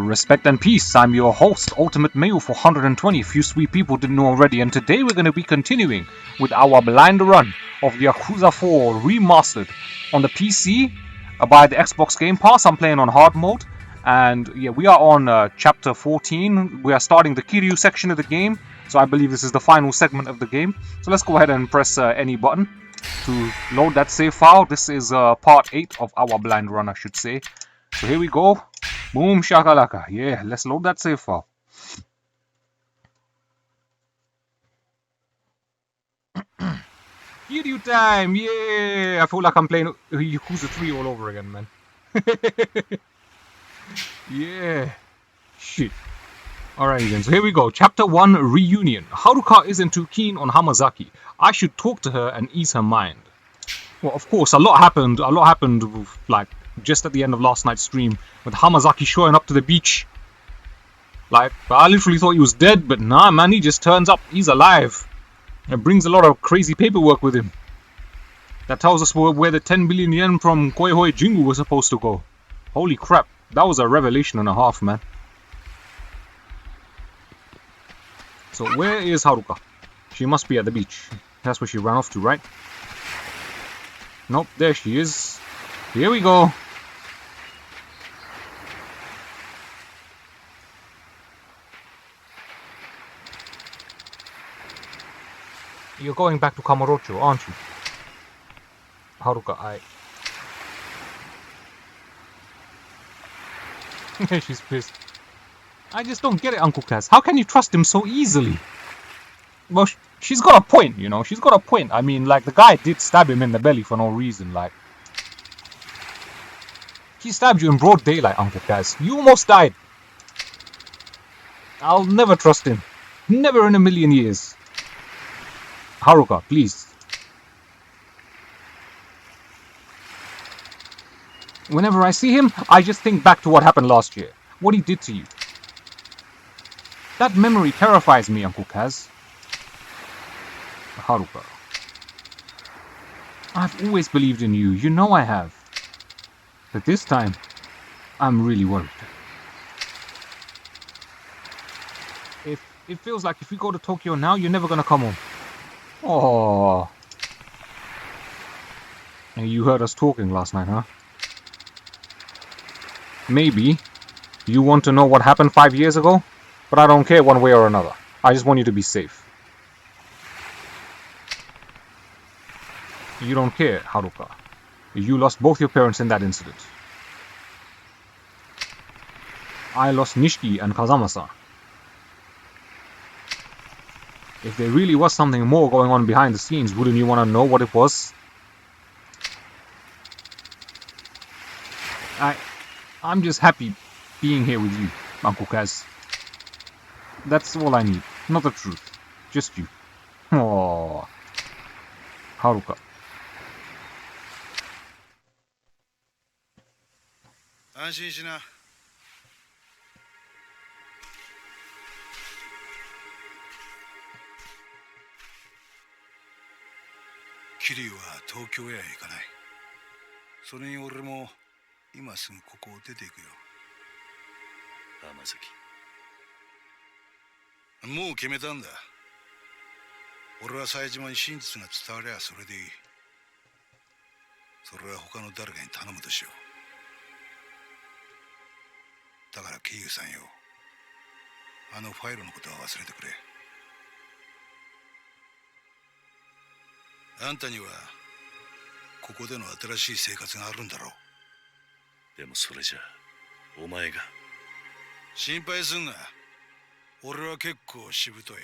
Respect and peace, I'm your host, Ultimate Mayo for 120, if you sweet people didn't know already, and today we're going to be continuing with our blind run of Yakuza 4 Remastered on the PC by the Xbox Game Pass. I'm playing on hard mode, and yeah, we are on chapter 14. We are starting the Kiryu section of the game, so I believe this is the final segment of the game. So let's go ahead and press any button to load that save file. This is part 8 of our blind run, I should say. So here we go. Boom shakalaka. Yeah, let's load that save file. Kiryu time! Yeah! I feel like I'm playing Yakuza 3 all over again, man. Yeah. Shit. Alright then, so here we go. Chapter 1 Reunion. Haruka isn't too keen on Hamazaki. I should talk to her and ease her mind. Well, of course, a lot happened, like, just at the end of last night's stream, with Hamazaki showing up to the beach. Like, I literally thought he was dead, but nah, man, he just turns up, he's alive. And brings a lot of crazy paperwork with him. That tells us where the 10 billion yen from Koihoi Jingu was supposed to go. Holy crap, that was a revelation and a half, man. So, where is Haruka? She must be at the beach. That's where she ran off to, right? Nope, there she is. Here we go. You're going back to Kamurocho, aren't you? Haruka, She's pissed. I just don't get it, Uncle Kaz. How can you trust him so easily? Well, she's got a point, you know. She's got a point. I mean, like, the guy did stab him in the belly for no reason, like. He stabbed you in broad daylight, Uncle Kaz. You almost died. I'll never trust him. Never in a million years. Haruka, please. Whenever I see him, I just think back to what happened last year. What he did to you. That memory terrifies me, Uncle Kaz. Haruka. I've always believed in you. You know I have. But this time, I'm really worried. It feels like if we go to Tokyo now, you're never gonna come home. Oh. You heard us talking last night, huh? Maybe you want to know what happened 5 years ago, but I don't care one way or another. I just want you to be safe. You don't care, Haruka. You lost both your parents in that incident. I lost Nishiki and Kazama-san. If there really was something more going on behind the scenes, wouldn't you want to know what it was? I'm just happy being here with you, Uncle Kaz. That's all I need. Not the truth. Just you. Aww. Haruka. 安心しな。キリュウは東京へは行かない。それに俺も今すぐここを出ていくよ。浜崎。もう決めたんだ。俺は冴島に真実が伝わりゃそれでいい。それは他の誰かに頼むとしよう。だからキユさんよ、あのファイルのことは忘れてくれ。あんたにはここでの新しい生活があるんだろう。でもそれじゃお前が。心配すんな。俺は結構しぶとい。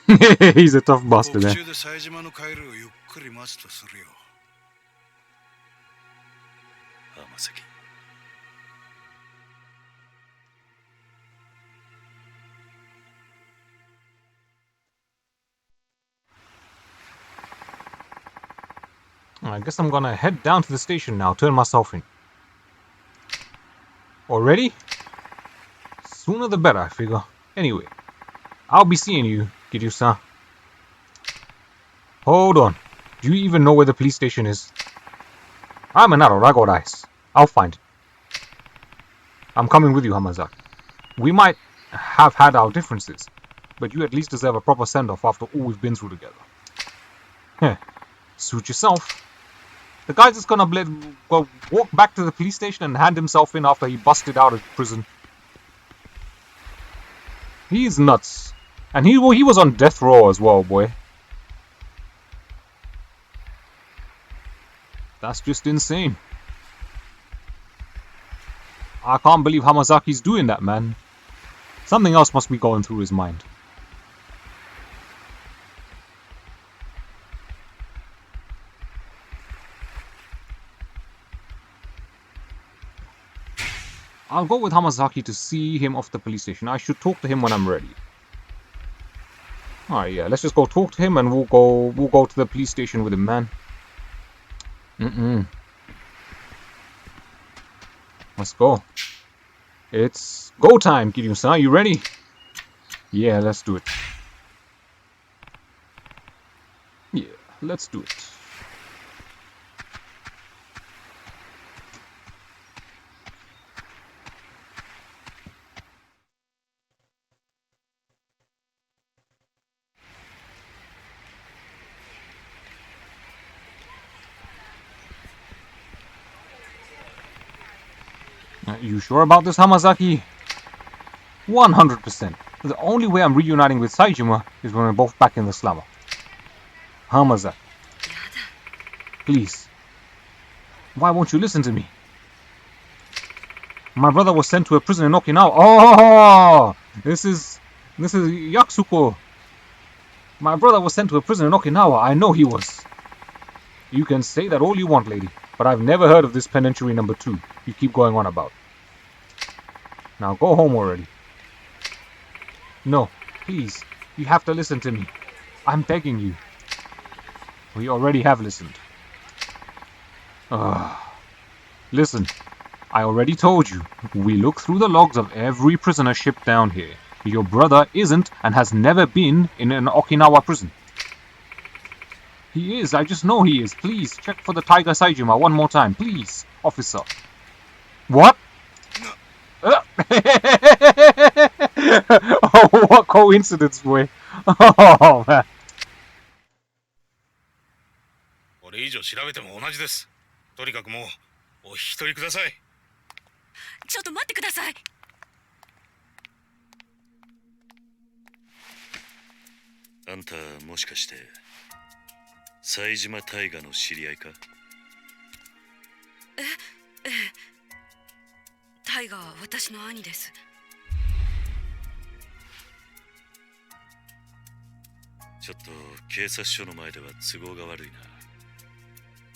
He's a tough bastard, man. 途中で冴島の帰りをゆっくり待つとするよ。浜崎。I guess I'm gonna head down to the station now, turn myself in. Already? Sooner the better, I figure. Anyway, I'll be seeing you, Kiryu-san. Hold on. Do you even know where the police station is? I'm an adult, I got eyes. I'll find it. I'm coming with you, Hamazaki. We might have had our differences, but you at least deserve a proper send-off after all we've been through together. Heh. Suit yourself. The guy's just gonna go walk back to the police station and hand himself in after he busted out of prison. He's nuts. And he was on death row as well, boy. That's just insane. I can't believe Hamazaki's doing that, man. Something else must be going through his mind. I'll go with Hamazaki to see him off the police station. I should talk to him when I'm ready. Alright, yeah, let's just go talk to him and we'll go to the police station with him, man. Let's go. It's go time, Kiryu-san. Are you ready? Yeah, let's do it. Yeah, let's do it. You sure about this, Hamazaki? 100%. The only way I'm reuniting with Saejima is when we're both back in the slammer. Hamazaki. Please. Why won't you listen to me? My brother was sent to a prison in Okinawa. Oh! This is Yatsuko. My brother was sent to a prison in Okinawa. I know he was. You can say that all you want, lady, but I've never heard of this penitentiary number 2 you keep going on about. Now go home already. No, please, you have to listen to me. I'm begging you. We already have listened. Listen, I already told you. We looked through the logs of every prisoner shipped down here. Your brother isn't and has never been in an Okinawa prison. He is, I just know he is. Please, check for the Tiger Saejima one more time. Please, officer. What? Oh, what coincidence, boy. Oh, man. これ以上調べても同じです。とにかくもうお引き取りください。ちょっと待ってください。あんたもしかして冴島大河の知り合いか？ええ。タイガーは私の兄です。ちょっと警察署の前では都合が悪いな。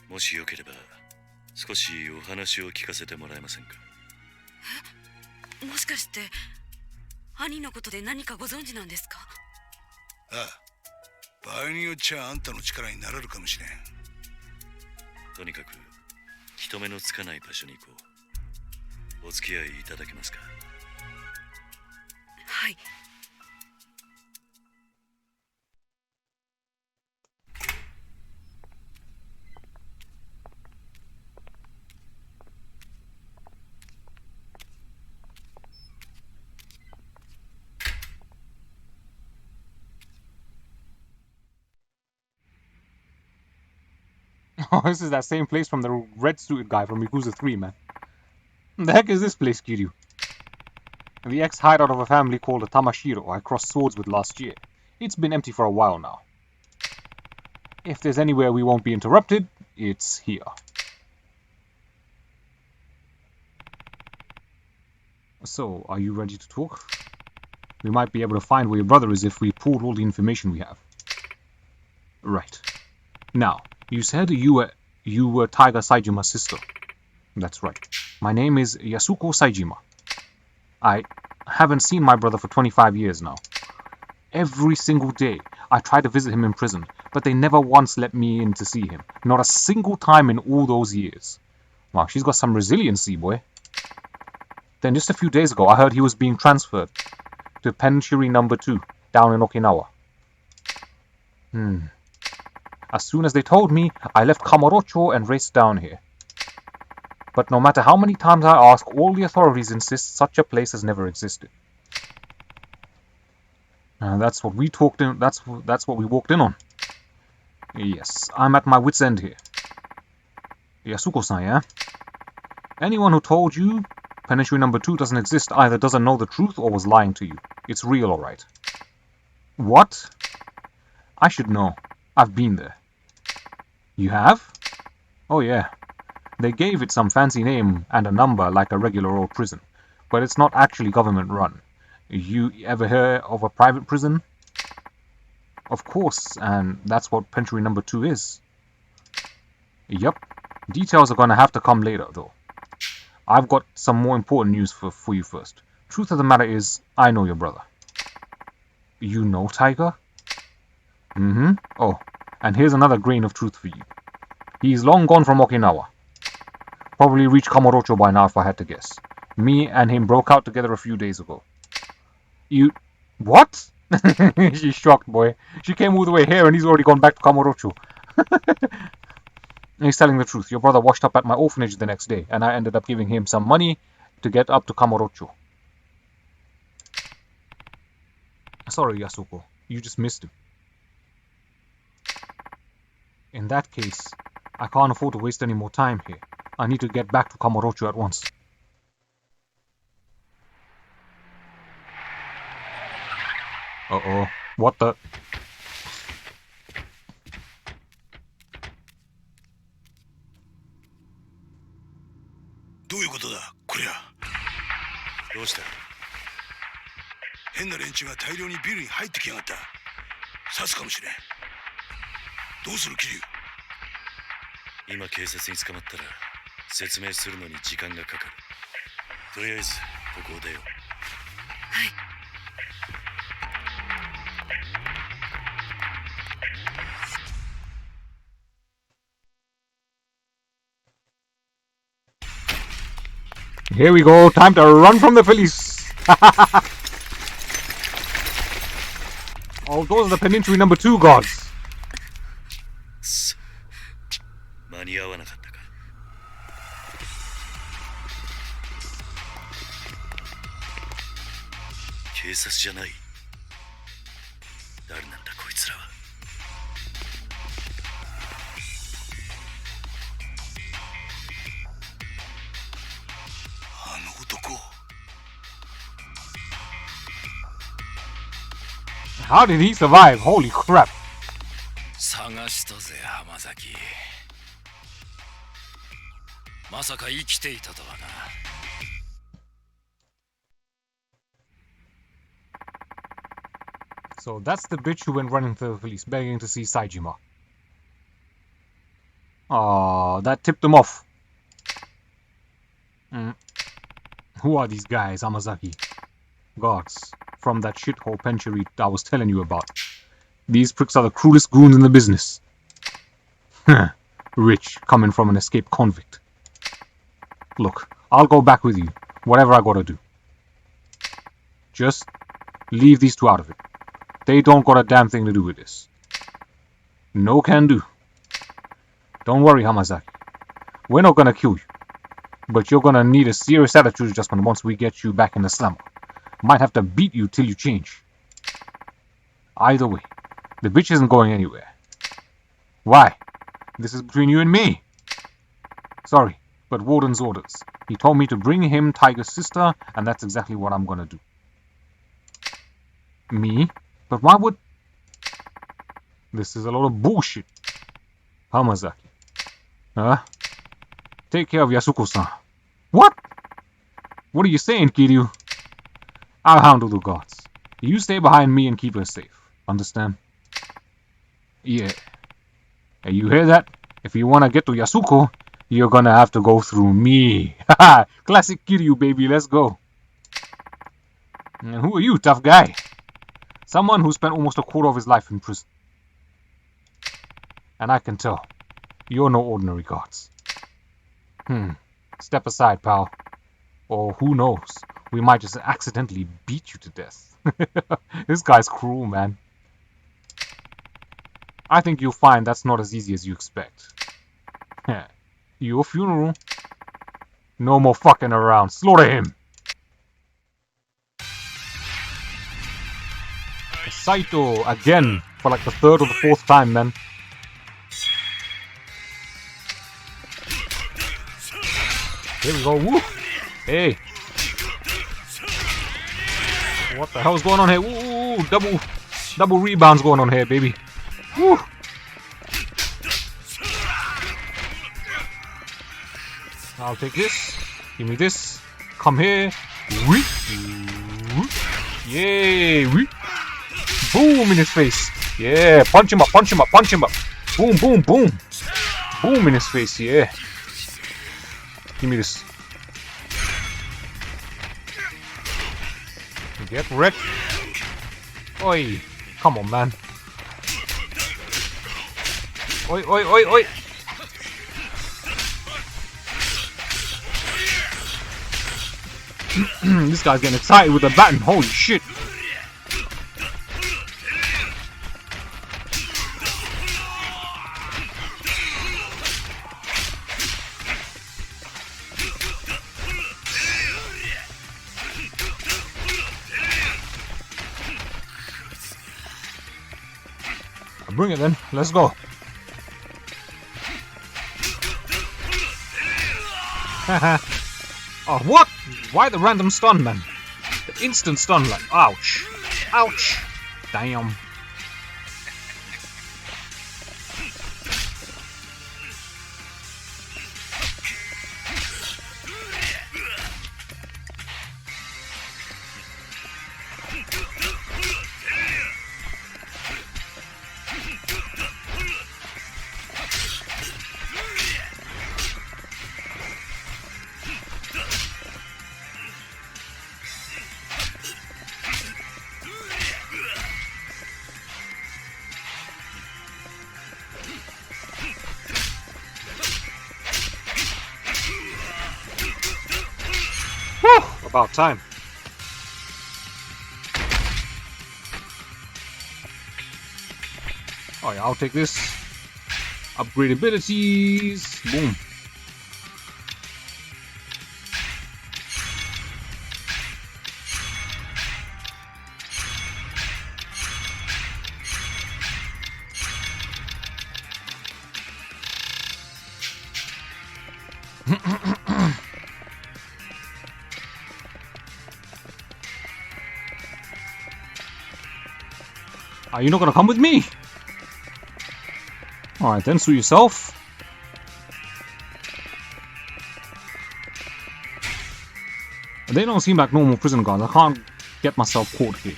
もしよければ少しお話を聞かせてもらえませんか？え？もしかして兄のことで何かご存知なんですか？ああ、場合によっちゃあんたの力になれるかもしれん。とにかく人目のつかない場所に行こう。お付き合いいただけますか？はい。Oh, this is that same place from the red-suited guy from Yakuza 3, man. The heck is this place, Kiryu? The ex-hideout of a family called the Tamashiro I crossed swords with last year. It's been empty for a while now. If there's anywhere we won't be interrupted, it's here. So, are you ready to talk? We might be able to find where your brother is if we pulled all the information we have. Right. Now, you said you were Tiger Saejima's sister. That's right. My name is Yasuko Saejima. I haven't seen my brother for 25 years now. Every single day, I try to visit him in prison, but they never once let me in to see him. Not a single time in all those years. Wow, she's got some resiliency, boy. Then just a few days ago, I heard he was being transferred to penitentiary number 2, down in Okinawa. As soon as they told me, I left Kamurocho and raced down here. But no matter how many times I ask, all the authorities insist such a place has never existed. That's what we talked in. That's what we walked in on. Yes, I'm at my wit's end here. Yasuko-san, yeah? Anyone who told you Penitentiary number 2 doesn't exist either doesn't know the truth or was lying to you. It's real, alright. What? I should know. I've been there. You have? Oh yeah. They gave it some fancy name and a number like a regular old prison, but it's not actually government run. You ever hear of a private prison? Of course, and that's what Penitentiary number 2 is. Yup. Details are gonna have to come later, though. I've got some more important news for you first. Truth of the matter is, I know your brother. You know Tiger? Mm-hmm. Oh, and here's another grain of truth for you. He's long gone from Okinawa. Probably reached Kamurocho by now if I had to guess. Me and him broke out together a few days ago. You... What? She's shocked, boy. She came all the way here and he's already gone back to Kamurocho. He's telling the truth. Your brother washed up at my orphanage the next day, and I ended up giving him some money to get up to Kamurocho. Sorry, Yasuko. You just missed him. In that case, I can't afford to waste any more time here. I need to get back to Kamurocho at once. Uh-oh. What the... Here we go, time to run from the police! Oh, those are the Penitentiary number 2 guards! How did he survive? Holy crap. So that's the bitch who went running to the police, begging to see Saejima. Aww, that tipped him off. Who are these guys, Amazaki? Guards from that shithole penitentiary I was telling you about. These pricks are the cruelest goons in the business. Rich, coming from an escaped convict. Look, I'll go back with you, whatever I gotta do. Just leave these two out of it. They don't got a damn thing to do with this. No can do. Don't worry, Hamazaki. We're not gonna kill you. But you're gonna need a serious attitude adjustment once we get you back in the slumber. Might have to beat you till you change. Either way, the bitch isn't going anywhere. Why? This is between you and me. Sorry, but Warden's orders. He told me to bring him Tiger's sister, and that's exactly what I'm gonna do. Me? But why would... This is a lot of bullshit. Hamazaki. Huh? Take care of Yasuko-san. What? What are you saying, Kiryu? I'll handle the guards. You stay behind me and keep her safe. Understand? Yeah. Hey, you hear that? If you want to get to Yasuko, you're gonna have to go through me. Haha! Classic Kiryu, baby. Let's go. And who are you, tough guy? Someone who spent almost a quarter of his life in prison. And I can tell. You're no ordinary guards. Step aside, pal. Or who knows? We might just accidentally beat you to death. This guy's cruel, man. I think you'll find that's not as easy as you expect. Your funeral. No more fucking around. Slaughter him! Saito again for like the third or the fourth time, man. Here we go. Woo! Hey. What the hell is going on here? Woo! Double rebounds going on here, baby. Woo! I'll take this. Give me this. Come here. Wee. Yay! Wee. Boom in his face. Yeah, punch him up, punch him up, punch him up. Boom, boom, boom. Boom in his face, yeah. Give me this. Get wrecked. Oi. Come on, man. Oi, oi, oi, oi. This guy's getting excited with the baton. Holy shit. Bring it then. Let's go. Oh, what? Why the random stun, man? The instant stun, like, ouch. Ouch. Damn. About time. Oh yeah, I'll take this. Upgrade abilities. Boom. Are you not gonna come with me? Alright then, suit yourself. They don't seem like normal prison guards. I can't get myself caught here.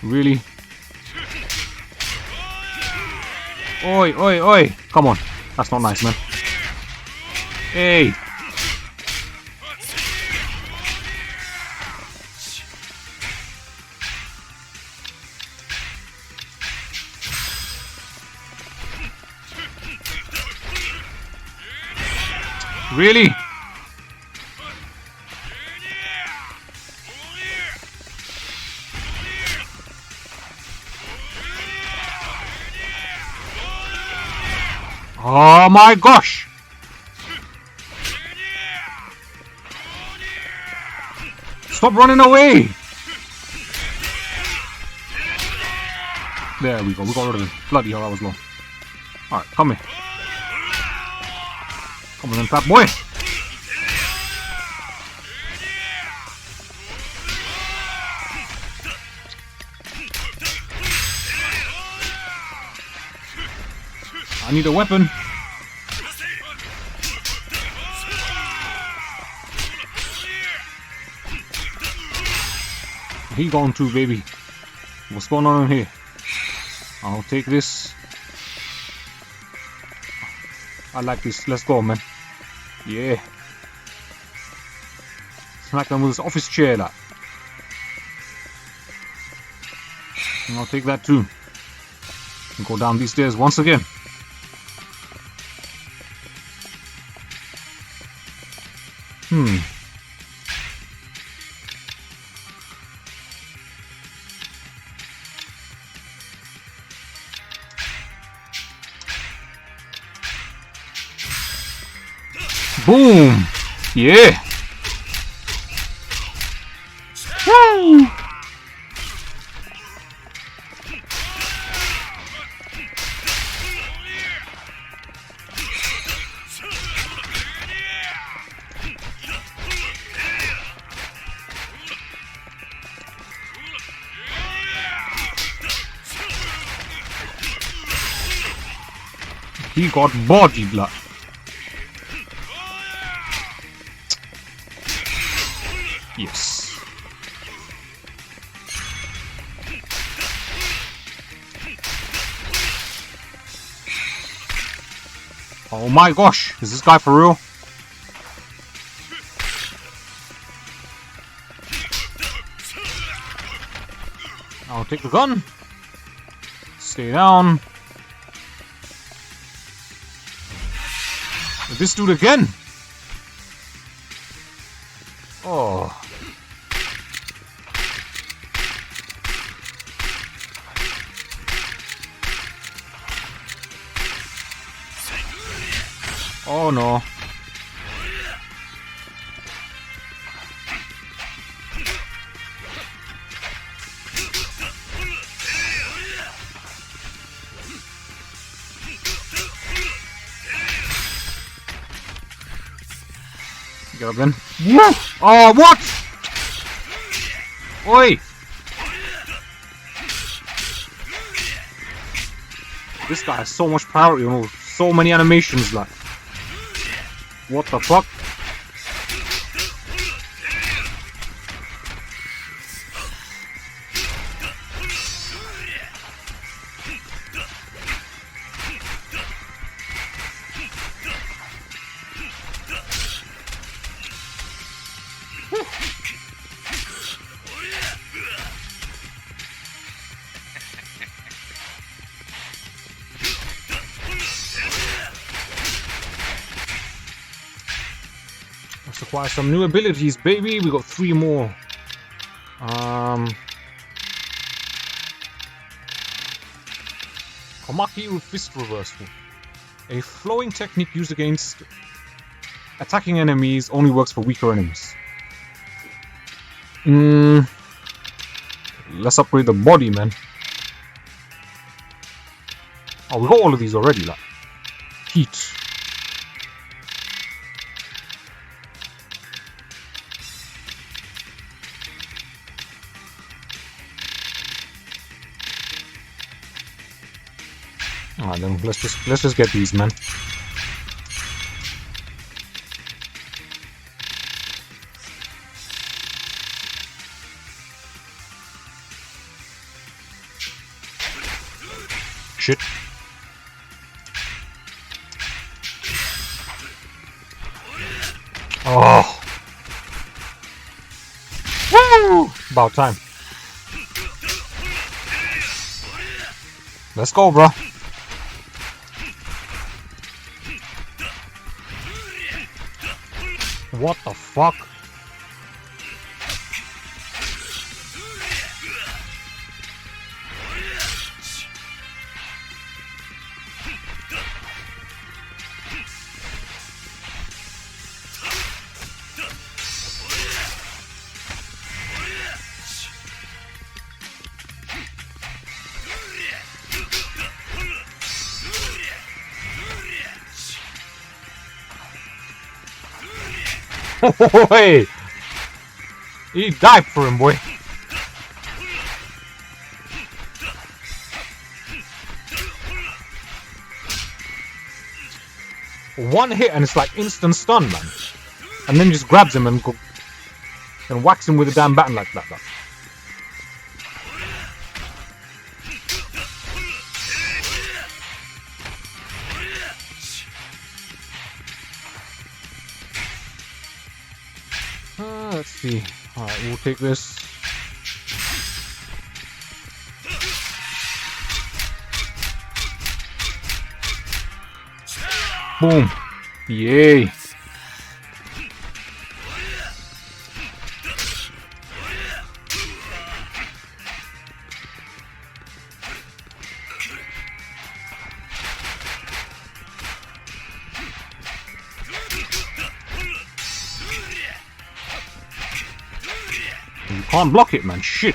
Really? Oi, oi, oi! Come on. That's not nice, man. Hey! Really? Oh my gosh! Stop running away! There we go, we got rid of him. Bloody hell, that was low. Alright, come here. Come on then, fat boy! I need a weapon. He gone too, baby. What's going on in here? I'll take this. I like this. Let's go, man. Yeah. Smack them with this office chair, like. And I'll take that too. And go down these stairs once again. Boom! Yeah! Woo! He got bodied, like. Yes. Oh my gosh, is this guy for real? I'll take the gun. Stay down. This dude again. Oh. Oh no. Get up then. Yeah. Oh, what? Oi! This guy has so much priority, you know, so many animations, like. What the fuck? Let's acquire some new abilities, baby. We got 3 more. Komaki Fist Reversal. A flowing technique used against attacking enemies, only works for weaker enemies. Let's upgrade the body, man. Oh, we got all of these already, like. Heat. Alright then, let's just get these, man. Shit. Oh. Woo! About time. Let's go, bro. What the fuck? Boy, he died for him, boy. One hit and it's like instant stun, man. And then just grabs him and whacks him with a damn baton like that. Let's see. Alright, we'll take this. Boom. Yay. You can't block it, man. Shit.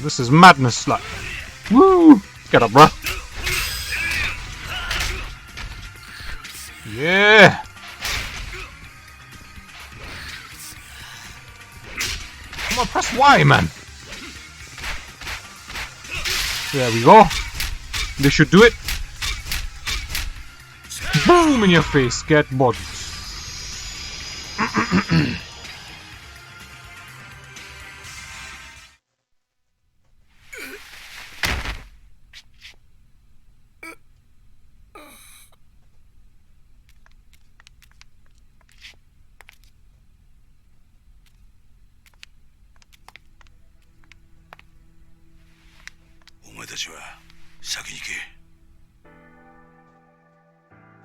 This is madness, like. Woo! Get up, bruh. Yeah! Come on, press Y, man. There we go. This should do it. Boom in your face. Get bodied.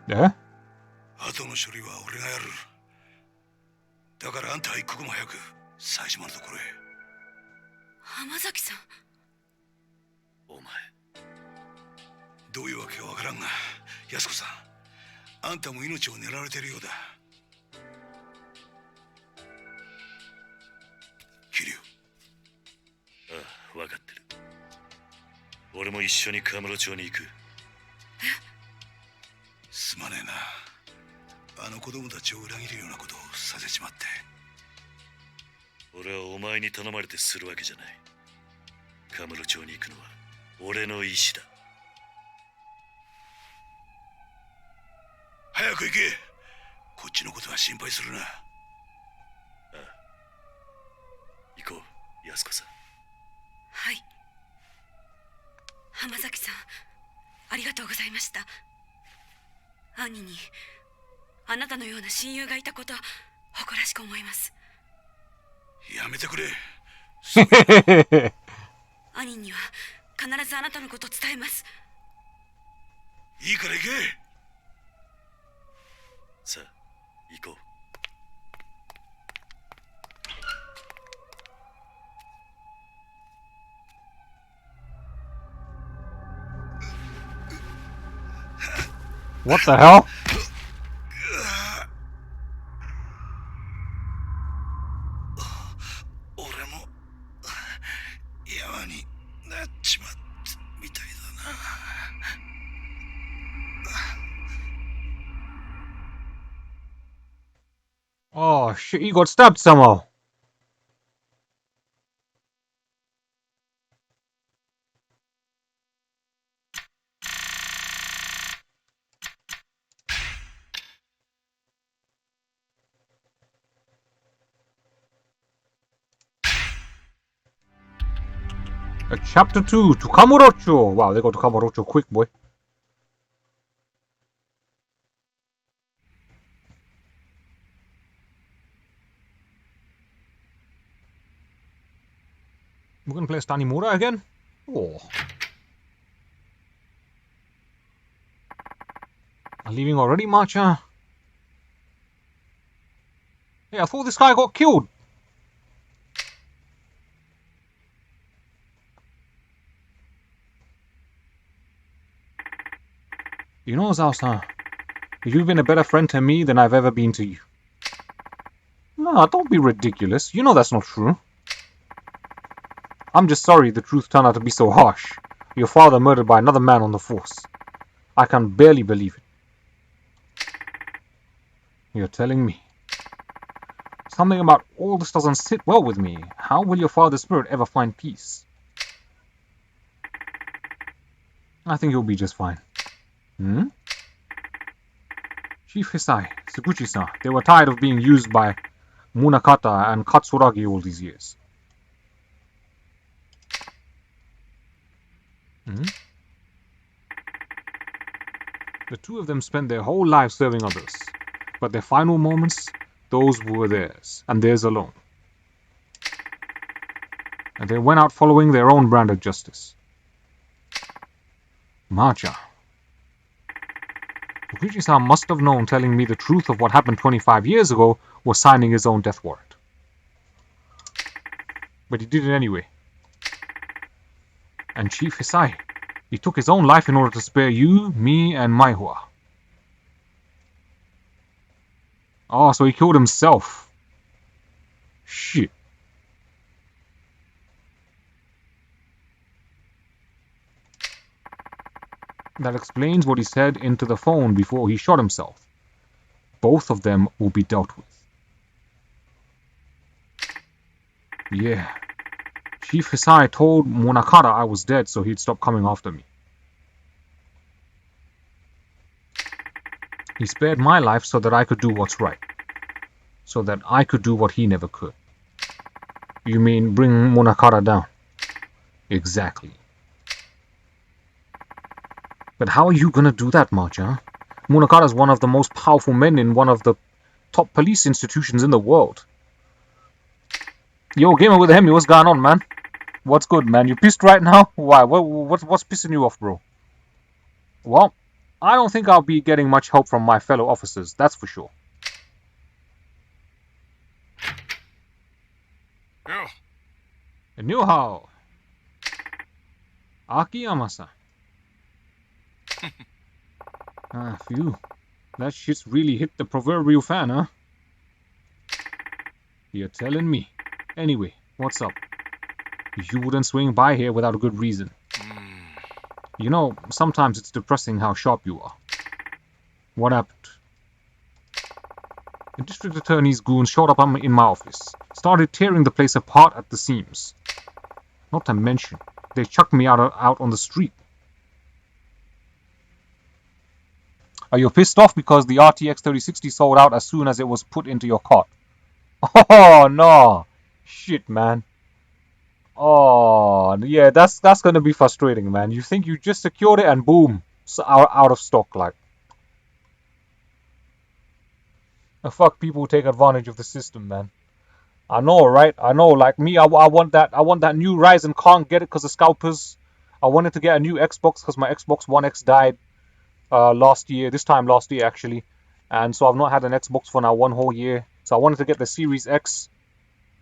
Yeah? 後の処理は俺がやる。だからあんたは一刻も早く冴島のところへ。浜崎さん。お前。どういうわけかわからんが、安子さん、あんたも命を狙われてるようだ。桐生。ああ、分かってる。俺も一緒にカムロ町に行く。すまねえな。あの子供たちを裏切るようなことをさせちまって。俺はお前に頼まれてするわけじゃない。カムロ町に行くのは俺の意志だ。早く行け。こっちのことは心配するな。ああ、行こう、安子さん。はい。浜崎さん、ありがとうございました。兄にあなたのような親友がいたこと誇らしく思います。やめてくれ。兄には必ずあなたのことを伝えます。いいから行け。さあ行こう。What the hell? 俺も山になっちまったみたいだな。Oh shit, he got stabbed somehow. Chapter 2 to Kamurocho. Wow, they got to Kamurocho quick, boy. We're gonna play as Tanimura again? Oh. Are leaving already, Marcha? Hey, I thought this guy got killed. You know, Zao-san, you've been a better friend to me than I've ever been to you. No, don't be ridiculous. You know that's not true. I'm just sorry the truth turned out to be so harsh. Your father murdered by another man on the force. I can barely believe it. You're telling me. Something about all this doesn't sit well with me. How will your father's spirit ever find peace? I think you'll be just fine. Hmm? Chief Hisai, Tsuguchi-san, they were tired of being used by Munakata and Katsuragi all these years. Hmm? The two of them spent their whole lives serving others, but their final moments, those were theirs, and theirs alone. And they went out following their own brand of justice. Marcha. Tsuguchi-san must have known telling me the truth of what happened 25 years ago was signing his own death warrant. But he did it anyway. And Chief Hisai, he took his own life in order to spare you, me, and Maihua. Oh, so he killed himself. Shit. That explains what he said into the phone before he shot himself. Both of them will be dealt with. Yeah. Chief Hisai told Monakata I was dead so he'd stop coming after me. He spared my life so that I could do what's right. So that I could do what he never could. You mean bring Monakata down? Exactly. But how are you gonna do that, Marcha? Munakata's one of the most powerful men in one of the top police institutions in the world. Yo, gamer with a Hemi, what's going on, man? What's good, man? You pissed right now? Why? What's pissing you off, bro? Well, I don't think I'll be getting much help from my fellow officers, that's for sure. Yo. Newhow. Akiyama-san. Phew. That shit's really hit the proverbial fan, huh? You're telling me. Anyway, what's up? You wouldn't swing by here without a good reason. You know, sometimes it's depressing how sharp you are. What happened? The district attorney's goons showed up in my office, started tearing the place apart at the seams. Not to mention, they chucked me out on the street. Are you pissed off because the RTX 3060 sold out as soon as it was put into your cart? Oh, no. Shit, man. Oh, yeah, that's gonna be frustrating, man. You think you just secured it and boom, so out of stock, like. Fuck people who take advantage of the system, man. I know, right? I know, like me, I want that new Ryzen, can't get it because of scalpers. I wanted to get a new Xbox because my Xbox One X died this time last year actually, and so I've not had an Xbox for now 1 whole year. So I wanted to get the Series X,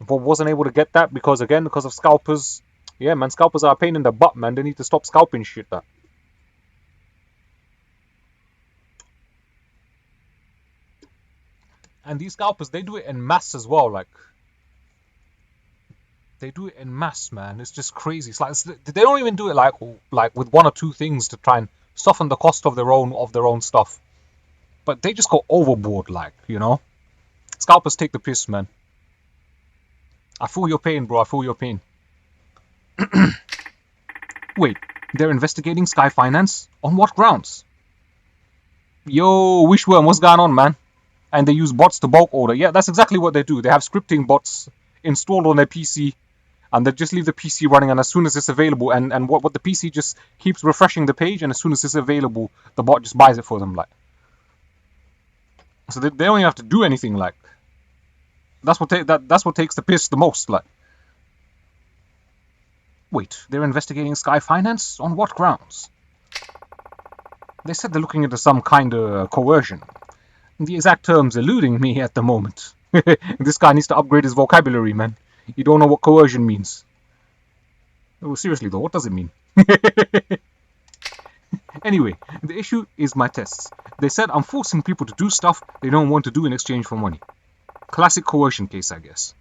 but wasn't able to get that because of scalpers. Yeah, man, scalpers are a pain in the butt, man. They need to stop scalping shit. That. And these scalpers, they do it en masse as well. Like, they do it en masse, man. It's just crazy. It's like they don't even do it like with 1 or 2 things to try and soften the cost of their own stuff. But they just go overboard, like, you know. Scalpers take the piss, man. I feel your pain, bro. I feel your pain. Wait, they're investigating Sky Finance? On what grounds? Yo, Wishworm, what's going on, man? And they use bots to bulk order. Yeah, that's exactly what they do. They have scripting bots installed on their PC, and they just leave the PC running, and as soon as it's available, and what the PC just keeps refreshing the page, and as soon as it's available, the bot just buys it for them, like. So they don't even have to do anything, like. That's what takes the piss the most, like. Wait, they're investigating Sky Finance? On what grounds? They said they're looking into some kind of coercion. The exact term's eluding me at the moment. This guy needs to upgrade his vocabulary, man. You don't know what coercion means. Oh, seriously though, what does it mean? Anyway, the issue is my tests. They said I'm forcing people to do stuff they don't want to do in exchange for money. Classic coercion case, I guess.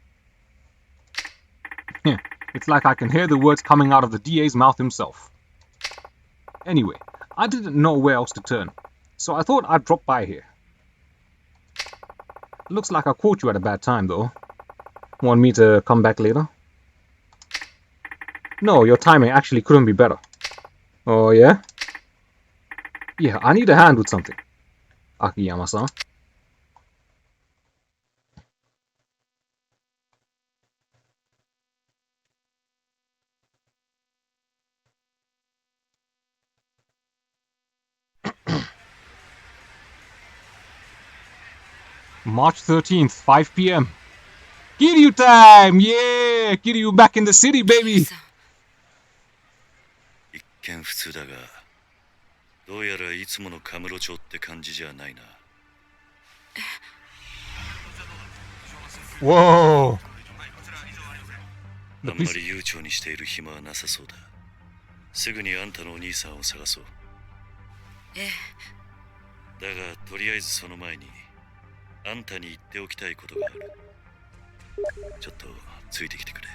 Yeah, it's like I can hear the words coming out of the DA's mouth himself. Anyway, I didn't know where else to turn, so I thought I'd drop by here. Looks like I caught you at a bad time, though. Want me to come back later? No, your timing actually couldn't be better. Oh, yeah? Yeah, I need a hand with something. Akiyama-san. March 13th, 5 p.m. Kiryu time! Yeah! Kiryu back in the city, baby! 一見普通だが、どうやらいつものカムロ町って感じじゃないな。Whoa! あんまり悠長にしている暇はなさそうだ。すぐにあんたのお兄さんを探そう。ええ。だがとりあえずその前にあんたに言っておきたいことがある。ちょっとついてきてくれ。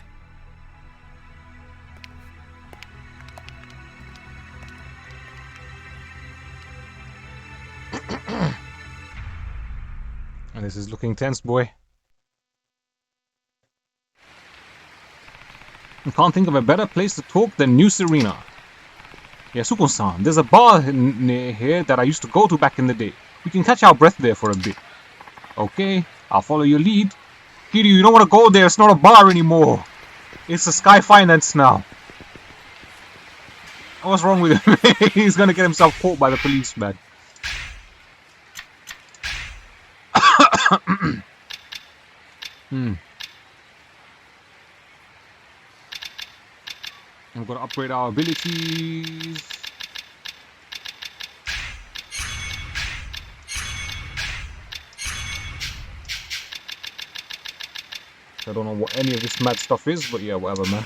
This is looking tense, boy. I can't think of a better place to talk than New Serena. Yasuko-san, there's a bar near here that I used to go to back in the day. We can catch our breath there for a bit. Okay, I'll follow your lead. Kiryu, you don't want to go there. It's not a bar anymore. It's a Sky Finance now. What's wrong with him? He's gonna get himself caught by the police, man. We've got to upgrade our abilities. I don't know what any of this mad stuff is, but yeah, whatever, man.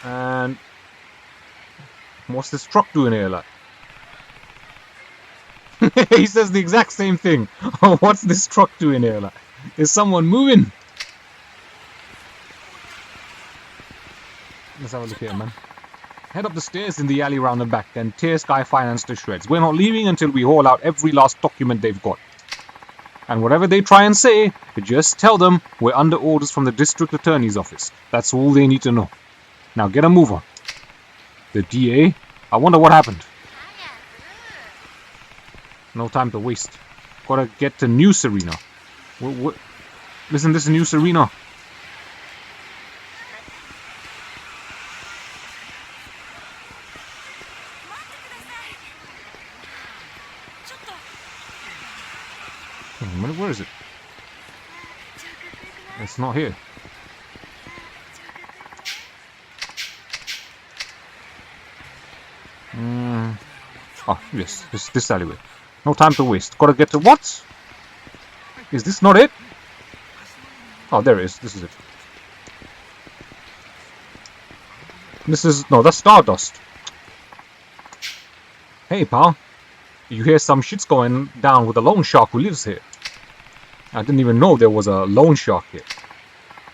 And what's this truck doing here, like? He says the exact same thing. What's this truck doing here, like? Is someone moving? Let's have a look here, man. Head up the stairs in the alley round the back and tear Sky Finance to shreds. We're not leaving until we haul out every last document they've got. And whatever they try and say, just tell them we're under orders from the district attorney's office. That's all they need to know. Now get a move on. The DA? I wonder what happened. No time to waste. Gotta get to New Serena. Isn't this New Serena? Where is it? It's not here. Oh, yes, this alleyway. No time to waste. Gotta get to what? Is this not it? Oh, there it is. This is it. No, that's Stardust. Hey, pal. You hear some shit's going down with a loan shark who lives here. I didn't even know there was a loan shark here.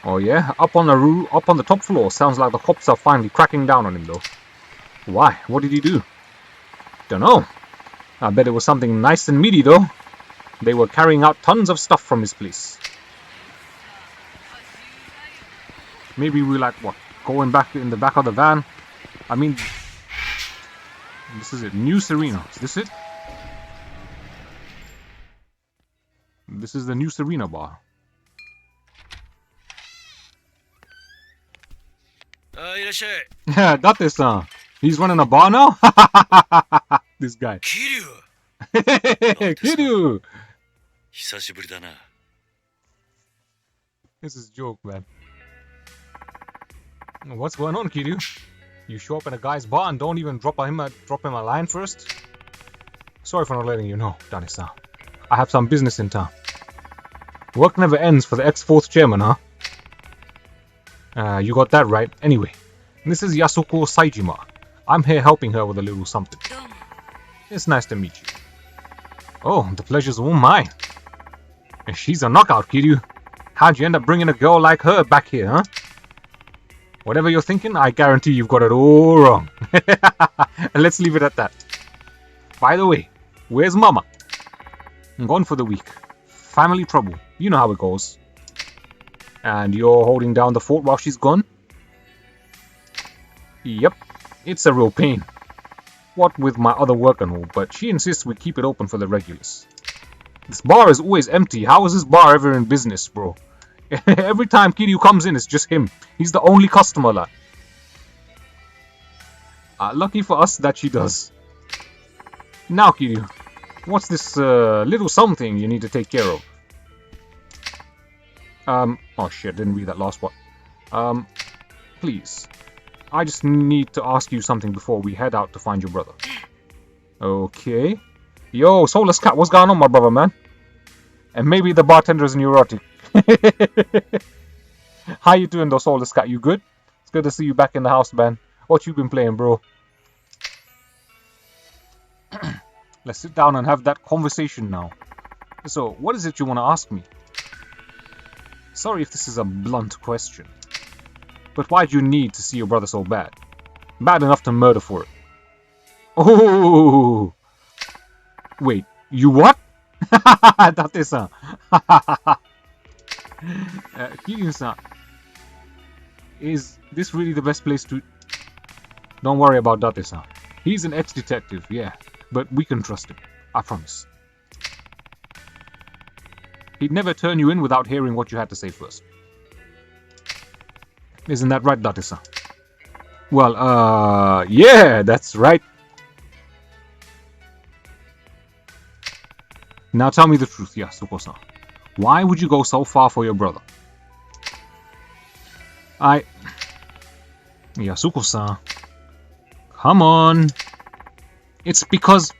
Oh yeah? Up on the top floor. Sounds like the cops are finally cracking down on him though. Why? What did he do? Dunno. I bet it was something nice and meaty though. They were carrying out tons of stuff from his place. Maybe we like, what? Going back in the back of the van? I mean... This is it. New Serena. Is this it? This is the New Serena bar. Date-san. He's running a bar now? This guy. Kiryu! Kiryu! 久しぶりだな。 This is a joke, man. What's going on, Kiryu? You show up in a guy's bar and don't even drop him a line first? Sorry for not letting you know, Date-san. I have some business in town. Work never ends for the ex-4th chairman, huh? You got that right. Anyway, this is Yasuko Saijima. I'm here helping her with a little something. It's nice to meet you. Oh, the pleasure's all mine. She's a knockout, Kiryu. How'd you end up bringing a girl like her back here, huh? Whatever you're thinking, I guarantee you've got it all wrong. Let's leave it at that. By the way, where's Mama? I'm gone for the week. Family trouble. You know how it goes. And you're holding down the fort while she's gone? Yep. It's a real pain. What with my other work and all, but she insists we keep it open for the regulars. This bar is always empty. How is this bar ever in business, bro? Every time Kiryu comes in, it's just him. He's the only customer, lad. Lucky for us that she does. Now, Kiryu, what's this little something you need to take care of? Oh shit, didn't read that last one. Please. I just need to ask you something before we head out to find your brother. Okay. Yo, Soulless Cat, what's going on, my brother, man? And maybe the bartender is neurotic. How you doing though, Soulless Cat? You good? It's good to see you back in the house, man. What you been playing, bro? Let's sit down and have that conversation now. So, what is it you want to ask me? Sorry if this is a blunt question. But why do you need to see your brother so bad? Bad enough to murder for it. Oh! Wait, you what? Date-san. Kiryu-san, is this really the best place to... Don't worry about Date-san. He's an ex-detective, yeah, but we can trust him. I promise. He'd never turn you in without hearing what you had to say first. Isn't that right, Date-san? Well, yeah, that's right. Now tell me the truth, Yasuko-san. Why would you go so far for your brother? Yasuko-san. Come on. It's because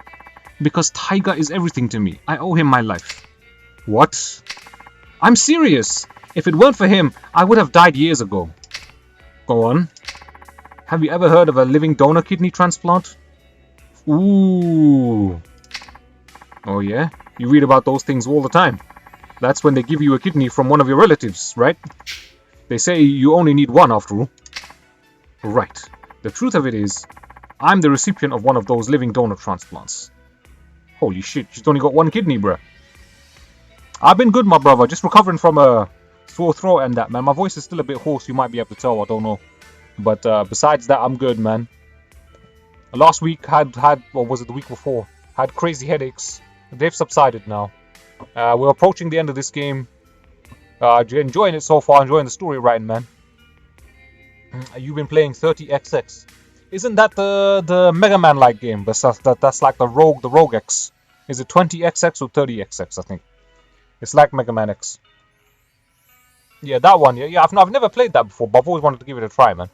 Taiga is everything to me. I owe him my life. What? I'm serious. If it weren't for him, I would have died years ago. Go on. Have you ever heard of a living donor kidney transplant? Ooh. Oh yeah? You read about those things all the time. That's when they give you a kidney from one of your relatives, right? They say you only need one after all. Right. The truth of it is, I'm the recipient of one of those living donor transplants. Holy shit, she's only got one kidney, bruh. I've been good, my brother. Just recovering from a sore throat and that, man. My voice is still a bit hoarse, you might be able to tell, I don't know. But besides that, I'm good, man. Last week, or was it the week before? Had crazy headaches. They've subsided now. We're approaching the end of this game. Enjoying it so far, enjoying the story writing, man. You've been playing 30XX. Isn't that the Mega Man-like game? That's like the Rogue X. Is it 20XX or 30XX, I think? It's like Mega Man X. Yeah, that one. Yeah, I've never played that before, but I've always wanted to give it a try, man.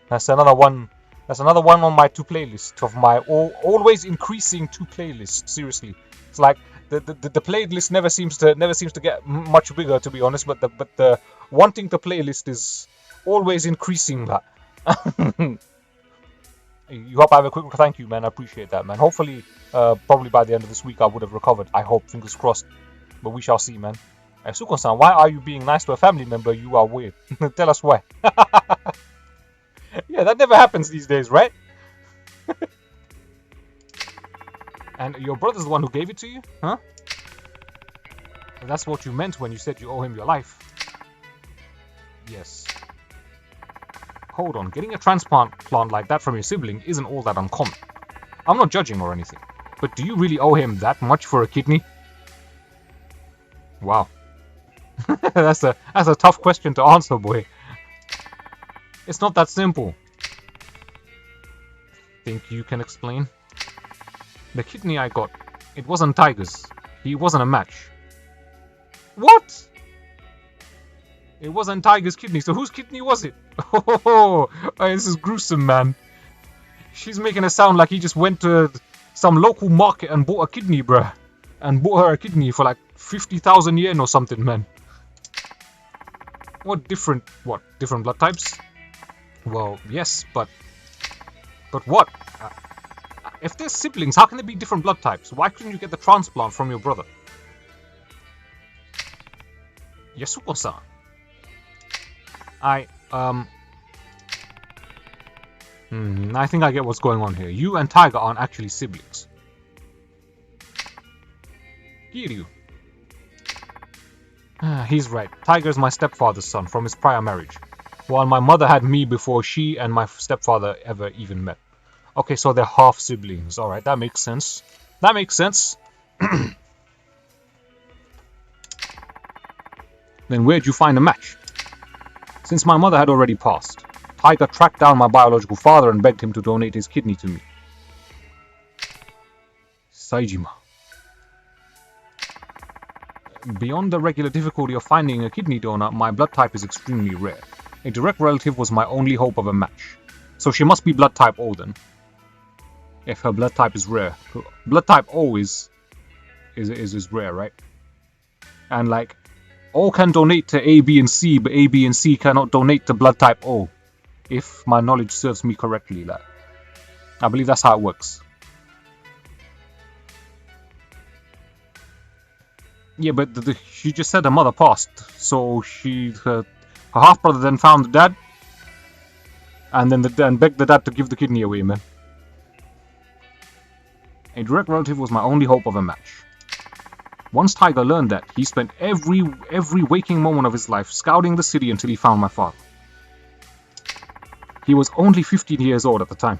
That's another one. That's another one on my 2 playlists of my always increasing 2 playlists. Seriously, it's like the playlist never seems to get much bigger, to be honest. But the wanting to playlist is always increasing. That. You hope I have a quick thank you, man. I appreciate that, man. Hopefully, probably by the end of this week, I would have recovered. I hope, fingers crossed. But we shall see, man. Suko-san, why are you being nice to a family member? You are weird. Tell us why. Yeah, that never happens these days, right? And your brother's the one who gave it to you? Huh? That's what you meant when you said you owe him your life. Yes. Hold on, getting a transplant like that from your sibling isn't all that uncommon. I'm not judging or anything, but do you really owe him that much for a kidney? Wow. That's a tough question to answer, boy. It's not that simple. Think you can explain? The kidney I got, it wasn't Tiger's. He wasn't a match. What? It wasn't Tiger's kidney, so whose kidney was it? Oh, this is gruesome, man. She's making it sound like he just went to some local market and bought a kidney, bruh. And bought her a kidney for like 50,000 yen or something, man. Different blood types? Well, yes, but what? If they're siblings, how can they be different blood types? Why couldn't you get the transplant from your brother? Yasuko-san. I think I get what's going on here. You and Tiger aren't actually siblings. Kiryu. He's right. Tiger's my stepfather's son from his prior marriage, while my mother had me before she and my stepfather ever even met. Okay, so they're half siblings. Alright, that makes sense. That makes sense. Then where'd you find a match? Since my mother had already passed, Tiger tracked down my biological father and begged him to donate his kidney to me. Saejima. Beyond the regular difficulty of finding a kidney donor, my blood type is extremely rare. A direct relative was my only hope of a match. So she must be blood type O then. If her blood type is rare. Blood type O is rare, right? And like, O can donate to A, B, and C, but A, B, and C cannot donate to blood type O. If my knowledge serves me correctly, like. I believe that's how it works. Yeah, but she just said her mother passed, so her half-brother then found the dad, and then begged the dad to give the kidney away, man. A direct relative was my only hope of a match. Once Tiger learned that, he spent every waking moment of his life scouting the city until he found my father. He was only 15 years old at the time.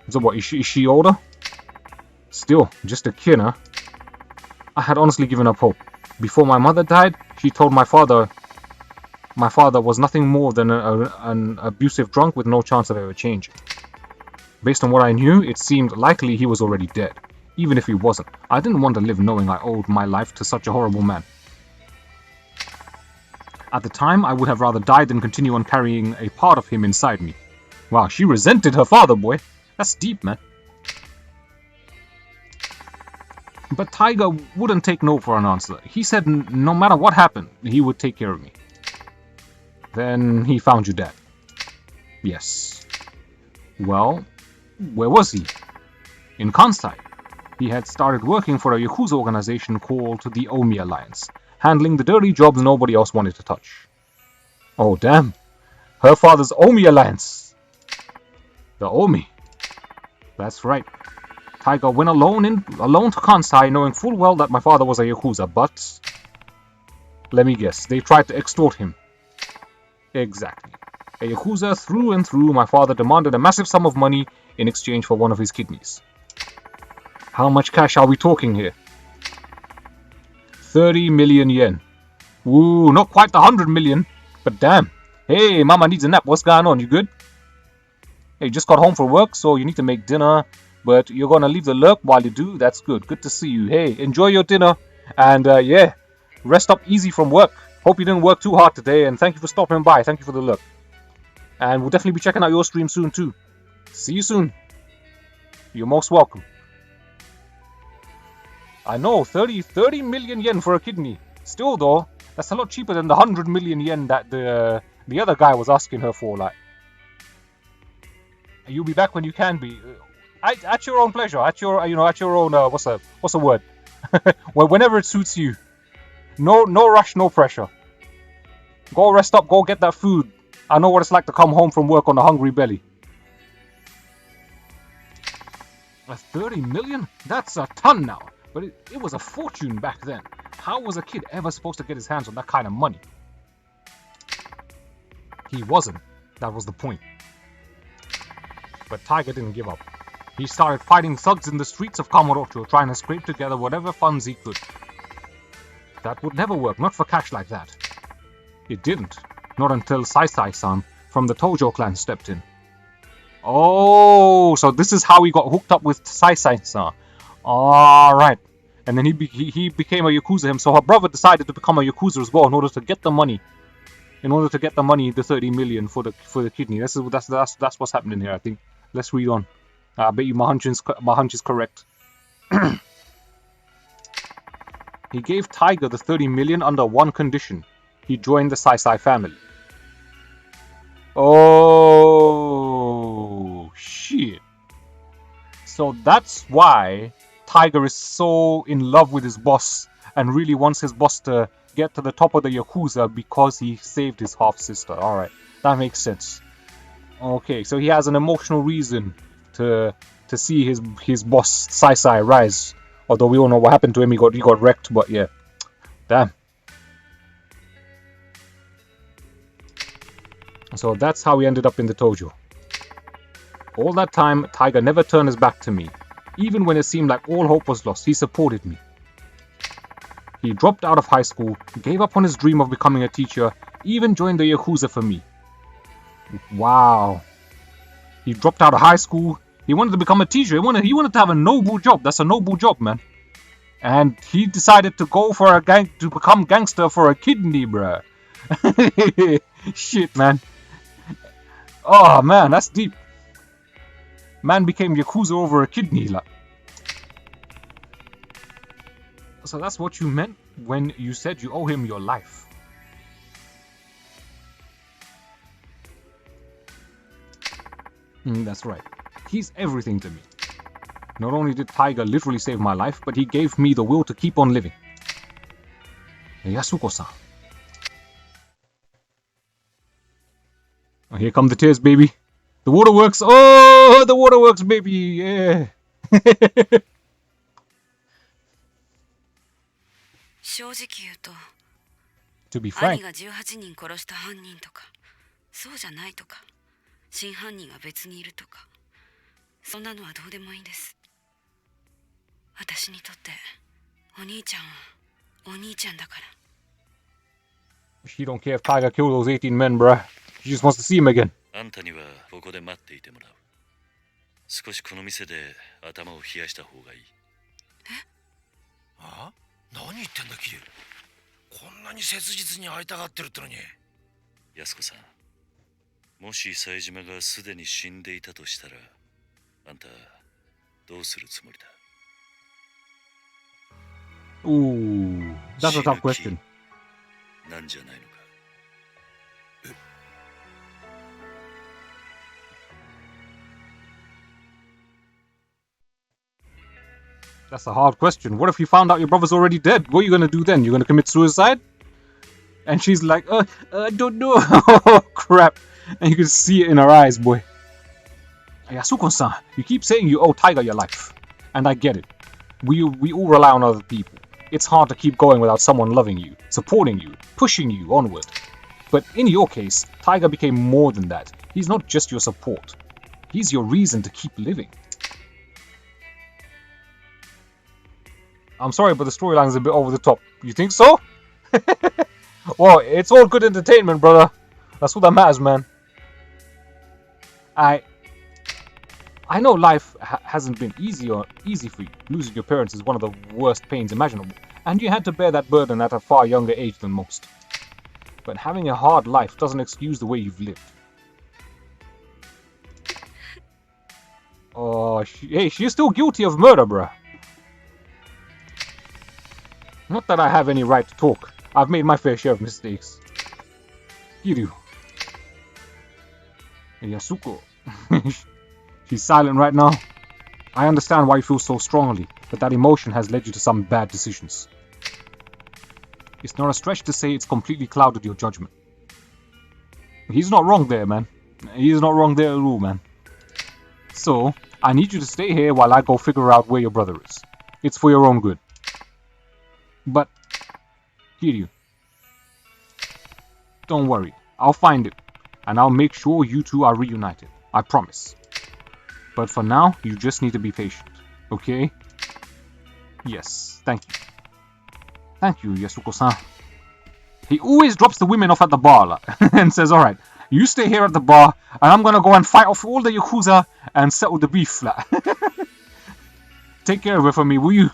So what, is she older? Still, just a kid, huh? I had honestly given up hope. Before my mother died, she told my father was nothing more than an abusive drunk with no chance of ever changing. Based on what I knew, it seemed likely he was already dead. Even if he wasn't, I didn't want to live knowing I owed my life to such a horrible man. At the time, I would have rather died than continue on carrying a part of him inside me. Wow, she resented her father, boy. That's deep, man. But Tiger wouldn't take no for an answer. He said no matter what happened, he would take care of me. Then he found you dead. Yes. Well, where was he? In Kansai. He had started working for a Yakuza organization called the Omi Alliance, handling the dirty jobs nobody else wanted to touch. Oh damn. Her father's Omi Alliance. The Omi. That's right. Tiger went alone to Kansai, knowing full well that my father was a Yakuza, but... let me guess, they tried to extort him. Exactly. A Yakuza through and through, my father demanded a massive sum of money in exchange for one of his kidneys. How much cash are we talking here? 30 million yen. Ooh, not quite the 100 million, but damn. Hey, mama needs a nap. What's going on? You good? Hey, you just got home from work, so you need to make dinner, but you're gonna leave the lurk while you do. That's good. Good to see you. Hey, enjoy your dinner, and yeah, rest up easy from work. Hope you didn't work too hard today, and thank you for stopping by. Thank you for the lurk. And we'll definitely be checking out your stream soon, too. See you soon. You're most welcome. I know, 30 million yen for a kidney. Still, though, that's a lot cheaper than the 100 million yen that the other guy was asking her for, like. You'll be back when you can be. At your own pleasure. At your own, what's the word? Whenever it suits you. No rush, no pressure. Go rest up, go get that food. I know what it's like to come home from work on a hungry belly. 30 million? That's a ton now. But it was a fortune back then. How was a kid ever supposed to get his hands on that kind of money? He wasn't. That was the point. But Tiger didn't give up. He started fighting thugs in the streets of Kamurocho, trying to scrape together whatever funds he could. That would never work, not for cash like that. It didn't. Not until Saisai-san from the Tojo clan stepped in. Oh, so this is how he got hooked up with Saisai-san. Alright. And then he became a Yakuza himself. So her brother decided to become a Yakuza as well in order to get the money. The 30 million for the kidney. That's what's happening here, I think. Let's read on. I bet you my hunch is correct. He gave Tiger the 30 million under one condition. He joined the Saisai family. Oh, shit. So that's why Tiger is so in love with his boss and really wants his boss to get to the top of the Yakuza because he saved his half-sister. Alright, that makes sense. Okay, so he has an emotional reason to see his boss Saisai rise. Although we all know what happened to him, he got wrecked, but yeah. Damn. So that's how he ended up in the Tojo. All that time, Tiger never turned his back to me. Even when it seemed like all hope was lost, he supported me. He dropped out of high school, gave up on his dream of becoming a teacher, even joined the Yakuza for me. Wow. He dropped out of high school, he wanted to become a teacher, he wanted to have a noble job. That's a noble job, man. And he decided to go for to become gangster for a kidney, bruh. Shit, man. Oh, man, that's deep. Man became Yakuza over a kidney, like. So that's what you meant when you said you owe him your life. That's right. He's everything to me. Not only did Tiger literally save my life, but he gave me the will to keep on living. Yasuko-san. Oh, here come the tears, baby. The waterworks. Oh, the waterworks, baby. Yeah. 正直言うと、 To be 兄 frank, が18人殺した犯人とか、そうじゃないとか、真犯人が別にいるとか、そんなのはどうでもいいんです。私にとってお兄ちゃんはお兄ちゃんだから。 she don't care if Tiger killed those 18 men, bruh. She just wants to see him again. あんたにはここで待っていてもらう。少しこの店で頭を冷やした方がいい。あ？何言ってんだキリュウ。こんなに切実に会いたがってるってのに。安子さん、もし冴島がすでに死んでいたとしたら、あんたどうするつもりだ？ Ooh, that's a tough question. なんじゃないのか。That's a hard question. What if you found out your brother's already dead? What are you gonna do then? You're gonna commit suicide? And she's like, I don't know. Oh, crap. And you can see it in her eyes, boy. Yasuko-san, you keep saying you owe Tiger your life. And I get it. We all rely on other people. It's hard to keep going without someone loving you, supporting you, pushing you onward. But in your case, Tiger became more than that. He's not just your support. He's your reason to keep living. I'm sorry, but the storyline is a bit over the top. You think so? Well, it's all good entertainment, brother. That's what that matters, man. I know life hasn't been easy for you. Losing your parents is one of the worst pains imaginable, and you had to bear that burden at a far younger age than most. But having a hard life doesn't excuse the way you've lived. Oh, she's still guilty of murder, bruh. Not that I have any right to talk. I've made my fair share of mistakes. Kiryu. Yasuko. She's silent right now. I understand why you feel so strongly, but that emotion has led you to some bad decisions. It's not a stretch to say it's completely clouded your judgment. He's not wrong there, man. He's not wrong there at all, man. So, I need you to stay here while I go figure out where your brother is. It's for your own good. But, Kiryu, don't worry, I'll find it, and I'll make sure you two are reunited, I promise. But for now, you just need to be patient, okay? Yes, thank you. Thank you, Yasuko-san. He always drops the women off at the bar and says, alright, you stay here at the bar, and I'm gonna go and fight off all the Yakuza and settle the beef. Take care of it for me, will you?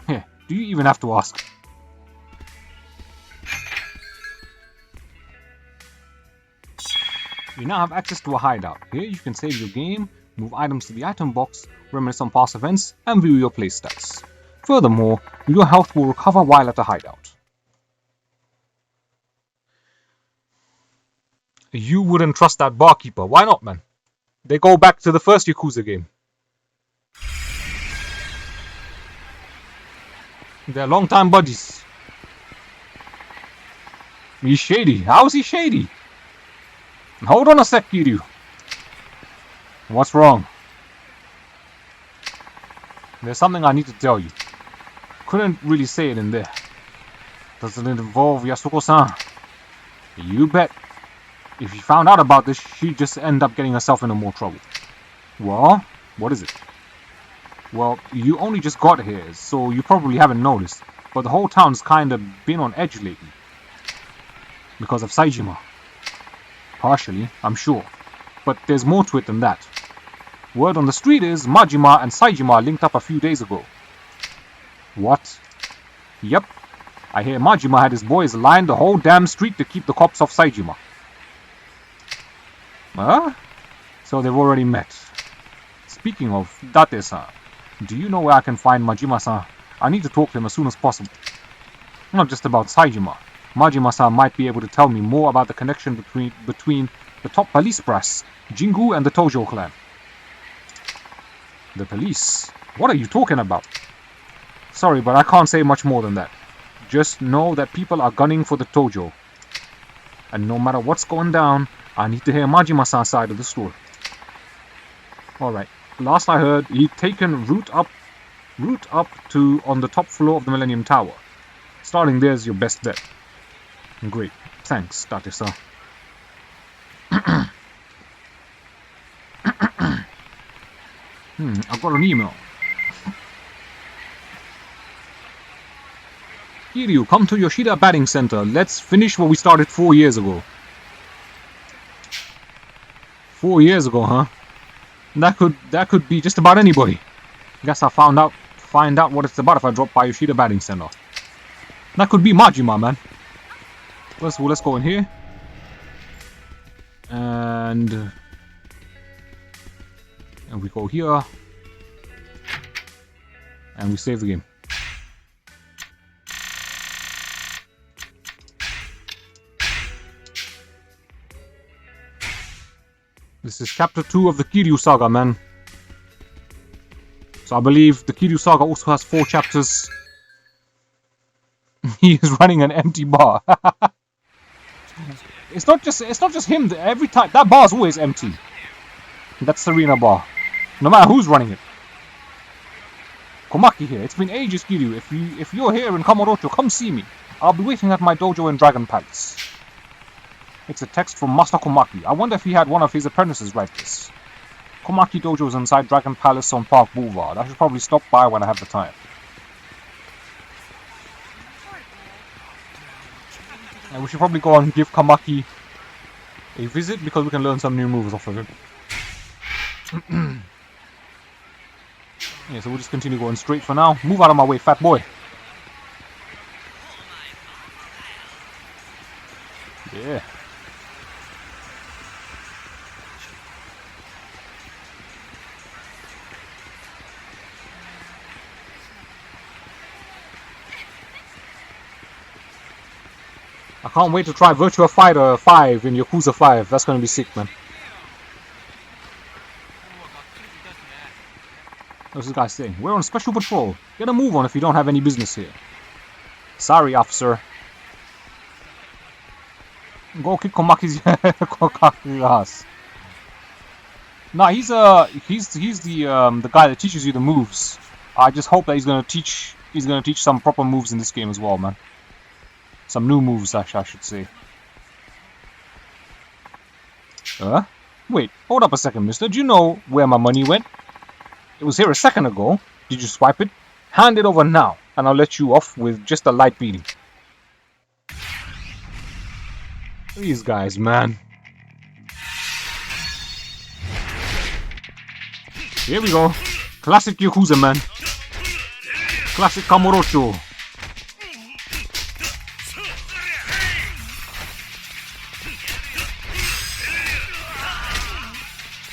Here, do you even have to ask? You now have access to a hideout. Here you can save your game, move items to the item box, reminisce on past events, and view your playstats. Furthermore, your health will recover while at the hideout. You wouldn't trust that barkeeper. Why not, man? They go back to the first Yakuza game. They're long-time buddies. He's shady. How is he shady? Hold on a sec, Kiryu. What's wrong? There's something I need to tell you. Couldn't really say it in there. Does it involve Yasuko-san? You bet. If she found out about this, she'd just end up getting herself into more trouble. Well, what is it? Well, you only just got here, so you probably haven't noticed, but the whole town's kinda been on edge lately. Because of Saejima. Partially, I'm sure. But there's more to it than that. Word on the street is Majima and Saejima linked up a few days ago. What? Yep. I hear Majima had his boys line the whole damn street to keep the cops off Saejima. Huh? So they've already met. Speaking of Date-san, do you know where I can find Majima-san? I need to talk to him as soon as possible. Not just about Saejima. Majima-san might be able to tell me more about the connection between the top police brass, Jingu, and the Tojo clan. The police? What are you talking about? Sorry, but I can't say much more than that. Just know that people are gunning for the Tojo. And no matter what's going down, I need to hear Majima-san's side of the story. Alright, last I heard, he'd taken route up to on the top floor of the Millennium Tower. Starting there is your best bet. Great. Thanks, Date-san. I got an email. Kiryu, come to Yoshida Batting Center. Let's finish what we started 4 years ago. 4 years ago, huh? That could be just about anybody. Guess I'll find out what it's about if I drop by Yoshida Batting Center. That could be Majima, man. First of all, let's go in here. And we go here. And we save the game. This is chapter 2 of the Kiryu saga, man. So I believe the Kiryu saga also has 4 chapters. He is running an empty bar. It's not just him. Every time that bar is always empty. That's Serena bar. No matter who's running it. Komaki here. It's been ages, Kiryu. If you're here in Kamurocho, come see me. I'll be waiting at my dojo in Dragon Palace. It's a text from Master Komaki. I wonder if he had one of his apprentices write this. Komaki Dojo is inside Dragon Palace on Park Boulevard. I should probably stop by when I have the time. And we should probably go and give Komaki a visit because we can learn some new moves off of him. Yeah, so we'll just continue going straight for now. Move out of my way, fat boy. Yeah. I can't wait to try Virtua Fighter 5 in Yakuza 5. That's gonna be sick, man. What's this guy saying? We're on special patrol. Get a move on if you don't have any business here. Sorry, officer. Go kick Komaki's ass. Nah, he's the guy that teaches you the moves. I just hope that he's gonna teach some proper moves in this game as well, man. Some new moves, actually, I should say. Wait, hold up a second, mister. Do you know where my money went? It was here a second ago. Did you swipe it? Hand it over now, and I'll let you off with just a light beating. These guys, man. Here we go. Classic Yakuza, man. Classic Kamurocho.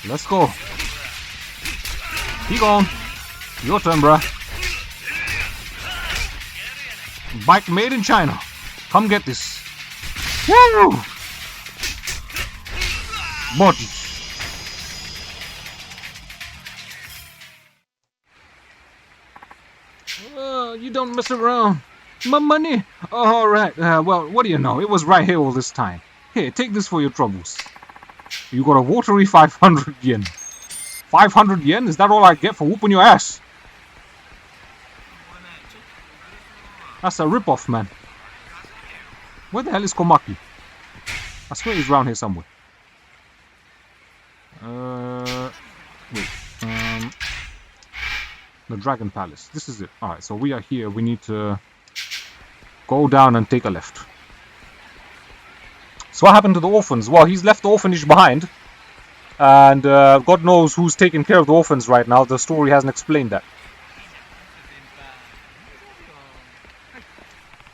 Let's go. Keep going. Your turn, bruh. Bike made in China. Come get this. Woo! Body. You don't mess around. My money. All right. Well, what do you know? It was right here all this time. Here, take this for your troubles. You got a watery 500 yen. 500 yen? Is that all I get for whooping your ass? That's a rip-off, man. Where the hell is Komaki? I swear he's around here somewhere. Wait. The Dragon Palace. This is it. Alright, so we are here. We need to go down and take a left. So what happened to the orphans? Well, he's left the orphanage behind. And God knows who's taking care of the orphans right now. The story hasn't explained that.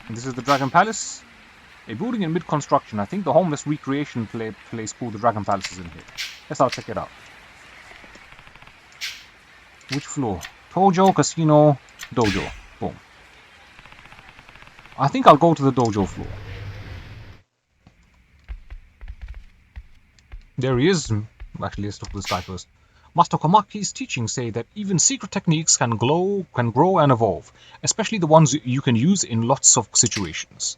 And this is the Dragon Palace. A building in mid-construction. I think the homeless recreation place called the Dragon Palace is in here. Let's check it out. Which floor? Tojo, Casino, Dojo. Boom. I think I'll go to the Dojo floor. There he is. Actually, let's look at this guy first. Master Komaki's teachings say that even secret techniques can grow and evolve, especially the ones you can use in lots of situations.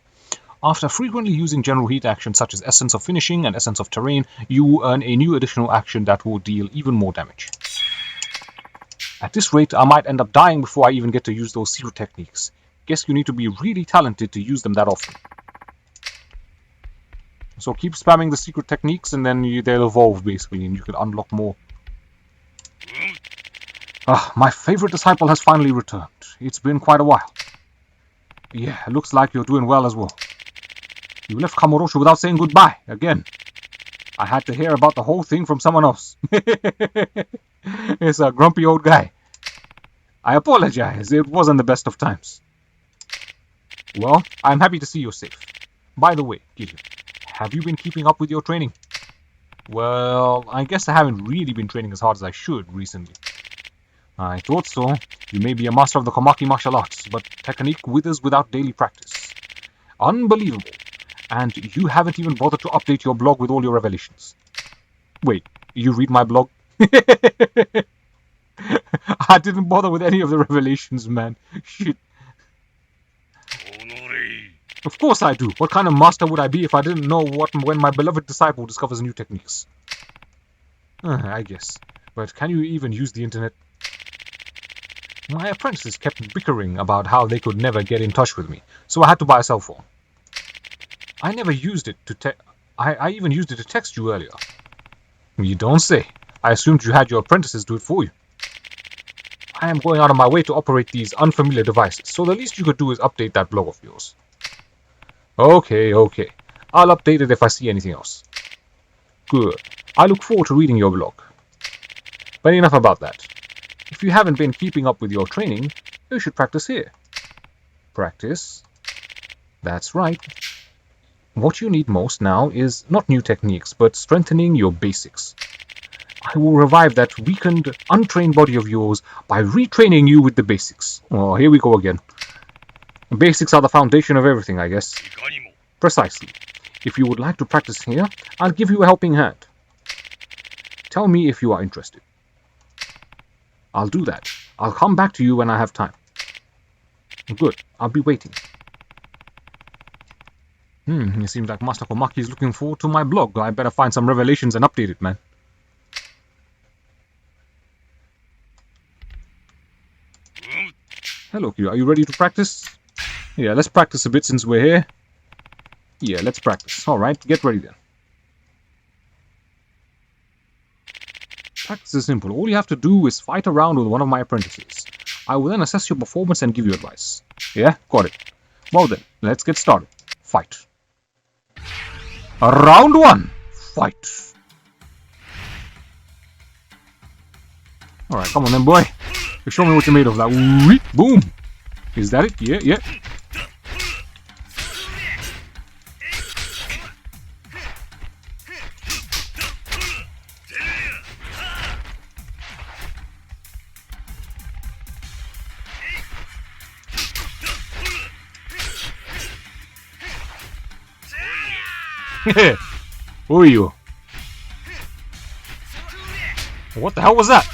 After frequently using general heat actions such as Essence of Finishing and Essence of Terrain, you earn a new additional action that will deal even more damage. At this rate, I might end up dying before I even get to use those secret techniques. guess you need to be really talented to use them that often. So keep spamming the secret techniques and then they'll evolve basically and you can unlock more. My favorite disciple has finally returned. It's been quite a while. Yeah, looks like you're doing well as well. You left Kamurocho without saying goodbye, again. I had to hear about the whole thing from someone else. It's a grumpy old guy. I apologize, it wasn't the best of times. Well, I'm happy to see you're safe. By the way, Kiryu, have you been keeping up with your training? Well, I guess I haven't really been training as hard as I should recently. I thought so. You may be a master of the Komaki martial arts, but technique withers without daily practice. Unbelievable. And you haven't even bothered to update your blog with all your revelations. Wait, you read my blog? I didn't bother with any of the revelations, man. Shit. Of course I do. What kind of master would I be if I didn't know when my beloved disciple discovers new techniques? I guess. But can you even use the internet? My apprentices kept bickering about how they could never get in touch with me, so I had to buy a cell phone. I never used it to I even used it to text you earlier. You don't say. I assumed you had your apprentices do it for you. I am going out of my way to operate these unfamiliar devices, so the least you could do is update that blog of yours. Okay. I'll update it if I see anything else. Good. I look forward to reading your blog. But enough about that. If you haven't been keeping up with your training, you should practice here. Practice? That's right. What you need most now is not new techniques, but strengthening your basics. I will revive that weakened, untrained body of yours by retraining you with the basics. Oh, here we go again. Basics are the foundation of everything, I guess. Precisely. If you would like to practice here, I'll give you a helping hand. Tell me if you are interested. I'll do that. I'll come back to you when I have time. Good. I'll be waiting. It seems like Master Komaki is looking forward to my blog. I better find some revelations and update it, man. Hello, Kiryu. Are you ready to practice? Yeah, let's practice a bit since we're here. Yeah, let's practice. Alright, get ready then. Practice is simple. All you have to do is fight around with one of my apprentices. I will then assess your performance and give you advice. Yeah, got it. Well then, let's get started. Fight. Round 1. Fight. Alright, come on then, boy. Show me what you're made of. That boom. Is that it? Yeah. Who are you? What the hell was that?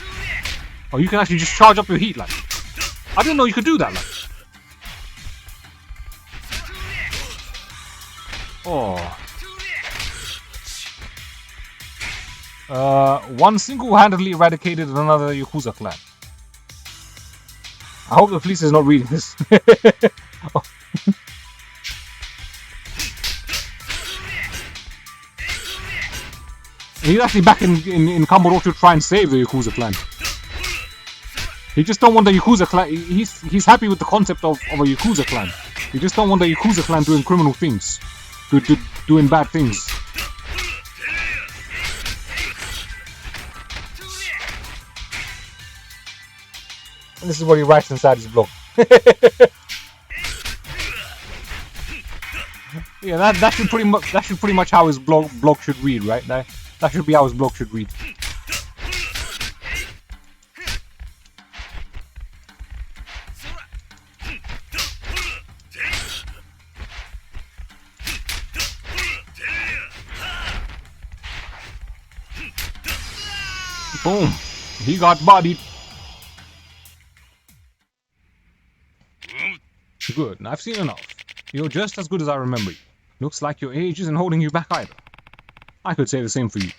Oh, you can actually just charge up your heat, like. I didn't know you could do that, like. One single-handedly eradicated another Yakuza clan. I hope the police is not reading this. Oh. He's actually back in Kamurocho to try and save the Yakuza clan. He just don't want the Yakuza clan. He's happy with the concept of a Yakuza clan. He just don't want the Yakuza clan doing criminal things, doing bad things. And this is what he writes inside his blog. Yeah, that should pretty much how his blog should read, right? That should be how his blog should read. Boom! He got bodied. Good, I've seen enough. You're just as good as I remember you. Looks like your age isn't holding you back either. I could say the same for you.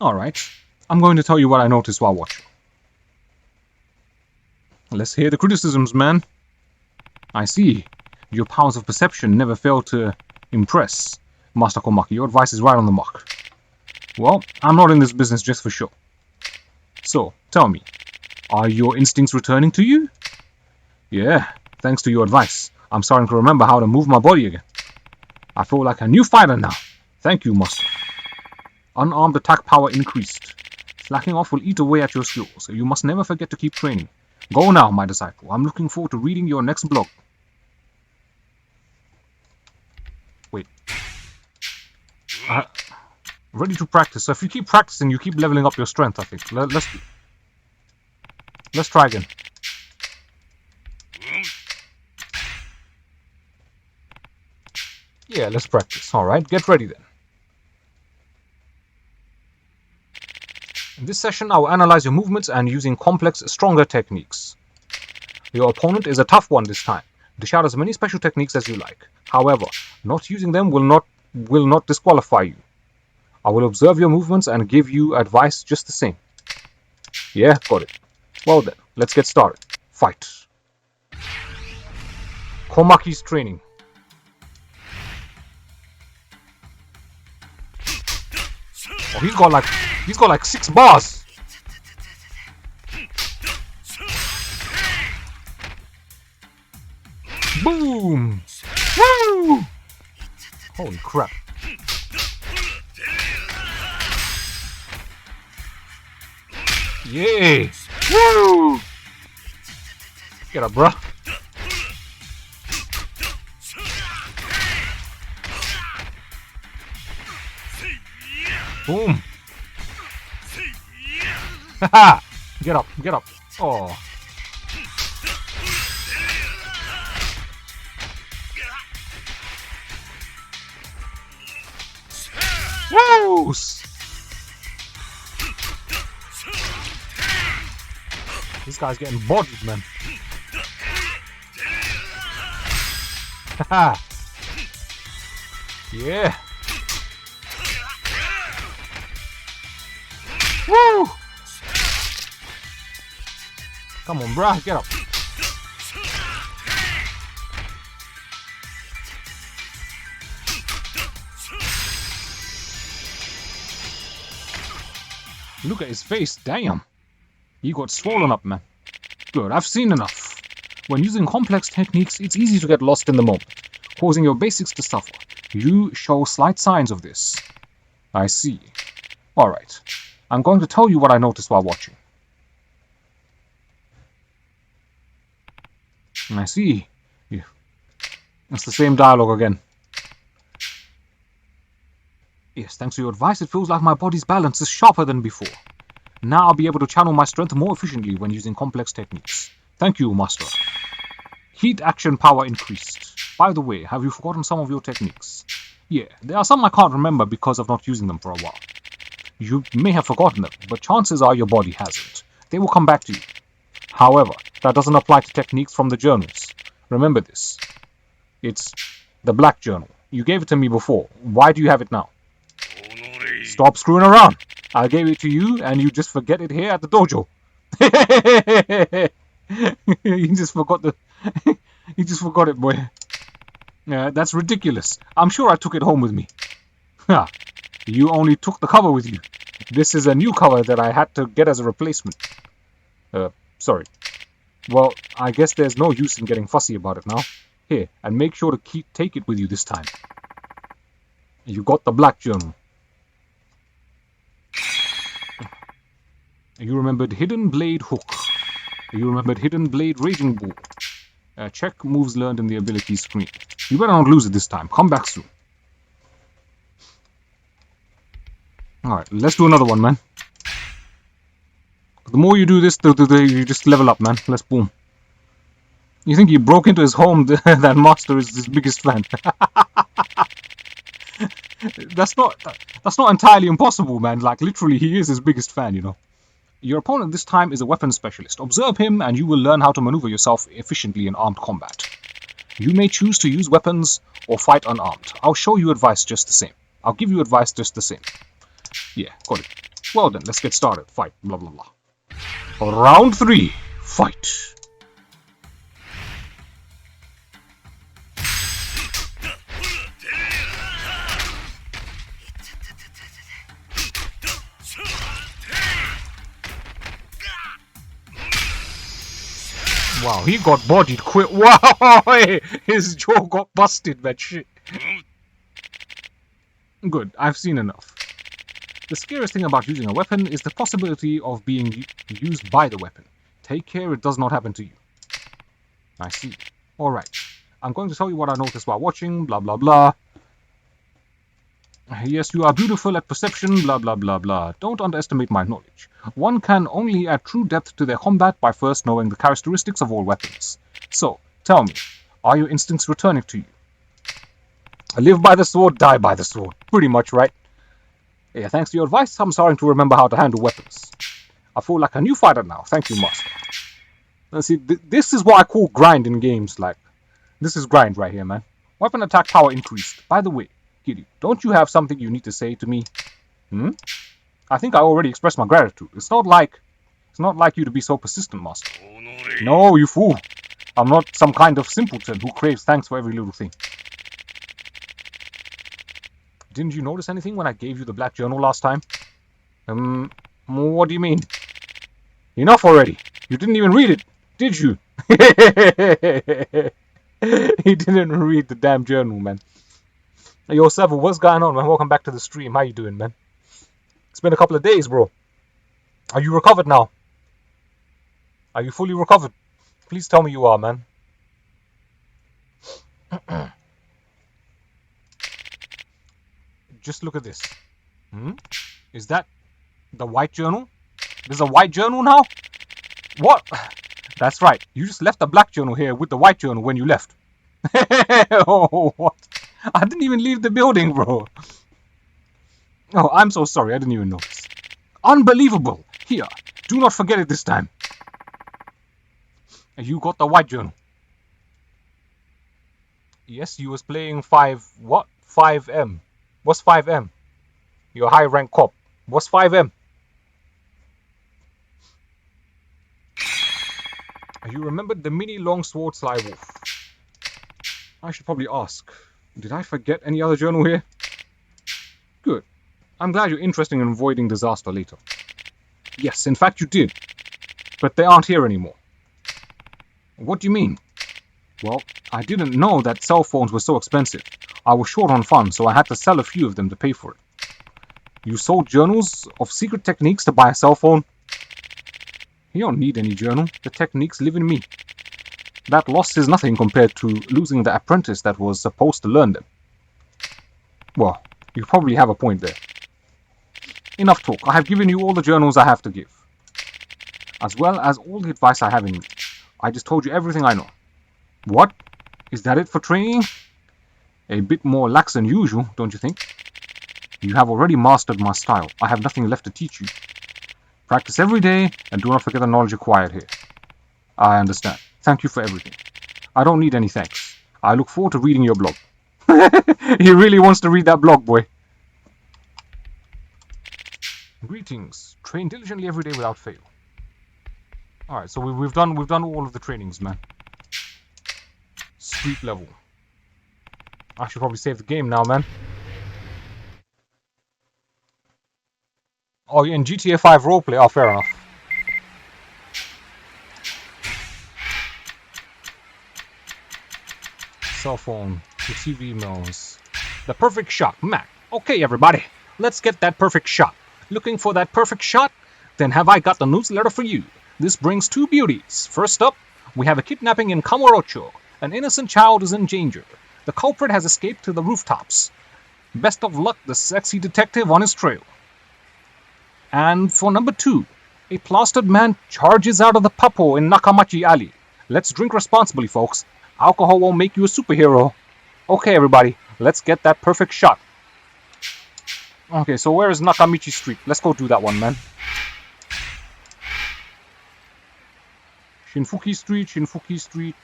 Alright, I'm going to tell you what I noticed while watching. Let's hear the criticisms, man. I see. Your powers of perception never fail to impress. Master Komaki, your advice is right on the mark. Well, I'm not in this business just for show. So, tell me, are your instincts returning to you? Yeah, thanks to your advice, I'm starting to remember how to move my body again. I feel like a new fighter now. Thank you, Master. Unarmed attack power increased. Slacking off will eat away at your skills, so you must never forget to keep training. Go now, my disciple. I'm looking forward to reading your next blog. Wait. Ready to practice. So if you keep practicing, you keep leveling up your strength, I think. Let's try again. Yeah, let's practice. Alright, get ready then. In this session, I will analyze your movements and using complex, stronger techniques. Your opponent is a tough one this time. Dish out as many special techniques as you like. However, not using them will not disqualify you. I will observe your movements and give you advice just the same. Yeah, got it. Well then, let's get started. Fight. Komaki's training. Oh, he's got like 6 bars. Boom! Woo! Holy crap. Yay! Woo! Get up, bruh. Boom! Haha! Get up, get up. Oh. Woo! This guy's getting bodied, man. Haha! Yeah! Woo! Come on, bruh, get up. Look at his face, damn. He got swollen up, man. Good, I've seen enough. When using complex techniques, it's easy to get lost in the moment, causing your basics to suffer. You show slight signs of this. I see. Alright. I'm going to tell you what I noticed while watching. I see. Yeah. It's the same dialogue again. Yes, thanks to your advice, it feels like my body's balance is sharper than before. Now I'll be able to channel my strength more efficiently when using complex techniques. Thank you, Master. Heat action power increased. By the way, have you forgotten some of your techniques? Yeah, there are some I can't remember because of not using them for a while. You may have forgotten them, but chances are your body hasn't. They will come back to you. However, that doesn't apply to techniques from the journals. Remember this. It's the Black Journal. You gave it to me before. Why do you have it now? Stop screwing around. I gave it to you and you just forget it here at the dojo. You just forgot it, boy. Yeah, that's ridiculous. I'm sure I took it home with me. Ha. You only took the cover with you. This is a new cover that I had to get as a replacement. Sorry. Well, I guess there's no use in getting fussy about it now. Here, and make sure to take it with you this time. You got the Black Journal. You remembered Hidden Blade Hook. You remembered Hidden Blade Raging Ball. Check moves learned in the abilities screen. You better not lose it this time. Come back soon. Alright, let's do another one, man. The more you do this, you just level up, man. Let's boom. You think he broke into his home, that master is his biggest fan. That's not entirely impossible, man. Like, literally, he is his biggest fan, you know. Your opponent this time is a weapons specialist. Observe him and you will learn how to maneuver yourself efficiently in armed combat. You may choose to use weapons or fight unarmed. I'll show you advice just the same. I'll give you advice just the same. Yeah, got it. Well then, let's get started. Fight, blah blah blah. Round 3. Fight. Wow, he got bodied quick. Wow, his jaw got busted, man. Shit. Good, I've seen enough. The scariest thing about using a weapon is the possibility of being used by the weapon. Take care it does not happen to you. I see. Alright. I'm going to tell you what I noticed while watching, blah blah blah. Yes, you are beautiful at perception, blah blah blah blah. Don't underestimate my knowledge. One can only add true depth to their combat by first knowing the characteristics of all weapons. So, tell me, are your instincts returning to you? Live by the sword, die by the sword. Pretty much, right? Yeah, thanks to your advice, I'm starting to remember how to handle weapons. I feel like a new fighter now. Thank you, Master. Let's see, this is what I call grind in games. Like, this is grind right here, man. Weapon attack power increased. By the way, Kiryu, don't you have something you need to say to me? I think I already expressed my gratitude. It's not like you to be so persistent, Master. No, you fool. I'm not some kind of simpleton who craves thanks for every little thing. Didn't you notice anything when I gave you the black journal last time? What do you mean? Enough already. You didn't even read it, did you? He didn't read the damn journal, man. Yo, Seven, what's going on, man? Welcome back to the stream. How you doing, man? It's been a couple of days, bro. Are you recovered now? Are you fully recovered? Please tell me you are, man. Just look at this. Is that the white journal? There's a white journal now? What? That's right. You just left the black journal here with the white journal when you left. Oh, what? I didn't even leave the building, bro. Oh, I'm so sorry. I didn't even notice. Unbelievable. Here, do not forget it this time. You got the white journal. Yes, you was playing 5M. What's 5M? You're a high rank cop. What's 5M? You remembered the mini longsword sly wolf. I should probably ask. Did I forget any other journal here? Good. I'm glad you're interested in avoiding disaster later. Yes, in fact you did. But they aren't here anymore. What do you mean? Well, I didn't know that cell phones were so expensive. I was short on funds, so I had to sell a few of them to pay for it. You sold journals of secret techniques to buy a cell phone? You don't need any journal. The techniques live in me. That loss is nothing compared to losing the apprentice that was supposed to learn them. Well, you probably have a point there. Enough talk. I have given you all the journals I have to give, as well as all the advice I have in me. I just told you everything I know. What? Is that it for training? A bit more lax than usual, don't you think? You have already mastered my style. I have nothing left to teach you. Practice every day, and do not forget the knowledge acquired here. I understand. Thank you for everything. I don't need any thanks. I look forward to reading your blog. He really wants to read that blog, boy. Greetings. Train diligently every day without fail. Alright, so we've done all of the trainings, man. Street level. I should probably save the game now, man. Oh, yeah, in GTA 5 roleplay. Oh, fair enough. Cell phone, receive emails. The perfect shot, Mac. Okay, everybody, let's get that perfect shot. Looking for that perfect shot? Then have I got the newsletter for you. This brings two beauties. First up, we have a kidnapping in Kamurocho. An innocent child is in danger. The culprit has escaped to the rooftops. Best of luck, the sexy detective on his trail. And for number 2, a plastered man charges out of the Papo in Nakamachi Alley. Let's drink responsibly, folks. Alcohol won't make you a superhero. Okay, everybody, let's get that perfect shot. Okay, so where is Nakamichi Street? Let's go do that one, man. Shinfuki Street.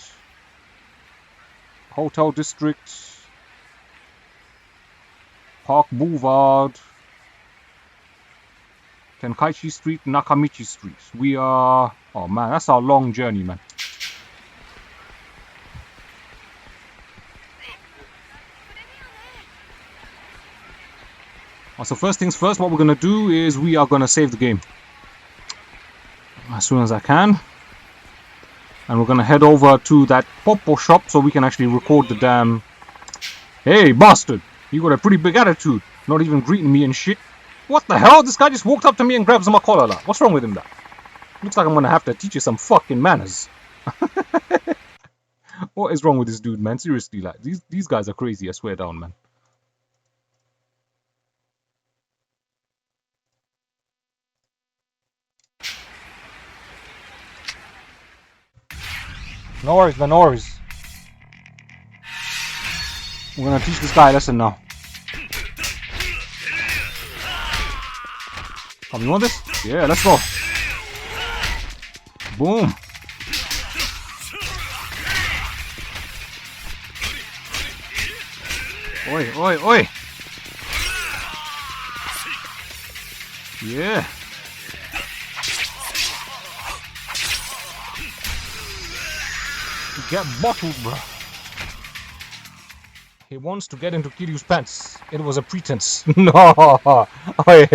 Hotel District. Park Boulevard. Tenkaichi Street, Nakamichi Street. We are... Oh, man, that's our long journey, man. So first things first, what we're going to do is we are going to save the game as soon as I can. And we're gonna head over to that Popo shop so we can actually record the damn... Hey, bastard! You got a pretty big attitude. Not even greeting me and shit. What the hell? This guy just walked up to me and grabs my collar. Like, what's wrong with him, that? Looks like I'm gonna have to teach you some fucking manners. What is wrong with this dude, man? Seriously, like, these guys are crazy, I swear down, man. No worries, man, no worries. We're gonna teach this guy a lesson now. Come, you want this? Yeah, let's go. Boom. Oi, oi, oi. Yeah. Get bottled, bro. He wants to get into Kiryu's pants. It was a pretense. No. Oi.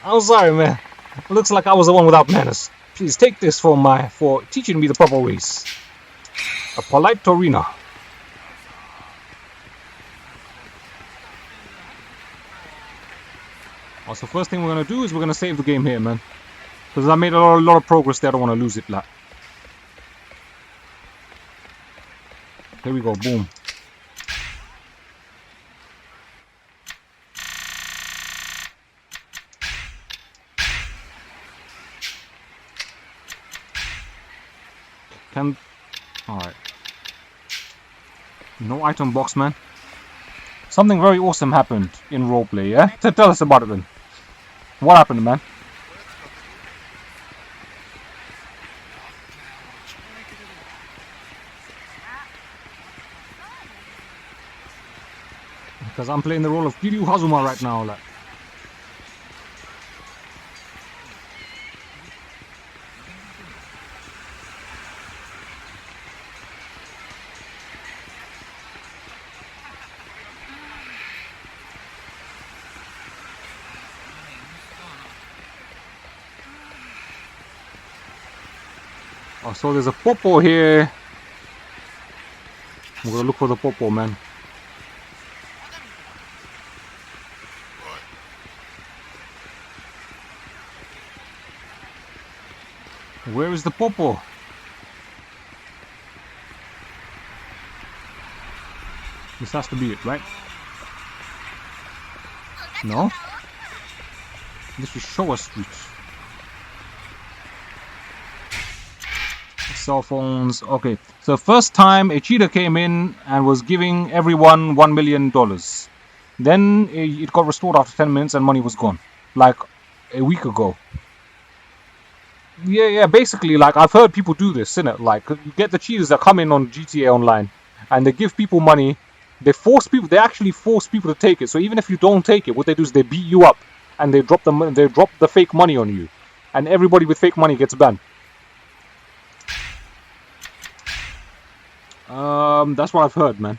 I'm sorry, man. Looks like I was the one without manners. Please take this for teaching me the proper ways. A polite Torina. Also, first thing we're gonna do is we're gonna save the game here, man. Because I made a lot of progress there. I don't want to lose it, like. Here we go, boom. Alright. No item box, man. Something very awesome happened in roleplay, yeah? Tell us about it then. What happened, man? Because I'm playing the role of Kiryu Hazuma right now, like. Oh, so there's a Popo here. We're gonna look for the Popo, man. Where is the Popo? This has to be it, right? No? This is Showa Street. Cell phones. Okay, so first time a cheater came in and was giving everyone $1 million. Then it got restored after 10 minutes and money was gone. Like a week ago. Yeah, basically, like, I've heard people do this, innit? Like, you get the cheaters that come in on GTA Online and they give people money. They actually force people to take it. So even if you don't take it, what they do is they beat you up and they drop the fake money on you. And everybody with fake money gets banned. That's what I've heard, man.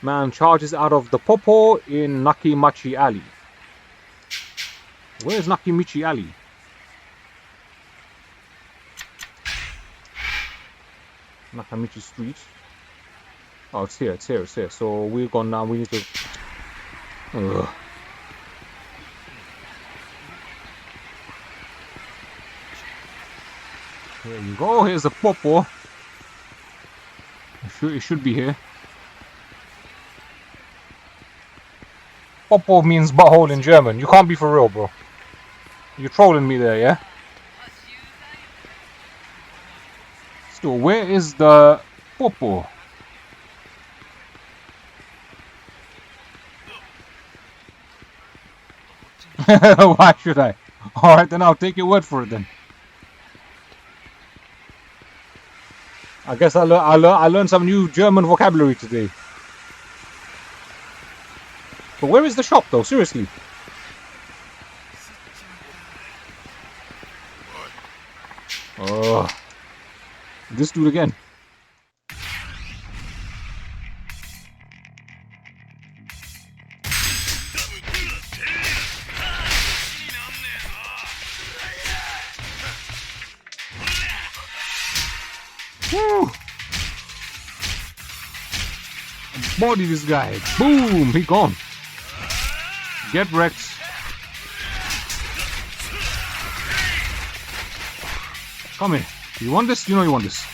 Man charges out of the Popo in Nakimichi Alley. Where's Nakimichi Alley? Nakamichi Street. Oh, it's here. So we're gone now. We need to. Ugh. There you go. Here's the Popo. It should be here. Popo means butthole in German. You can't be for real, bro. You're trolling me there, yeah? Still, where is the Popo? Why should I? Alright, then I'll take your word for it then. I guess I learned some new German vocabulary today. But where is the shop though? Seriously. Oh, this dude again. Body this guy. Boom! He gone. Get wrecked. Come here. You want this? You know you want this.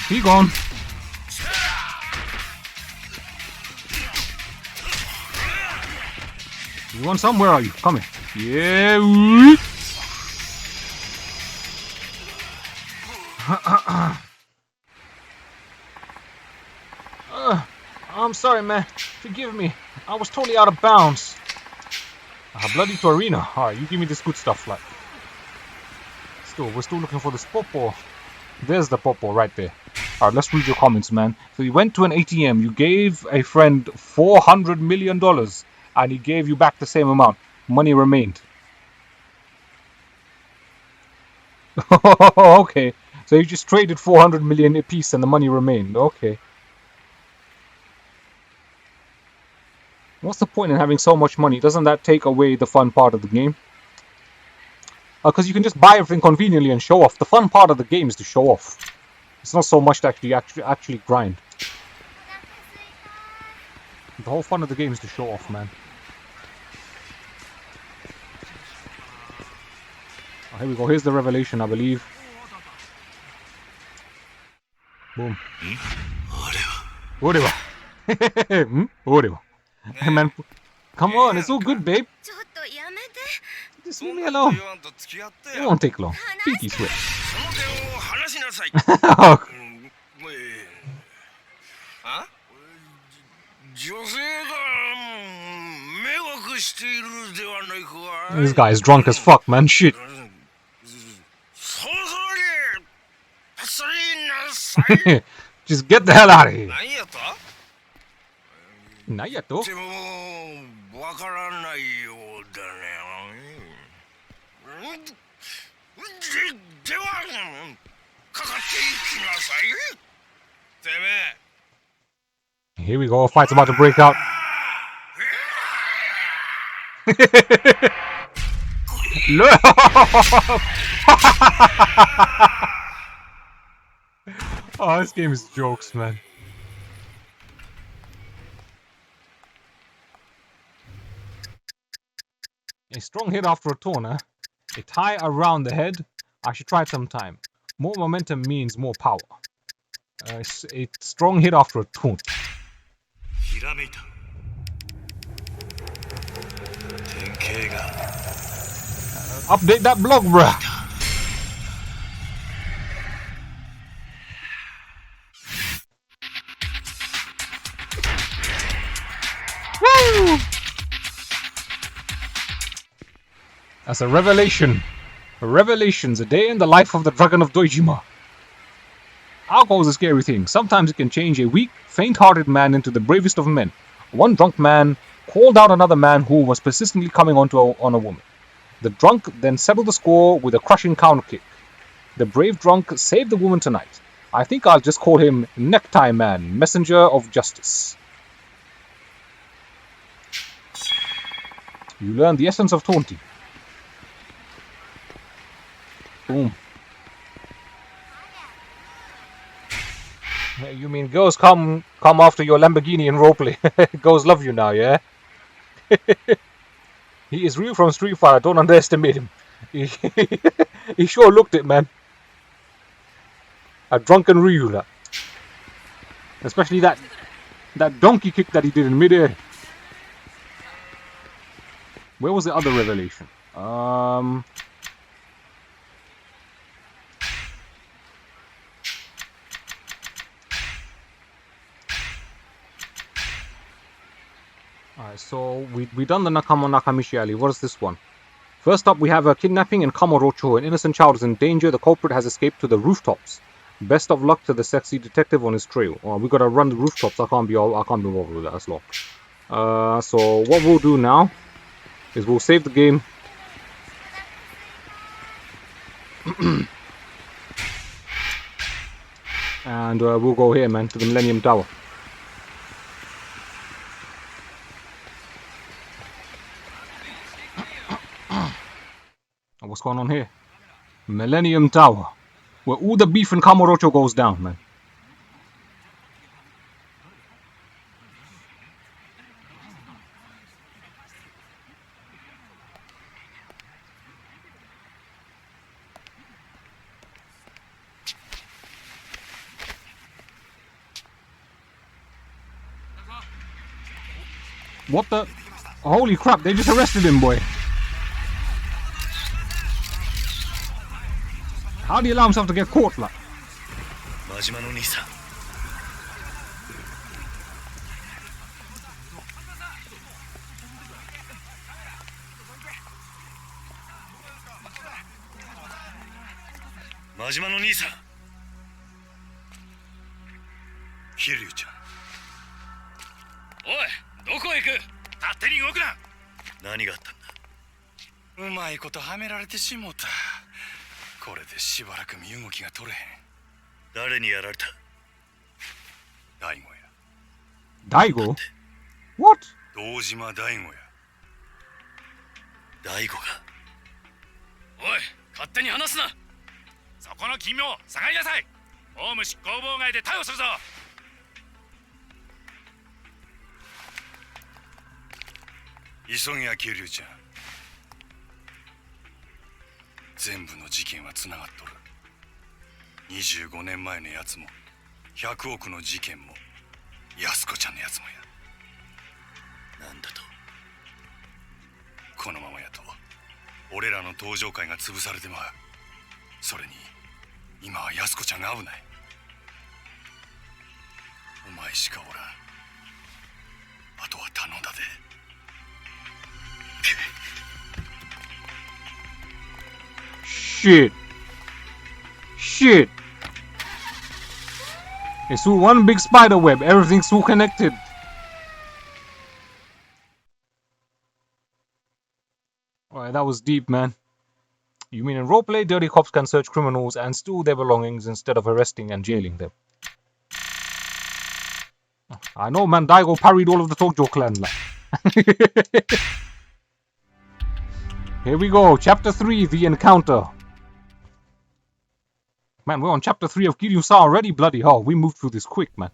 He gone. You want some? Where are you? Come here. Yeah. I'm sorry, man. Forgive me. I was totally out of bounds. Bloody to arena. Alright, you give me this good stuff, like. We're still looking for this popo. There's the popo right there. Alright, let's read your comments, man. So you went to an ATM, you gave a friend $400 million, and he gave you back the same amount. Money remained. Okay. So you just traded 400 million a piece and the money remained. Okay. What's the point in having so much money? Doesn't that take away the fun part of the game? Because you can just buy everything conveniently and show off. The fun part of the game is to show off. It's not so much to actually grind. The whole fun of the game is to show off, man. Oh, here we go. Here's the revelation, I believe. Boom. Whatever. Whatever. Hey, man. Come on, it's all good, babe. Just leave me alone. It won't take long. Pinky sweat. This guy is drunk as fuck, man. Shit. Just get the hell out of here. Nayato? Here we go, a fight's about to break out. Oh, this game is jokes, man. A strong hit after a taunt, huh? A tie around the head. I should try it sometime. More momentum means more power. A strong hit after a taunt. Update that blog, bruh. Woo! That's a revelation. Revelations, a day in the life of the Dragon of Dojima. Alcohol is a scary thing. Sometimes it can change a weak, faint-hearted man into the bravest of men. One drunk man called out another man who was persistently coming on a woman. The drunk then settled the score with a crushing counter kick. The brave drunk saved the woman tonight. I think I'll just call him Necktie Man, Messenger of Justice. You learn the essence of taunting. Boom. You mean girls come after your Lamborghini in roleplay? Girls love you now, yeah? He is Ryu from Street Fighter, don't underestimate him. He sure looked it, man. A drunken Ryu, that. Especially that donkey kick that he did in midair. Where was the other revelation? Alright, so we done the Nakama Nakamichi alley. What is this one? First up, we have a kidnapping in Kamurocho. An innocent child is in danger. The culprit has escaped to the rooftops. Best of luck to the sexy detective on his trail. We gotta run the rooftops. I can't be bothered with that. That's locked. So what we'll do now is we'll save the game. And we'll go here, man, to the Millennium Tower. What's going on here? Millennium Tower. where all the beef in Kamurocho goes down, man. What the? Holy crap, they just arrested him, boy. How do you allow himself to get caught, like? 真島の兄さん。真島の兄さん。桐生ちゃん。おい、どこへ行く？勝手に動くな。何があったんだ？うまいことはめられてしもうた。これでしばらく身動きが取れへん。誰にやられた？大悟や。大悟？ What? 堂島大悟や。大悟が。おい、勝手に話すな。そこの君も下がりなさい。公務執行妨害で逮捕するぞ。急げや桐生ちゃん。全部の事件はつながっとる。25年前のやつも100億の事件も安子ちゃんのやつもや。なんだと？このままやと俺らの登場会が潰されてまう。それに今は安子ちゃんが危ない。お前しかおらん。あとは頼んだで。Shit. Shit. It's all one big spider web. Everything's all connected. Alright, that was deep, man. You mean in roleplay, dirty cops can search criminals and steal their belongings instead of arresting and jailing them? I know, man. Daigo parried all of the Tojo clan. Here we go. Chapter 3, The Encounter. Man, we're on chapter 3 of Kiryu already. Bloody hell, we moved through this quick, man.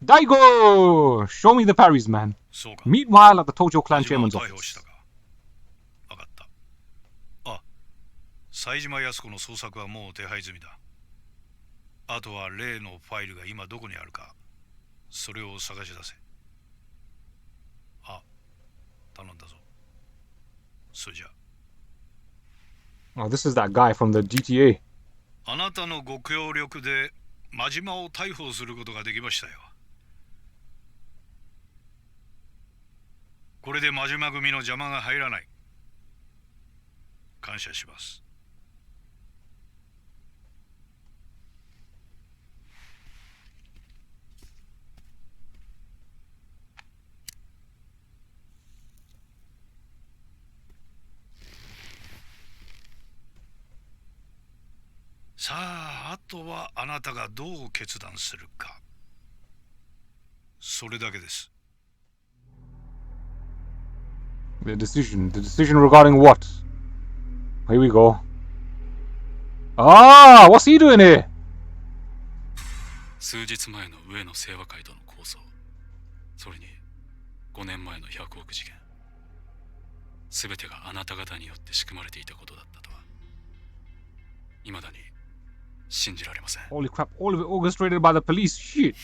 Daigo! Show me the parries, man. Meanwhile, at the Tojo clan chairman's office. 冴島靖子の捜索はもう手配済みだ。あとは例のファイルが今どこにあるか、それを探し出せ。あ、頼んだぞ。それじゃ。Oh, this is that guy from the GTA. あなたのご協力で真島を逮捕することができましたよ。これで真島組の邪魔が入らない。感謝します。さあ、あとはあなたがどう決断するか。それだけです。The decision regarding what? Here we go. Ah, what's he doing here? 数日前の上野清和会との抗争、それに5年前の100億事件、すべてがあなた方によって仕組まれていたことだったとは、未だに信じられません。 Holy crap, all of it orchestrated by the police. Shit.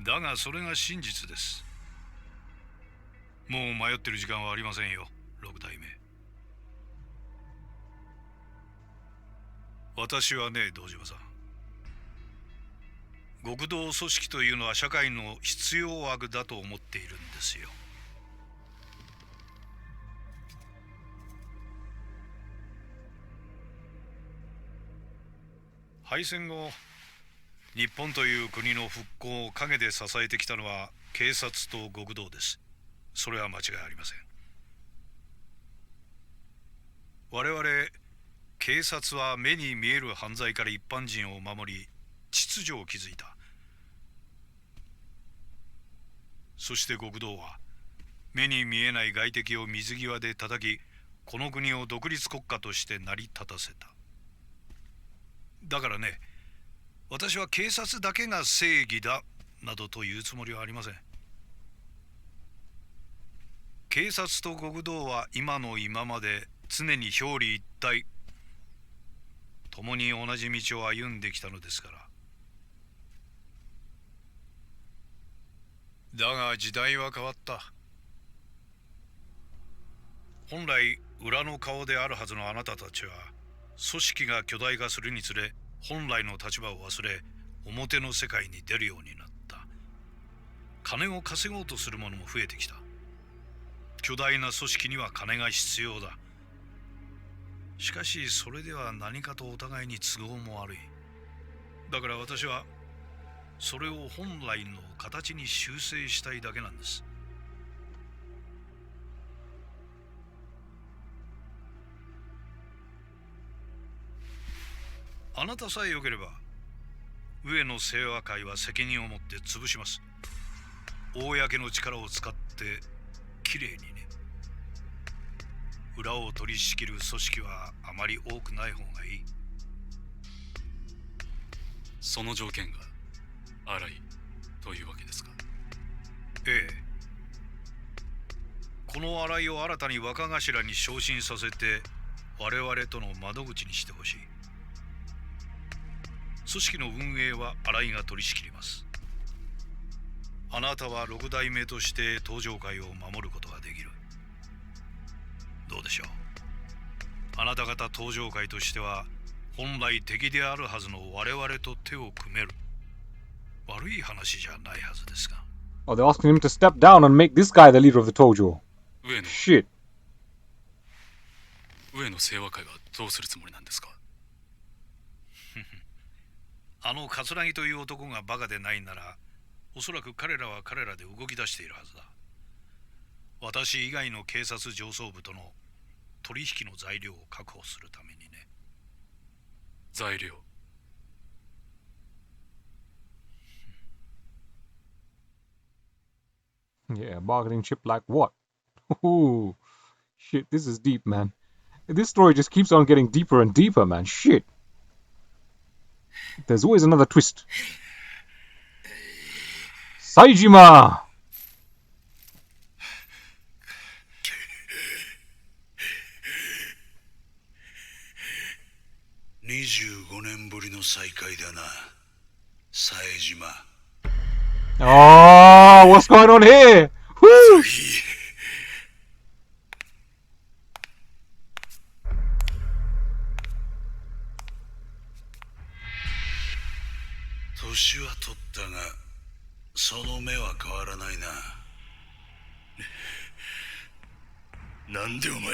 だがそれが真実です。もう迷ってる時間はありませんよ、6代目。私はね、堂島さん、極道組織というのは社会の必要悪だと思っているんですよ。敗戦後、日本という国の復興を陰で支えてきたのは警察と極道です。それは間違いありません。我々警察は目に見える犯罪から一般人を守り、秩序を築いた。そして極道は目に見えない外敵を水際で叩き、この国を独立国家として成り立たせた。だからね、私は警察だけが正義だなどと言うつもりはありません。警察と極道は今の今まで常に表裏一体、共に同じ道を歩んできたのですから。だが時代は変わった。本来裏の顔であるはずのあなたたちは、組織が巨大化するにつれ本来の立場を忘れ、表の世界に出るようになった。金を稼ごうとする者も増えてきた。巨大な組織には金が必要だ。しかしそれでは何かとお互いに都合も悪い。だから私はそれを本来の形に修正したいだけなんです。あなたさえ良ければ上野清和会は責任を持って潰します。公の力を使ってきれいにね。裏を取り仕切る組織はあまり多くない方がいい。その条件が荒いというわけですか？ええ。この荒井を新たに若頭に昇進させて我々との窓口にしてほしい。組織の運営は新井が取り仕切ります。あなたは六代目として東上会を守ることができる。どうでしょう。あなた方東上会としては本来敵であるはずの我々と手を組める。悪い話じゃないはずですが。Oh, they're asking him to step down and make this guy the leader of the Tojo. 上野 Shit. 上野清和会はどうするつもりなんですか？あの桂木という男がバカでないなら、おそらく彼らは彼らで動き出しているはずだ。私以外の警察上層部との取引の材料を確保するためにね。材料。Yeah, bargaining chip like what? Ooh, shit, this is deep, man. This story just keeps on getting deeper and deeper, man. Shit. There's always another twist. Saijima! 25年ぶりの再会だな、冴島。Oh, what's going on here? Woo! 年は取ったが、その目は変わらないな。なんでお前が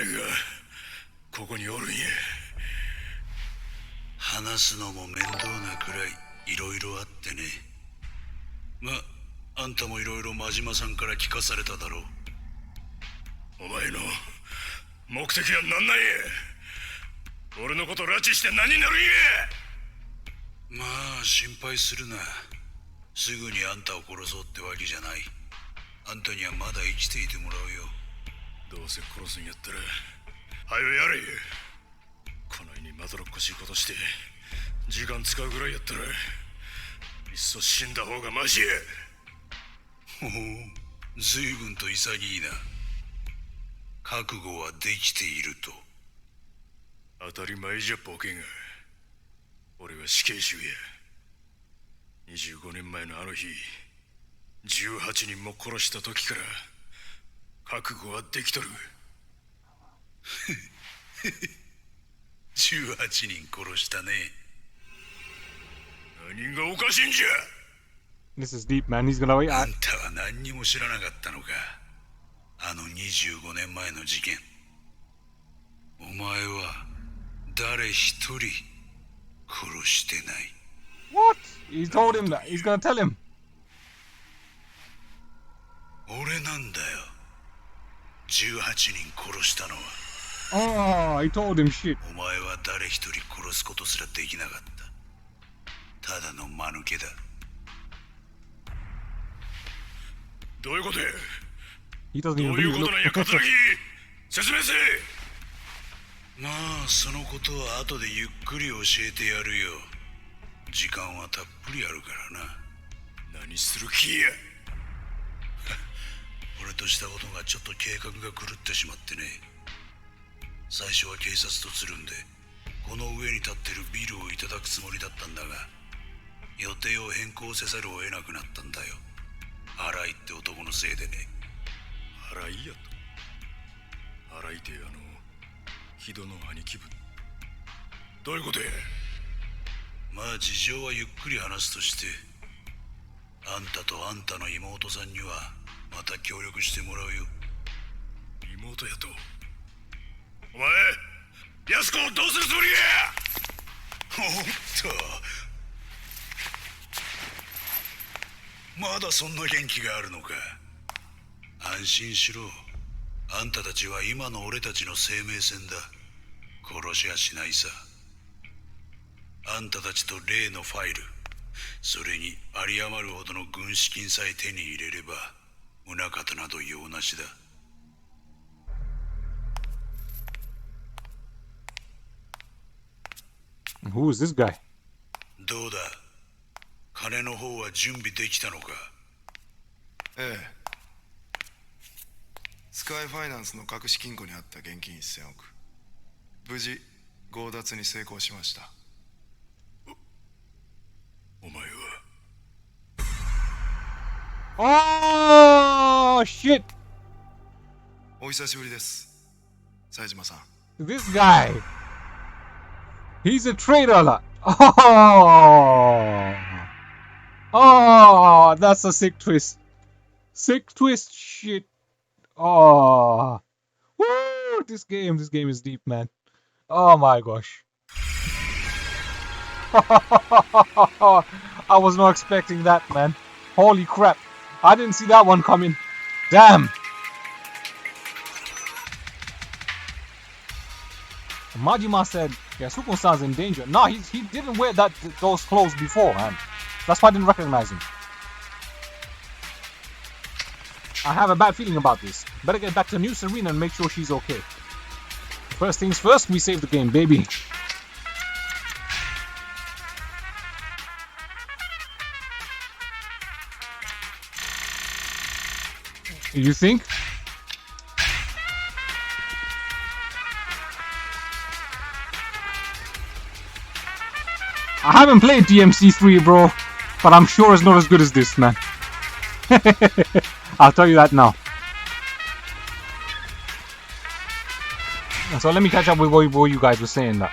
ここにおるんや。話すのも面倒なくらいいろいろあってね。あんたもいろいろ真島さんから聞かされただろう。お前の目的は何なんや。俺のこと拉致して何になるんや。心配するな。すぐにあんたを殺そうってわけじゃない。あんたにはまだ生きていてもらうよ。どうせ殺すんやったら早よやれ。この世にまどろっこしいことして時間使うぐらいやったらいっそ死んだ方がマシや。ほほう、随分と潔いな。覚悟はできていると。当たり前じゃボケが。俺は死刑囚や。25年前のあの日、18人も殺した時から覚悟はできとる。18人殺したね。何がおかしいんじゃ。 This is deep, man. He's gonna... あんたは何にも知らなかったのか。あの25年前の事件。お前は誰一人殺してない。 What? He told him that. He's gonna tell him. 俺なんだよ。18人殺したのは。Oh, he told him shit. お前は誰一人殺すことすらできなかった。ただの間抜けだ。どういうことや。He doesn't どう even いう believe ことなんや、 it. 桂木。説明せえ。まあそのことは後でゆっくり教えてやるよ。時間はたっぷりあるからな。何する気や。俺としたことがちょっと計画が狂ってしまってね。最初は警察とつるんでこの上に立ってるビルをいただくつもりだったんだが、予定を変更せざるを得なくなったんだよ。新井って男のせいでね。新井やと。新井って木戸の兄貴分。どういうことや。まあ事情はゆっくり話すとして、あんたとあんたの妹さんにはまた協力してもらうよ。妹やと。お前安子をどうするつもりや。ほんとまだそんな元気があるのか。安心しろ。あんたたちは今の俺たちの生命線だ。殺しはしないさ。あんたたちと例のファイル、それに有り余るほどの軍資金さえ手に入れれば宗方など用なしだ。Who is this guy? どうだ、金の方は準備できたのか。ええ。スカイファイナンスの隠し金庫にあった現金1000億、無事強奪に成功しました。お前Ohは。shit! お久しぶりです、冴島さん。This guy! He's a traitor! Oh, that's a sick twist. Sick twist shit. Oh. Woo! This game is deep, man. Oh my gosh. I was not expecting that, man. Holy crap. I didn't see that one coming. Damn. Majima said, yeah, Sukun-san's in danger. No, he didn't wear those clothes before, man. That's why I didn't recognize him. I have a bad feeling about this. Better get back to New Serena and make sure she's okay. First things first, we save the game, baby. You think? I haven't played DMC3, bro, but I'm sure it's not as good as this, man. I'll tell you that now. So let me catch up with what you guys were saying. That.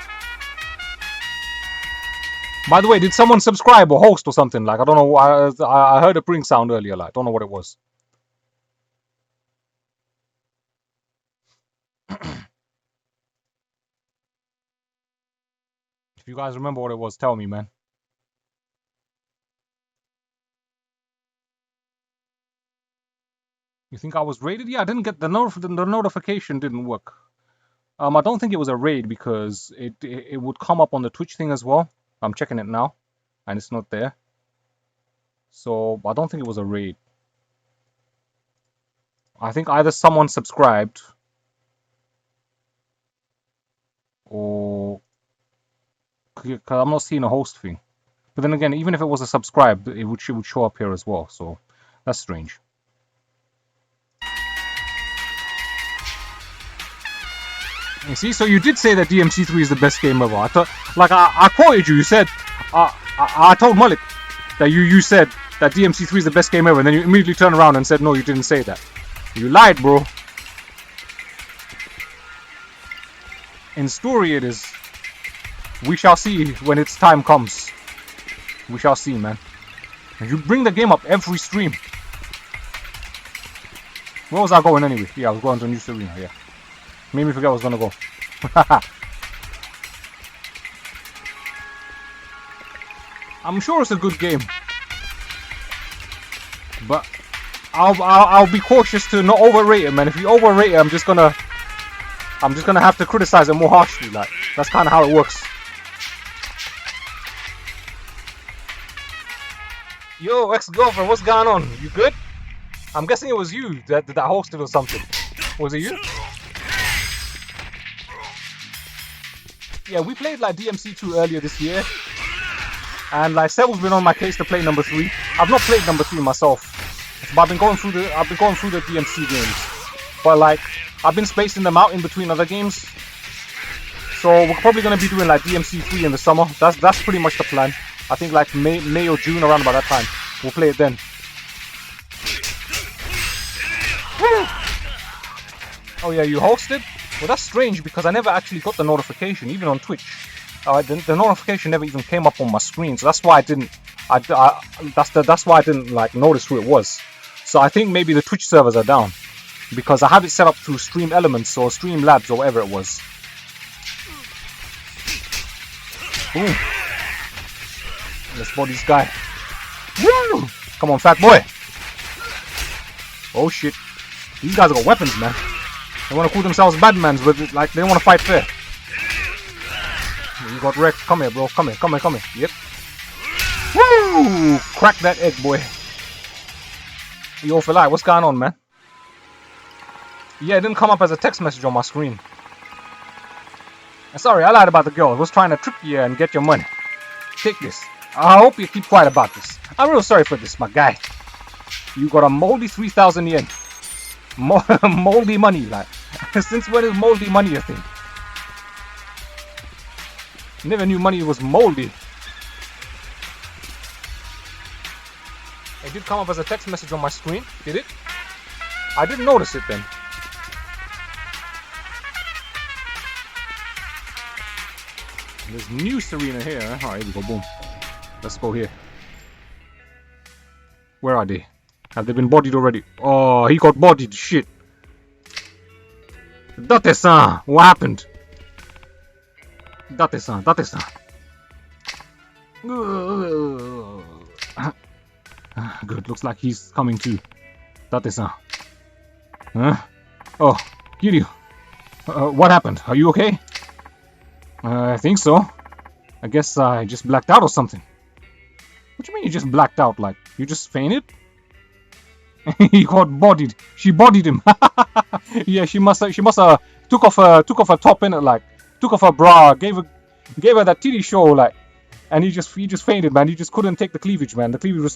By the way, did someone subscribe or host or something? Like, I don't know. I heard a pring sound earlier. Like, I don't know what it was. If you guys remember what it was, tell me, man. You think I was raided? Yeah, I didn't get the notification. Didn't work. I don't think it was a raid because it would come up on the Twitch thing as well. I'm checking it now, and it's not there. So I don't think it was a raid. I think either someone subscribed or because I'm not seeing a host thing. But then again, even if it was a subscribe, it would show up here as well. So that's strange. You see, so you did say that DMC3 is the best game ever. I thought, like, I quoted you. You said, I told Malik that you said that DMC3 is the best game ever, and then you immediately turned around and said, no, you didn't say that. You lied, bro. In story, it is. We shall see when its time comes. We shall see, man. And you bring the game up every stream. Where was I going anyway? Yeah, I was going to New Serena, yeah. Made me forget I was gonna go. I'm sure it's a good game, but I'll be cautious to not overrate it, man. If you overrate it, I'm just gonna have to criticize it more harshly. Like, that's kind of how it works. Yo, ex-girlfriend, what's going on? You good? I'm guessing it was you that hosted or something. Was it you? Yeah, we played like DMC2 earlier this year. And like Seb's been on my case to play number 3. I've not played number 3 myself. But I've been going through the DMC games. But like I've been spacing them out in between other games. So we're probably gonna be doing like DMC3 in the summer. That's pretty much the plan. I think like May or June, around about that time. We'll play it then. Oh yeah, you hosted? Well, that's strange because I never actually got the notification, even on Twitch. The notification never even came up on my screen, so that's why I didn't. That's why I didn't like notice who it was. So I think maybe the Twitch servers are down because I have it set up through Stream Elements or Stream Labs or whatever it was. Boom. Let's body this guy. Woo! Come on, fat boy. Oh shit. These guys have got weapons, man. They want to call themselves badmans, but like they don't want to fight fair. You got wrecked. Come here, bro. Come here. Yep. Woo! Crack that egg, boy. Yo, Philai, what's going on, man? Yeah, it didn't come up as a text message on my screen. Sorry, I lied about the girl. I was trying to trick you and get your money. Take this. I hope you keep quiet about this. I'm real sorry for this, my guy. You got a moldy 3,000 yen. Moldy money, like. Since when is moldy money a thing? Never knew money was moldy. It did come up as a text message on my screen, did it? I didn't notice it then. There's new Serena here. Alright, here we go, boom. Let's go here. Where are they? Have they been bodied already? Oh, he got bodied, shit. Date-san, what happened? Date-san. Good, looks like he's coming too. Date-san. Huh? Oh, Kiryu. What happened? Are you okay? I think so. I guess I just blacked out or something. What do you mean you just blacked out? Like, you just fainted? He got bodied. She bodied him. Yeah, she must have took off her top in it, like took off her bra, gave her that titty show, like, and he just fainted, man. He just couldn't take the cleavage, man. The cleavage was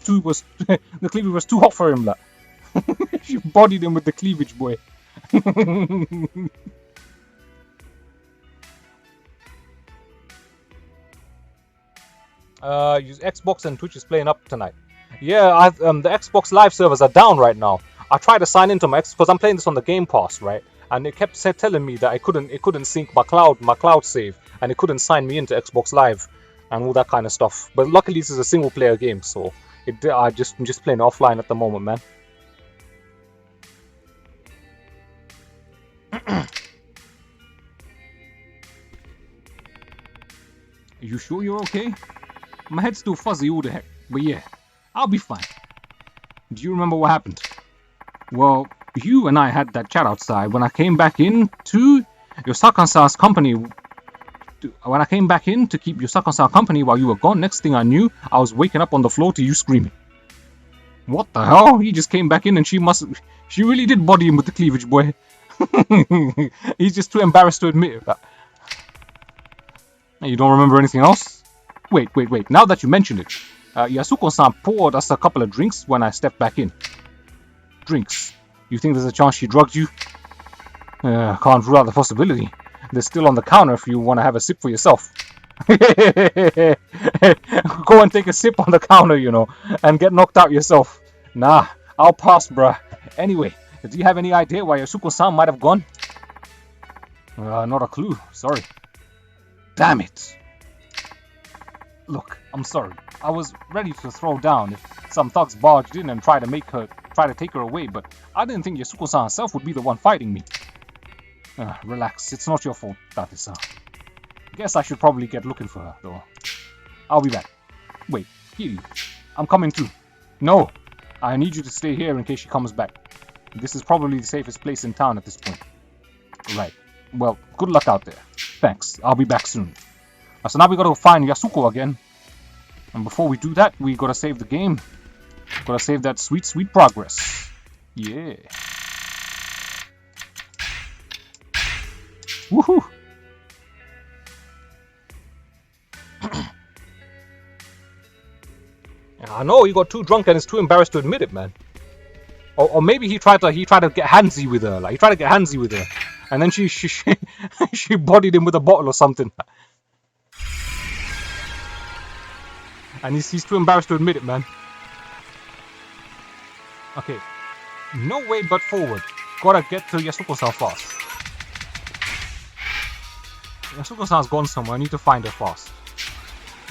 too hot for him, like. She bodied him with the cleavage, boy. Use Xbox and Twitch is playing up tonight. Yeah, the Xbox Live servers are down right now. I tried to sign into my Xbox because I'm playing this on the Game Pass, right? And it kept telling me that it couldn't sync my cloud save, and it couldn't sign me into Xbox Live and all that kind of stuff. But luckily this is a single player game, so I'm just playing offline at the moment, man. You sure you're okay? My head's still fuzzy all the heck, but yeah, I'll be fine. Do you remember what happened? Well, you and I had that chat outside when I came back in to Yosaka-san's company. When I came back in to keep Yosaka-san company while you were gone, next thing I knew, I was waking up on the floor to you screaming. What the hell? He just came back in and she really did body him with the cleavage, boy. He's just too embarrassed to admit it. You don't remember anything else? Wait. Now that you mention it, Yasuko-san poured us a couple of drinks when I stepped back in. Drinks? You think there's a chance she drugged you? Can't rule out the possibility. They're still on the counter if you want to have a sip for yourself. Go and take a sip on the counter, you know, and get knocked out yourself. Nah, I'll pass, bruh. Anyway, do you have any idea why Yasuko-san might have gone? Not a clue. Sorry. Damn it. Look, I'm sorry. I was ready to throw down if some thugs barged in and tried to take her away, but I didn't think Yasuko-san herself would be the one fighting me. Relax, it's not your fault, Date-san. Guess I should probably get looking for her, though. I'll be back. Wait, Kiryu, I'm coming too. No, I need you to stay here in case she comes back. This is probably the safest place in town at this point. Right. Well, good luck out there. Thanks, I'll be back soon. So now we gotta find Yasuko again. And before we do that, we gotta save the game. Gotta save that sweet, sweet progress. Yeah. Woohoo! I know he got too drunk and is too embarrassed to admit it, man. Or maybe he tried to get handsy with her, like he tried to get handsy with her, and then she she bodied him with a bottle or something. And he's too embarrassed to admit it, man. Okay, no way but forward. Gotta get to Yasuko-san fast. Yasuko-san's gone somewhere. I need to find her fast.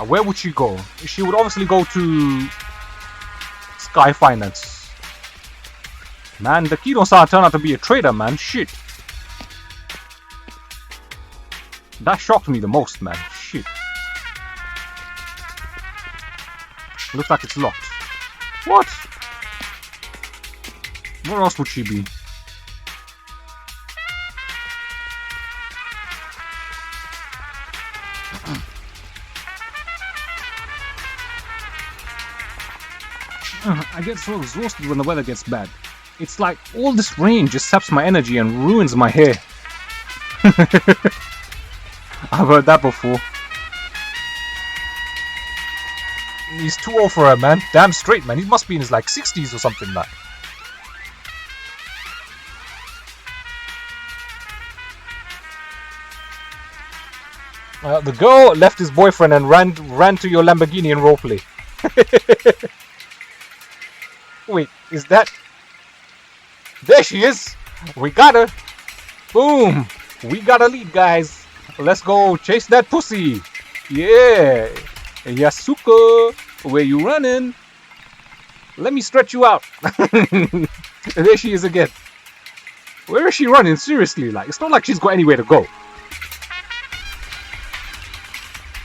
Where would she go? She would obviously go to Sky Finance. Man, the Kido-san turned out to be a traitor, man. Shit. That shocked me the most, man. Shit. Looks like it's locked. What? Where else would she be? I get so exhausted when the weather gets bad. It's like all this rain just saps my energy and ruins my hair. I've heard that before. He's too old for her, man. Damn straight, man. He must be in his like 60s or something like. The girl left his boyfriend and ran to your Lamborghini and roleplay. Wait, is that... There she is! We got her! Boom! We got a lead, guys! Let's go chase that pussy! Yeah! Yasuko! Where you running? Let me stretch you out! There she is again. Where is she running? Seriously, like, it's not like she's got anywhere to go.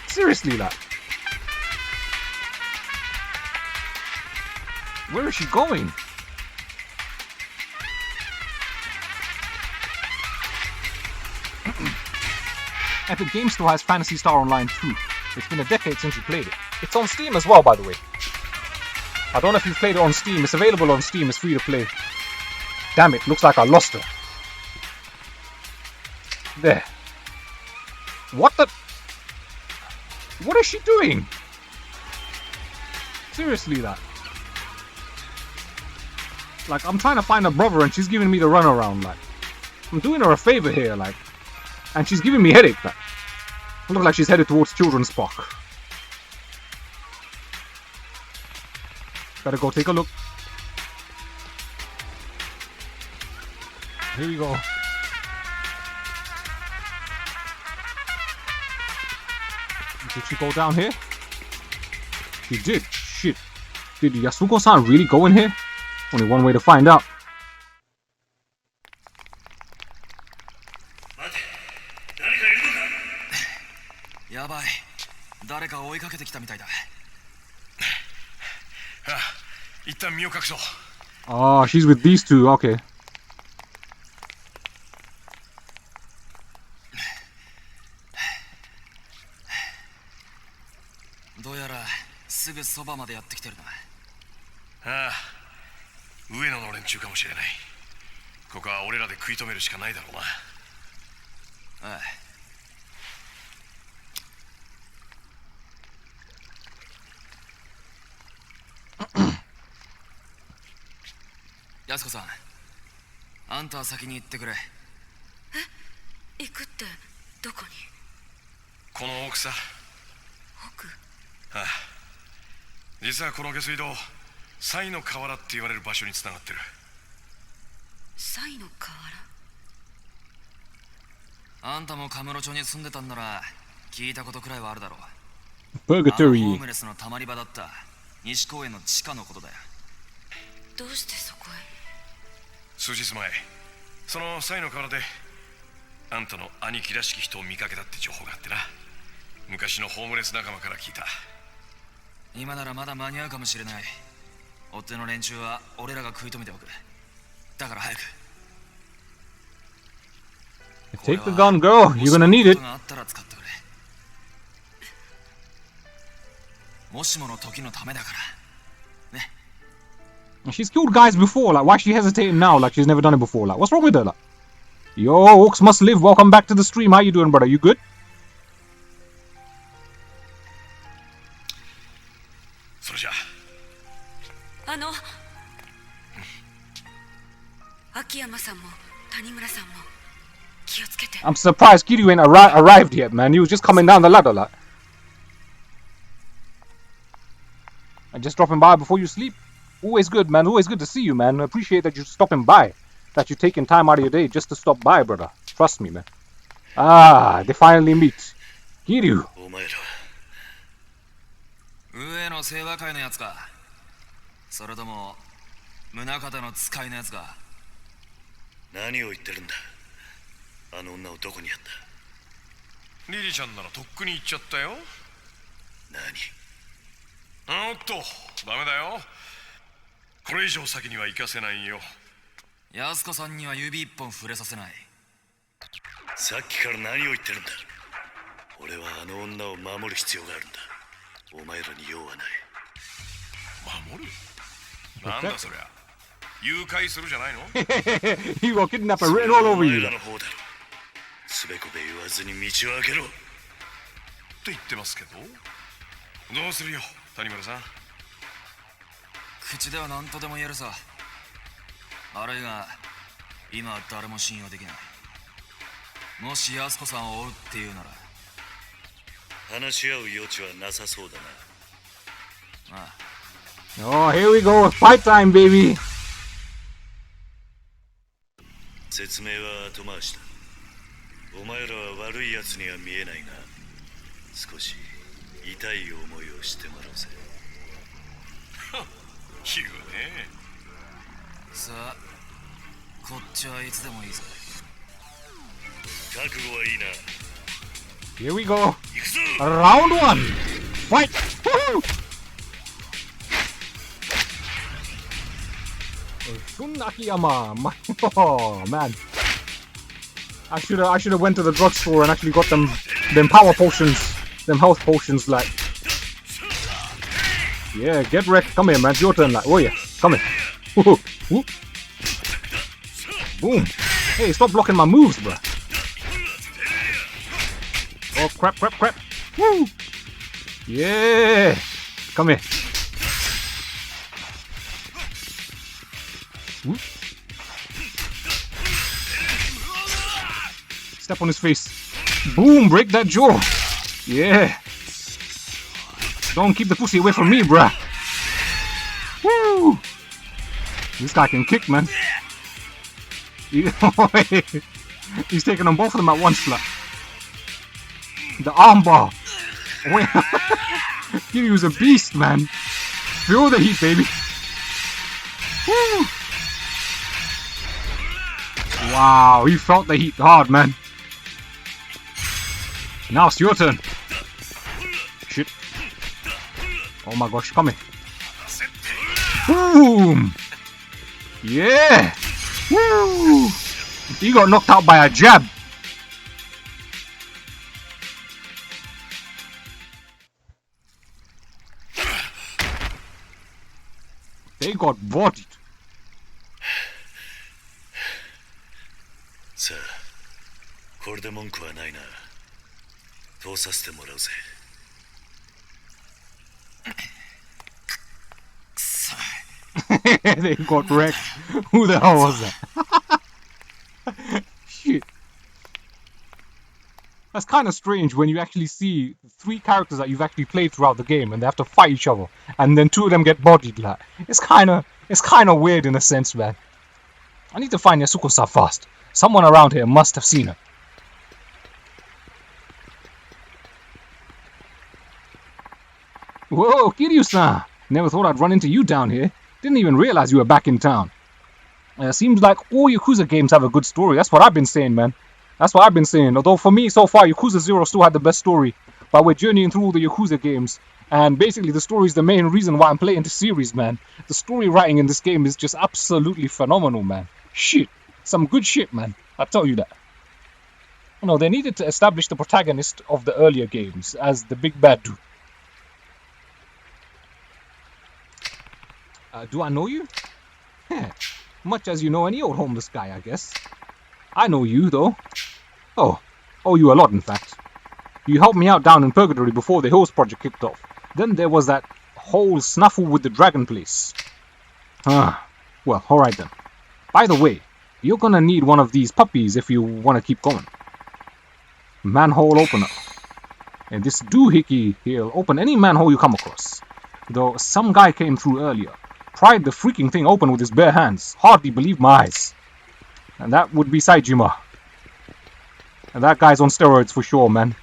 Seriously, like. Where is she going? Epic Game Store has Phantasy Star Online 2. It's been a decade since you played it. It's on Steam as well, by the way. I don't know if you've played it on Steam. It's available on Steam. It's free to play. Damn it, looks like I lost her. There. What the... What is she doing? Seriously, that. Like, I'm trying to find her brother and she's giving me the runaround, like. I'm doing her a favor here, like. And she's giving me headache, like. It looks like she's headed towards Children's Park. Better go take a look. Here we go. Did she go down here? She did. Shit. Did Yasuko-san really go in here? Only one way to find out. Oh, she's with these two. Okay. Yasuko-san, あんたは先に行ってくれ。行くってどこに？この奥さ。奥？ああ。実はこの下水道、サイの河原って言われる場所に繋がってる。サイの河原？あんたもカムロ町に住んでたんなら聞いたことくらいはあるだろう。Purgatory。ホームレスのたまり場だった西公園の地下のことだよ。どうしてそこへ？数日前、そのサイの河原であんたの兄貴らしき人を見かけたって情報があってな。昔のホームレス仲間から聞いた。今ならまだ間に合うかもしれない。追っ手の連中は俺らが食い止めておく。だから早く。Take the gun, girl. You're gonna need it. もしもの時のためだから。ね。She's killed guys before, like, why is she hesitating now like she's never done it before? Like, what's wrong with her? Like, yo, Orcs must live. Welcome back to the stream. How you doing, brother? You good? それじゃ。秋山さんも谷村さんも気をつけて。 I'm surprised Kiryu ain't arrived yet, man. He was just coming down the ladder, like. And just dropping by before you sleep. Always good, man. Always good to see you, man. I appreciate that you're stopping by. That you're taking time out of your day just to stop by, brother. Trust me, man. Ah, they finally meet. Kiryu. お前ら上の清和会のやつか。それとも宗像の使いのやつか。何を言ってるんだ。あの女をどこにやった。リリちゃんならとっくに行っちゃったよ。何。おっと、ダメだよ。これ以上先には行かせないよ。安子さんには指一本触れさせない。さっきから何を言ってるんだ。俺はあの女を守る必要があるんだ。お前らに用はない。守る？なんだそりゃ。誘拐するじゃないの？ You got kidnapper written all over お前 you. らの方だろ。すべこべ言わずに道を開けろ。って言ってますけど。どうするよ、谷村さん。口では何とでも言えるさ。悪いが今は誰も信用できない。もし安子さんを追うっていうなら。話し合う余地はなさそうだな。ああ。 Oh, here we go. Fight time, baby. 説明は後回しだ。お前らは悪いやつには見えないが、少し痛い思いをしてもらおうぜ。言うね。さあ、こっちはいつでもいいぜ。覚悟はいいな。 Here we go. 行くぞ。 Round one. Fight. Woohoo! Akiyama. Oh man. I should have went to the drugstore and actually got them power potions, them health potions, like. Yeah, get wrecked. Come here, man. It's your turn, like. Oh yeah, come here. Woo, woo. Boom. Hey, stop blocking my moves, bro. Oh crap, crap, crap. Woo. Yeah. Come here. Woo. Step on his face. Boom, break that jaw. Yeah. Don't keep the pussy away from me, bruh. Woo. This guy can kick, man. He's taking on both of them at once, like. The armbar. Wait. Kiryu's a beast, man. Feel the heat, baby. Woo. Wow, he felt the heat hard, man. Now it's your turn. Shit. Oh my gosh, come here. Boom! Yeah! Woo! He got knocked out by a jab. They got bodied. さあ、これで文句はないな。通させてもらうぜ。They got wrecked. Who the hell was that? Shit. That's kind of strange when you actually see 3 characters that you've actually played throughout the game and they have to fight each other and then 2 of them get bodied. Like, it's kind of weird in a sense, man. I need to find Yasuko-san fast. Someone around here must have seen her. Whoa, Kiryu-san! Never thought I'd run into you down here. Didn't even realize you were back in town. Seems like all Yakuza games have a good story. That's what I've been saying, man. That's what I've been saying. Although for me, so far, Yakuza 0 still had the best story. But we're journeying through all the Yakuza games. And basically, the story is the main reason why I'm playing the series, man. The story writing in this game is just absolutely phenomenal, man. Shit. Some good shit, man. I tell you that. No, they needed to establish the protagonist of the earlier games as the big bad dude. Do I know you? Much as you know any old homeless guy, I guess. I know you, though. Oh, you a lot, in fact. You helped me out down in Purgatory before the Hills project kicked off. Then there was that whole snaffle with the dragon place. Well, alright then. By the way, you're gonna need one of these puppies if you want to keep going. Manhole Opener. And this doohickey, he'll open any manhole you come across. Though some guy came through earlier, pried the freaking thing open with his bare hands. Hardly believed my eyes. And that would be Saijima. And that guy's on steroids for sure, man.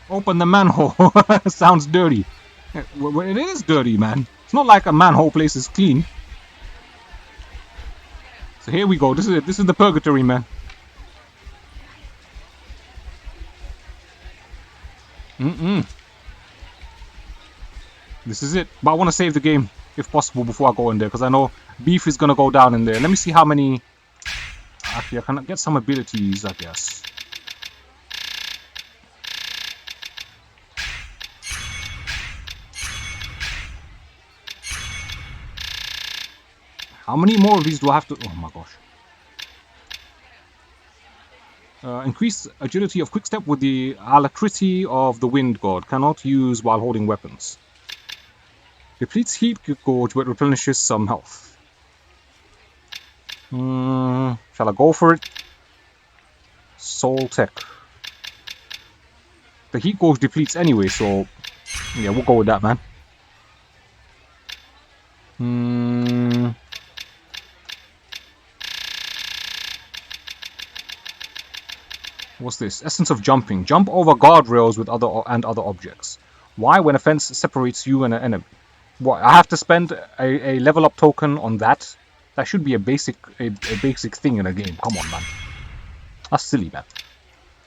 Open the manhole. Sounds dirty. Well, it is dirty, man. It's not like a manhole place is clean. So here we go. This is it. This is the purgatory, man. This is it. But I want to save the game, if possible, before I go in there. Because I know beef is going to go down in there. Let me see how many... Actually, I can get some abilities, I guess. How many more of these do I have to... Oh my gosh. Increase agility of quickstep with the alacrity of the wind god. Cannot use while holding weapons. Depletes heat gauge but replenishes some health. Shall I go for it? Soul Tech. The heat gauge depletes anyway, so... Yeah, we'll go with that, man. What's this? Essence of jumping. Jump over guardrails with other objects. Why? When a fence separates you and an enemy. What? I have to spend a level up token on that? That should be a basic thing in a game. Come on, man. That's silly, man.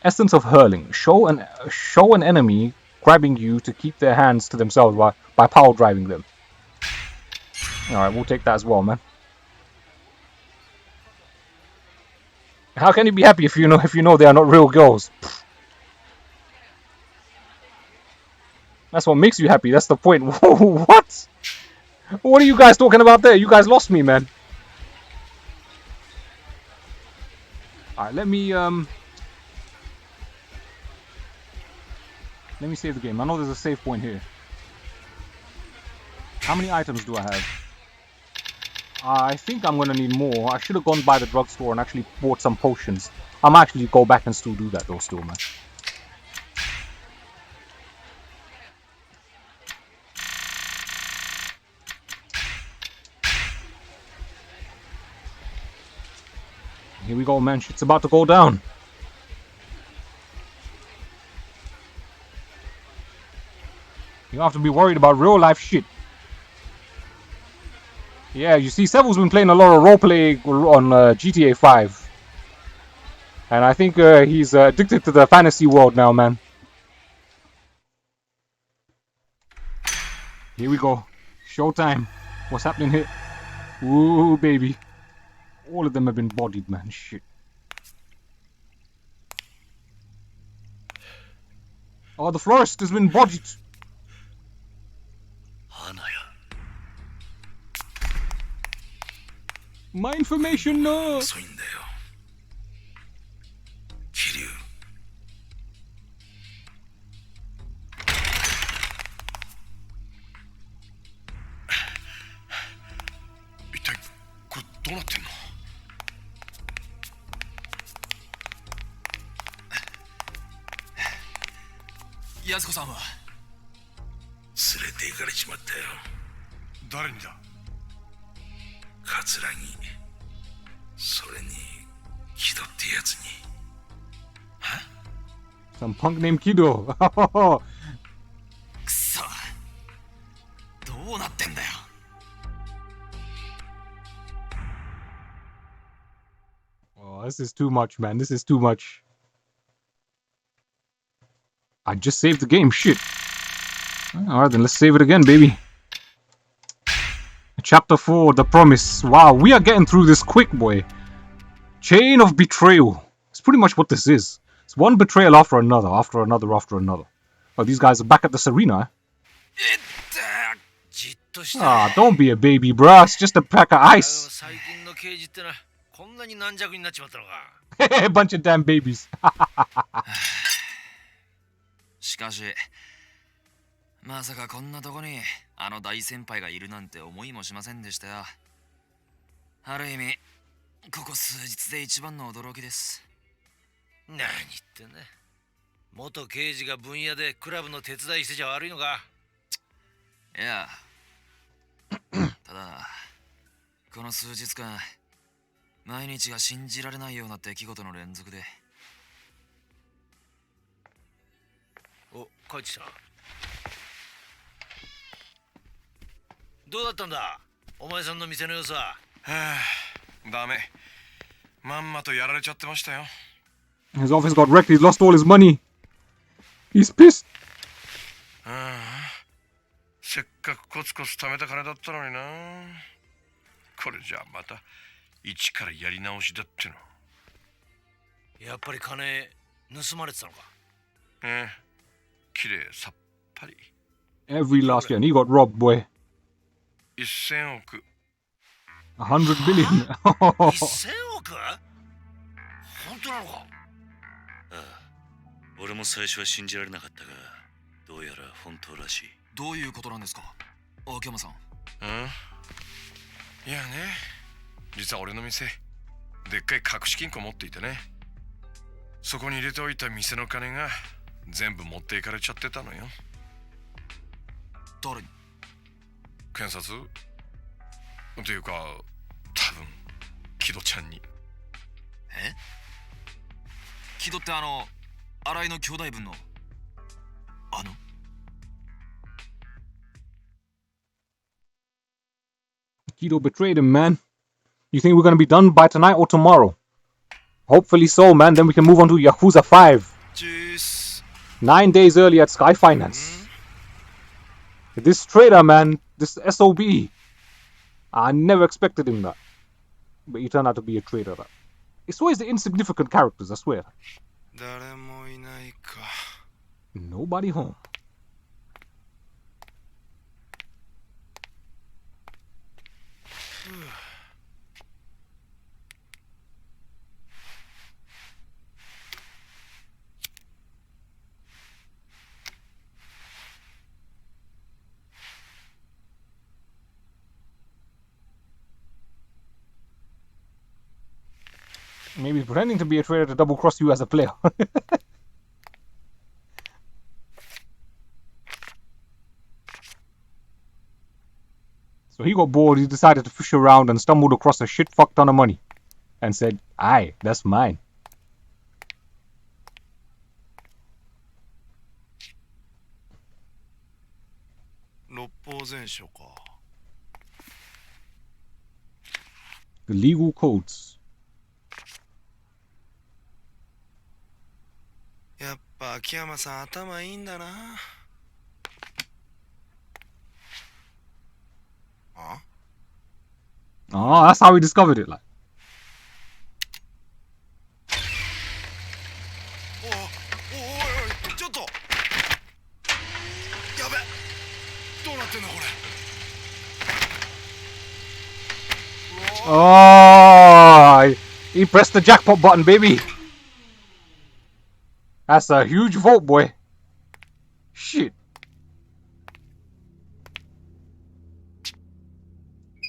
Essence of hurling. Show an enemy grabbing you to keep their hands to themselves by power driving them. Alright, we'll take that as well, man. How can you be happy if you know they are not real girls? That's what makes you happy. That's the point. What? What are you guys talking about there? You guys lost me, man. Alright, let me save the game. I know there's a save point here. How many items do I have? I think I'm gonna need more. I should have gone by the drugstore and actually bought some potions. I'm actually go back and still do that though, still, man. Here we go, man. Shit's about to go down. You don't have to be worried about real life shit. Yeah, you see, Sevel's been playing a lot of roleplay on GTA 5. And I think he's addicted to the fantasy world now, man. Here we go. Showtime. What's happening here? Ooh, baby. All of them have been bodied, man. Shit. Oh, the florist has been bodied. My information, no! Kiryu. Yasuko-sanは連れて行かれちまったよ。誰にだ？カツラギ。それにキドってやつに。は？ Some punk named Kido. くそ。どうなってんだよ。Oh, this is too much, man. This is too much. I just saved the game. Shit. Alright, then let's save it again, baby. Chapter 4, The Promise. Wow, we are getting through this quick, boy. Chain of Betrayal. It's pretty much what this is. It's one betrayal after another, after another, after another. Oh, these guys are back at this arena. Ah, don't be a baby, bruh. It's just a pack of ice. なに軟弱になっちまったのか。A bunch of damn babies. しかしまさかこんなとこにあの大先輩がいるなんて思いもしませんでしたよ。ある意味ここ数日で一番の驚きです。何言ってんだ。元刑事が分野でクラブの手伝いしてちゃ悪いのか。いやただこの数日間毎日が信じられないような出来事の連続で。お、帰ってきた。どうだったんだお前さんの店の様子は。はあ、ダメ。まんまとやられちゃってましたよ。 His office got wrecked. He's lost all his money. He's pissed. ああ、せっかくコツコツ貯めた金だったのにな。これじゃあまた一からやり直しだっての。やっぱり金盗まれてたのか。ええ、きれいさっぱり。 Every last year. And he got robbed, boy. 1000億。 100 billion. 1000億？本当なのか。ああ、俺も最初は信じられなかったが、どうやら本当らしい。どういうことなんですか秋山さん。うん、いやね、実は俺の店でっかい隠し金庫持っていてね、そこに入れておいた店の金が全部持っていかれちゃってたのよ。誰に？検察っていうか多分木戸ちゃんに。え？木戸って新井の兄弟分のKido betrayed him, man. You think we're gonna be done by tonight or tomorrow? Hopefully so, man. Then we can move on to Yakuza 5. Jeez. 9 days early at Sky Finance. This trader, man. This SOB. I never expected him that. But he turned out to be a traitor. It's always the insignificant characters, I swear. 誰もいないか。 Nobody home. Maybe pretending to be a traitor to double cross you as a player. So he got bored, he decided to fish around and stumbled across a shit fuck ton of money. And said, aye, that's mine. The legal codes. やっぱ秋山さん頭いいんだな。あ？ Oh, that's how he discovered it, like. おいおい、ちょっと。やべ。どうなってんだこれ。 Oh, he pressed the jackpot button, baby. That's a huge vote, boy. Shit.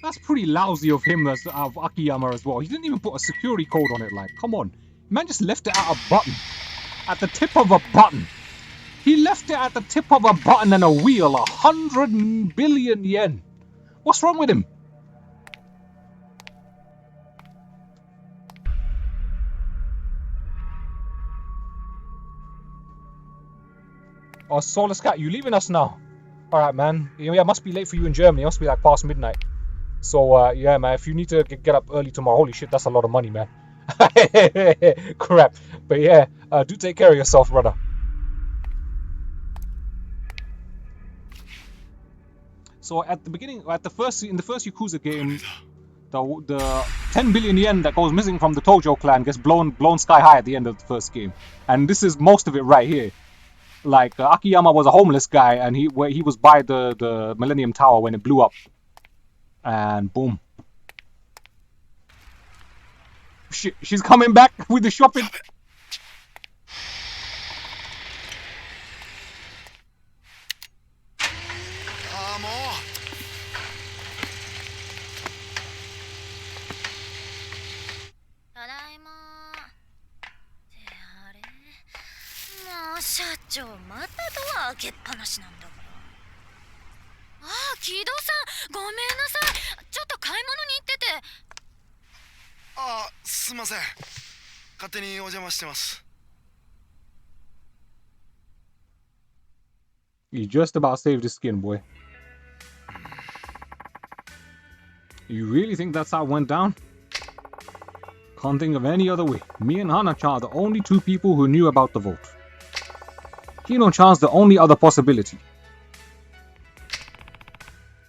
That's pretty lousy of him, as of Akiyama as well. He didn't even put a security code on it. Like, come on, man, just left it at a button, at the tip of a button. He left it at the tip of a button and a wheel. 100 billion yen. What's wrong with him? Oh, Soulless Cat, you leaving us now? Alright, man. Yeah, it must be late for you in Germany. It must be like past midnight. So, yeah, man, if you need to get up early tomorrow, holy shit, that's a lot of money, man. Crap. But yeah, do take care of yourself, brother. So at the beginning, in the first Yakuza game, the 10 billion yen that goes missing from the Tojo clan gets blown sky high at the end of the first game. And this is most of it right here. Like, Akiyama was a homeless guy, and he was by the Millennium Tower when it blew up. And boom. She's coming back with the shopping. ああもうただいまってあれもう社長またドア開けっぱなしなんだからああ木戸さんごめんなさいちょっと買い物に行っててああすいません勝手にお邪魔してます You just about saved his skin, boy. You really think that's how it went down? Can't think of any other way. Me and Hana-chan are the only two people who knew about the vote. Kino-chan's the only other possibility.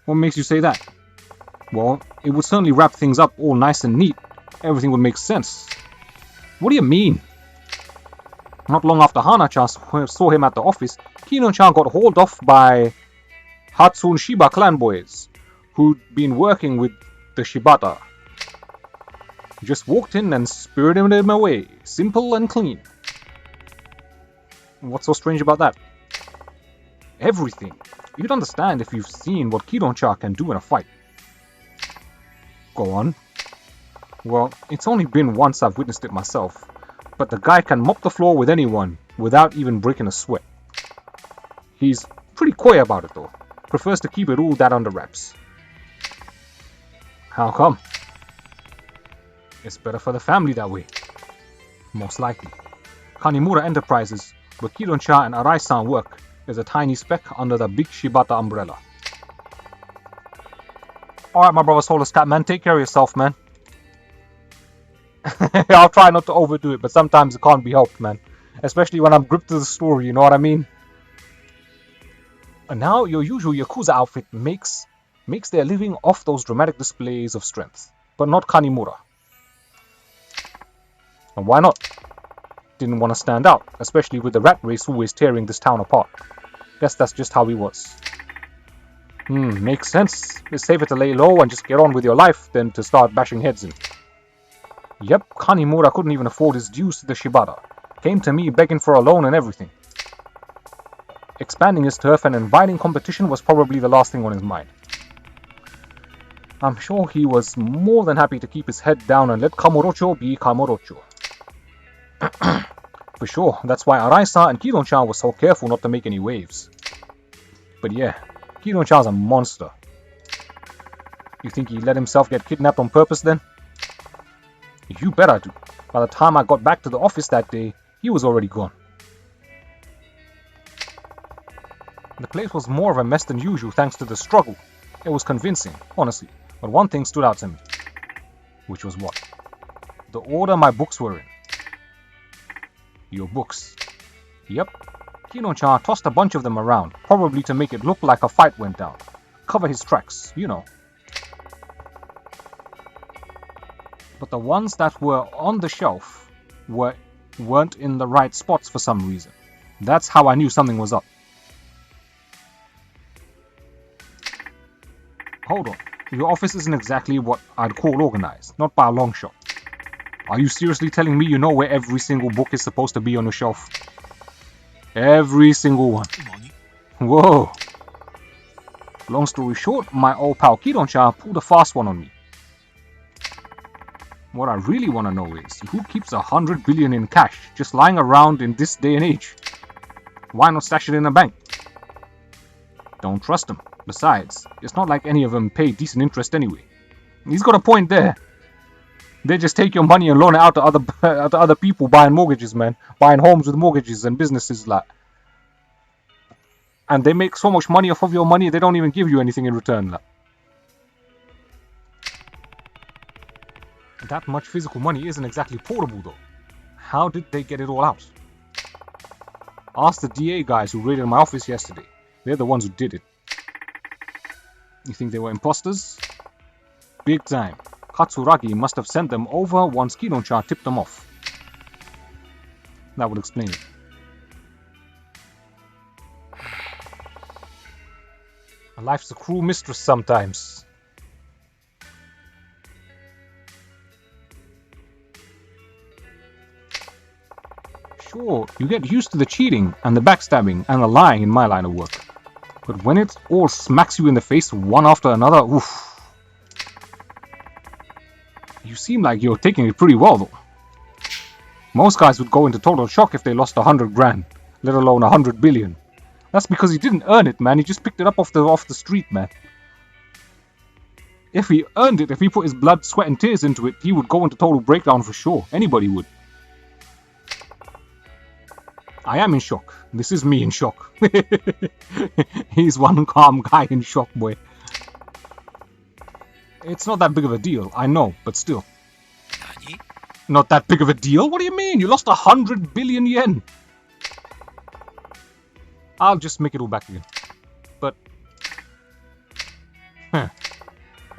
What makes you say that? Well, it would certainly wrap things up all nice and neat. Everything would make sense. What do you mean? Not long after Hana-chan saw him at the office, Kino-chan got hauled off by Hatsun Shiba clan boys, who'd been working with the Shibata. Just walked in and spirited him away, simple and clean. What's so strange about that? Everything. You'd understand if you've seen what Kino-chan can do in a fight. Go on. Well, it's only been once I've witnessed it myself, but the guy can mop the floor with anyone without even breaking a sweat. He's pretty coy about it though, prefers to keep it all that under wraps. How come? It's better for the family that way. Most likely. Kanimura Enterprises, where Kino-chan and Arai-san work, is a tiny speck under the big Shibata umbrella. Alright, my brother Solar Scat, man, take care of yourself, man. I'll try not to overdo it, but sometimes it can't be helped, man. Especially when I'm gripped to the story, you know what I mean? And now your usual Yakuza outfit makes their living off those dramatic displays of strength. But not Kanimura. And why not? Didn't want to stand out, especially with the rat race always tearing this town apart. Guess that's just how he was. Makes sense. It's safer to lay low and just get on with your life than to start bashing heads in. Yep, Kanimura couldn't even afford his dues to the Shibata. Came to me begging for a loan and everything. Expanding his turf and inviting competition was probably the last thing on his mind. I'm sure he was more than happy to keep his head down and let Kamurocho be Kamurocho. For sure, that's why Arai-san and Kino-chan were so careful not to make any waves. But yeah, Kino-chan's a monster. You think he let himself get kidnapped on purpose then? You bet I do. By the time I got back to the office that day, he was already gone. The place was more of a mess than usual thanks to the struggle. It was convincing, honestly, but one thing stood out to me. Which was what? The order my books were in. Your books. Yep. Kino-chan tossed a bunch of them around, probably to make it look like a fight went down. Cover his tracks, you know. But the ones that were on the shelf weren't in the right spots for some reason. That's how I knew something was up. Hold on. Your office isn't exactly what I'd call organized, not by a long shot. Are you seriously telling me you know where every single book is supposed to be on your shelf? Every single one. Whoa. Long story short, my old pal Kino-chan pulled a fast one on me. What I really want to know is, who keeps 100 billion in cash just lying around in this day and age? Why not stash it in a bank? Don't trust them. Besides, it's not like any of them pay decent interest anyway. He's got a point there. They just take your money and loan it out to other people buying mortgages, man. Buying homes with mortgages and businesses like. And they make so much money off of your money, they don't even give you anything in return. Like. That much physical money isn't exactly portable though. How did they get it all out? Ask the DA guys who raided my office yesterday. They're the ones who did it. You think they were imposters? Big time. Katsuragi must have sent them over once Kino-chan tipped them off. That would explain it. Life's a cruel mistress sometimes. Sure, you get used to the cheating and the backstabbing and the lying in my line of work. But when it all smacks you in the face one after another, oof. You seem like you're taking it pretty well though. Most guys would go into total shock if they lost 100 grand, let alone 100 billion. That's because he didn't earn it, man. He just picked it up off the street, man. If he earned it, if he put his blood, sweat and tears into it, he would go into total breakdown for sure. Anybody would. I am in shock. This is me in shock. He's one calm guy in shock, boy. It's not that big of a deal, I know, but still. Not that big of a deal? What do you mean? You lost 100 billion yen. I'll just make it all back again. But...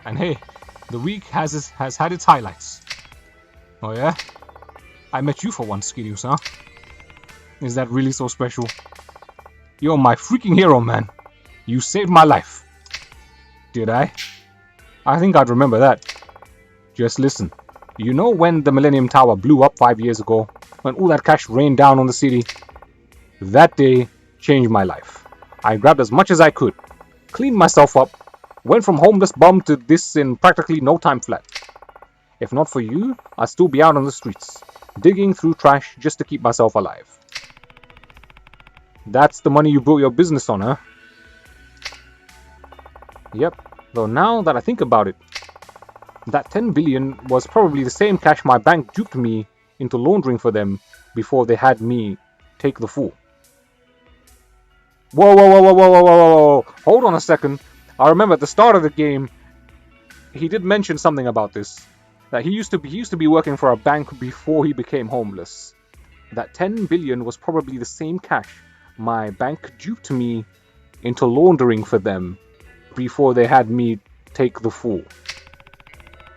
And hey, the week has had its highlights. Oh yeah? I met you for once, Kiryu, huh? Is that really so special? You're my freaking hero, man. You saved my life. Did I? I think I'd remember that. Just listen. You know when the Millennium Tower blew up 5 years ago? When all that cash rained down on the city? That day changed my life. I grabbed as much as I could, cleaned myself up, went from homeless bum to this in practically no time flat. If not for you, I'd still be out on the streets, digging through trash just to keep myself alive. That's the money you built your business on, huh? Yep, though now that I think about it, that 10 billion was probably the same cash my bank duped me into laundering for them before they had me take the fall. Whoa, whoa, whoa, whoa, whoa, whoa, whoa, whoa, hold on a second. I remember at the start of the game, he did mention something about this. That he used to be working for a bank before he became homeless. That 10 billion was probably the same cash my bank duped me into laundering for them before they had me take the fall.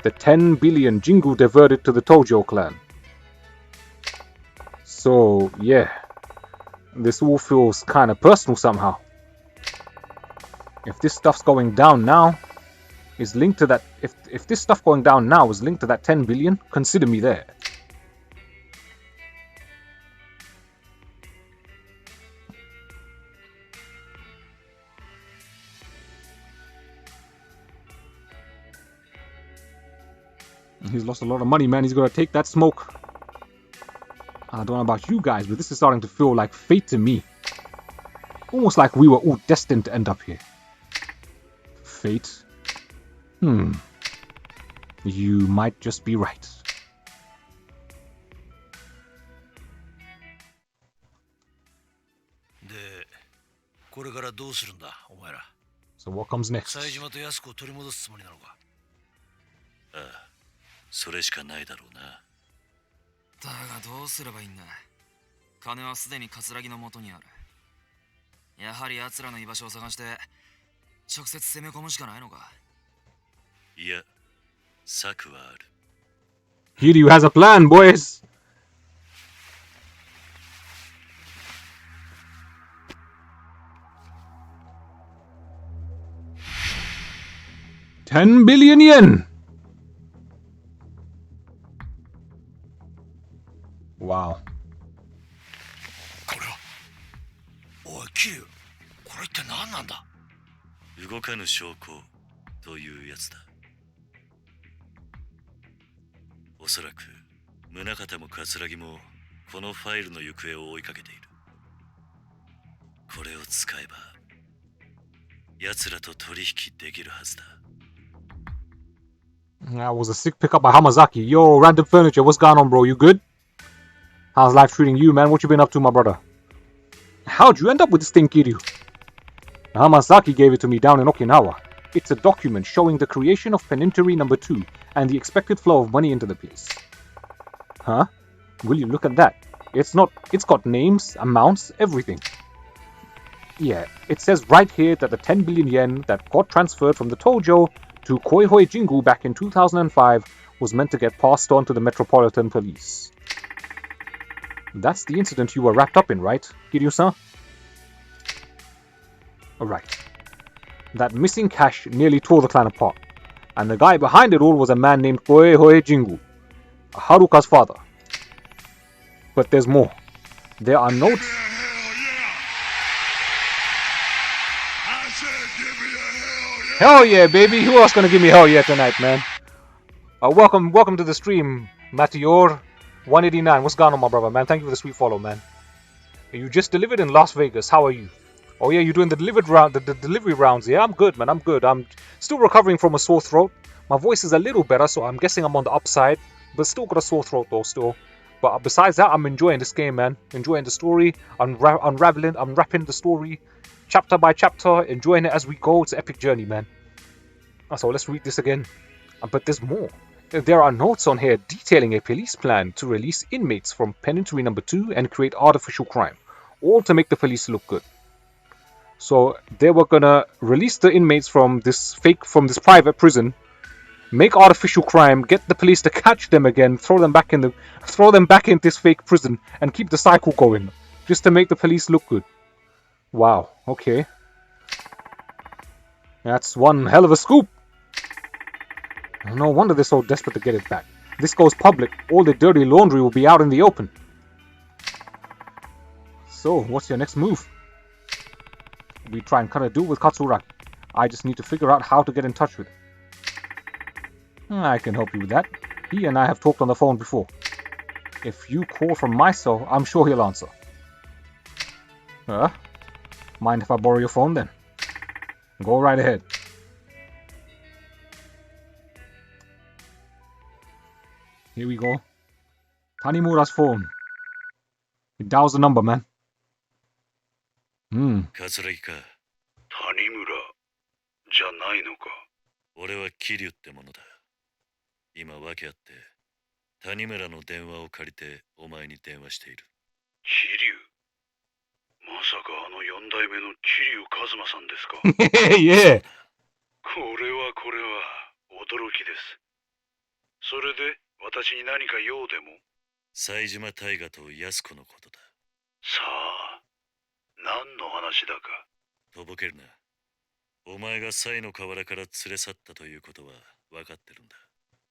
The 10 billion Jingu diverted to the Tojo clan. So, yeah. This all feels kind of personal somehow. If this stuff's going down now, is linked to that... If this stuff going down now is linked to that 10 billion, consider me there. He's lost a lot of money, man. He's got to take that smoke. I don't know about you guys, but this is starting to feel like fate to me. Almost like we were all destined to end up here. Fate? You might just be right. So what comes next? それしかないだろうな。だがどうすればいいんだ。金はすでに葛城の元にある。やはり奴らの居場所を探して直接攻め込むしかないのか。いや、策はある。Kiryu has a plan, boys. $10 billion yen. Wow. これは。おい、キリュウ、これって何なんだ？動かぬ証拠というやつだ。おそらく宗像も葛城もこのファイルの行方を追いかけている。これを使えば奴らと取引できるはずだ。That was a sick pickup by Hamazaki. Yo, Random Furniture, what's going on, bro? You good? How's life treating you, man? What you been up to, my brother? How'd you end up with this thing, Kiryu? Hamazaki gave it to me down in Okinawa. It's a document showing the creation of Penitentiary No. 2 and the expected flow of money into the place. Huh? Will you look at that? It's got names, amounts, everything. Yeah, it says right here that the 10 billion yen that got transferred from the Tojo to Koihoi Jingu back in 2005 was meant to get passed on to the Metropolitan Police. That's the incident you were wrapped up in, right, Kiryu-san? Alright. That missing cash nearly tore the clan apart, and the guy behind it all was a man named Koihoi Jingu, Haruka's father. But there's more. There are notes. Hell yeah, baby! Who else gonna give me hell yeah tonight, man? Welcome to the stream, Matior189. What's going on, my brother, man? Thank you for the sweet follow, man. You just delivered in Las Vegas. How are you? Oh yeah, you're doing the delivery rounds. Yeah, I'm good, man. I'm good. I'm still recovering from a sore throat. My voice is a little better, so I'm guessing I'm on the upside, but still got a sore throat though, still. But besides that, I'm enjoying this game, man. Enjoying the story, unwrapping the story, chapter by chapter, enjoying it as we go. It's an epic journey, man. So let's read this again. But there's more. There are notes on here detailing a police plan to release inmates from Penitentiary Number 2 and create artificial crime, all to make the police look good. So they were gonna release the inmates from this private prison, make artificial crime, get the police to catch them again, throw them back in this fake prison, and keep the cycle going, just to make the police look good. Wow. Okay. That's one hell of a scoop. No wonder they're so desperate to get it back. This goes public, all the dirty laundry will be out in the open. So, what's your next move? We try and cut a deal with Katsuragi. I just need to figure out how to get in touch with him. I can help you with that. He and I have talked on the phone before. If you call from my cell, I'm sure he'll answer. Mind if I borrow your phone then? Go right ahead. Here we go. Tanimura's phone. He dials the number, man. 桂木か。谷村じゃないのか。俺は桐生ってものだ。今訳あって谷村の電話を借りてお前に電話している。桐生、まさかあの4代目の桐生一馬さんですか。いえ。これは驚きです。それで私に何か用でも。冴島大河と安子のことだ。さあ、何の話だか。とぼけるな。お前が冴の河原から連れ去ったということは分かってるんだ。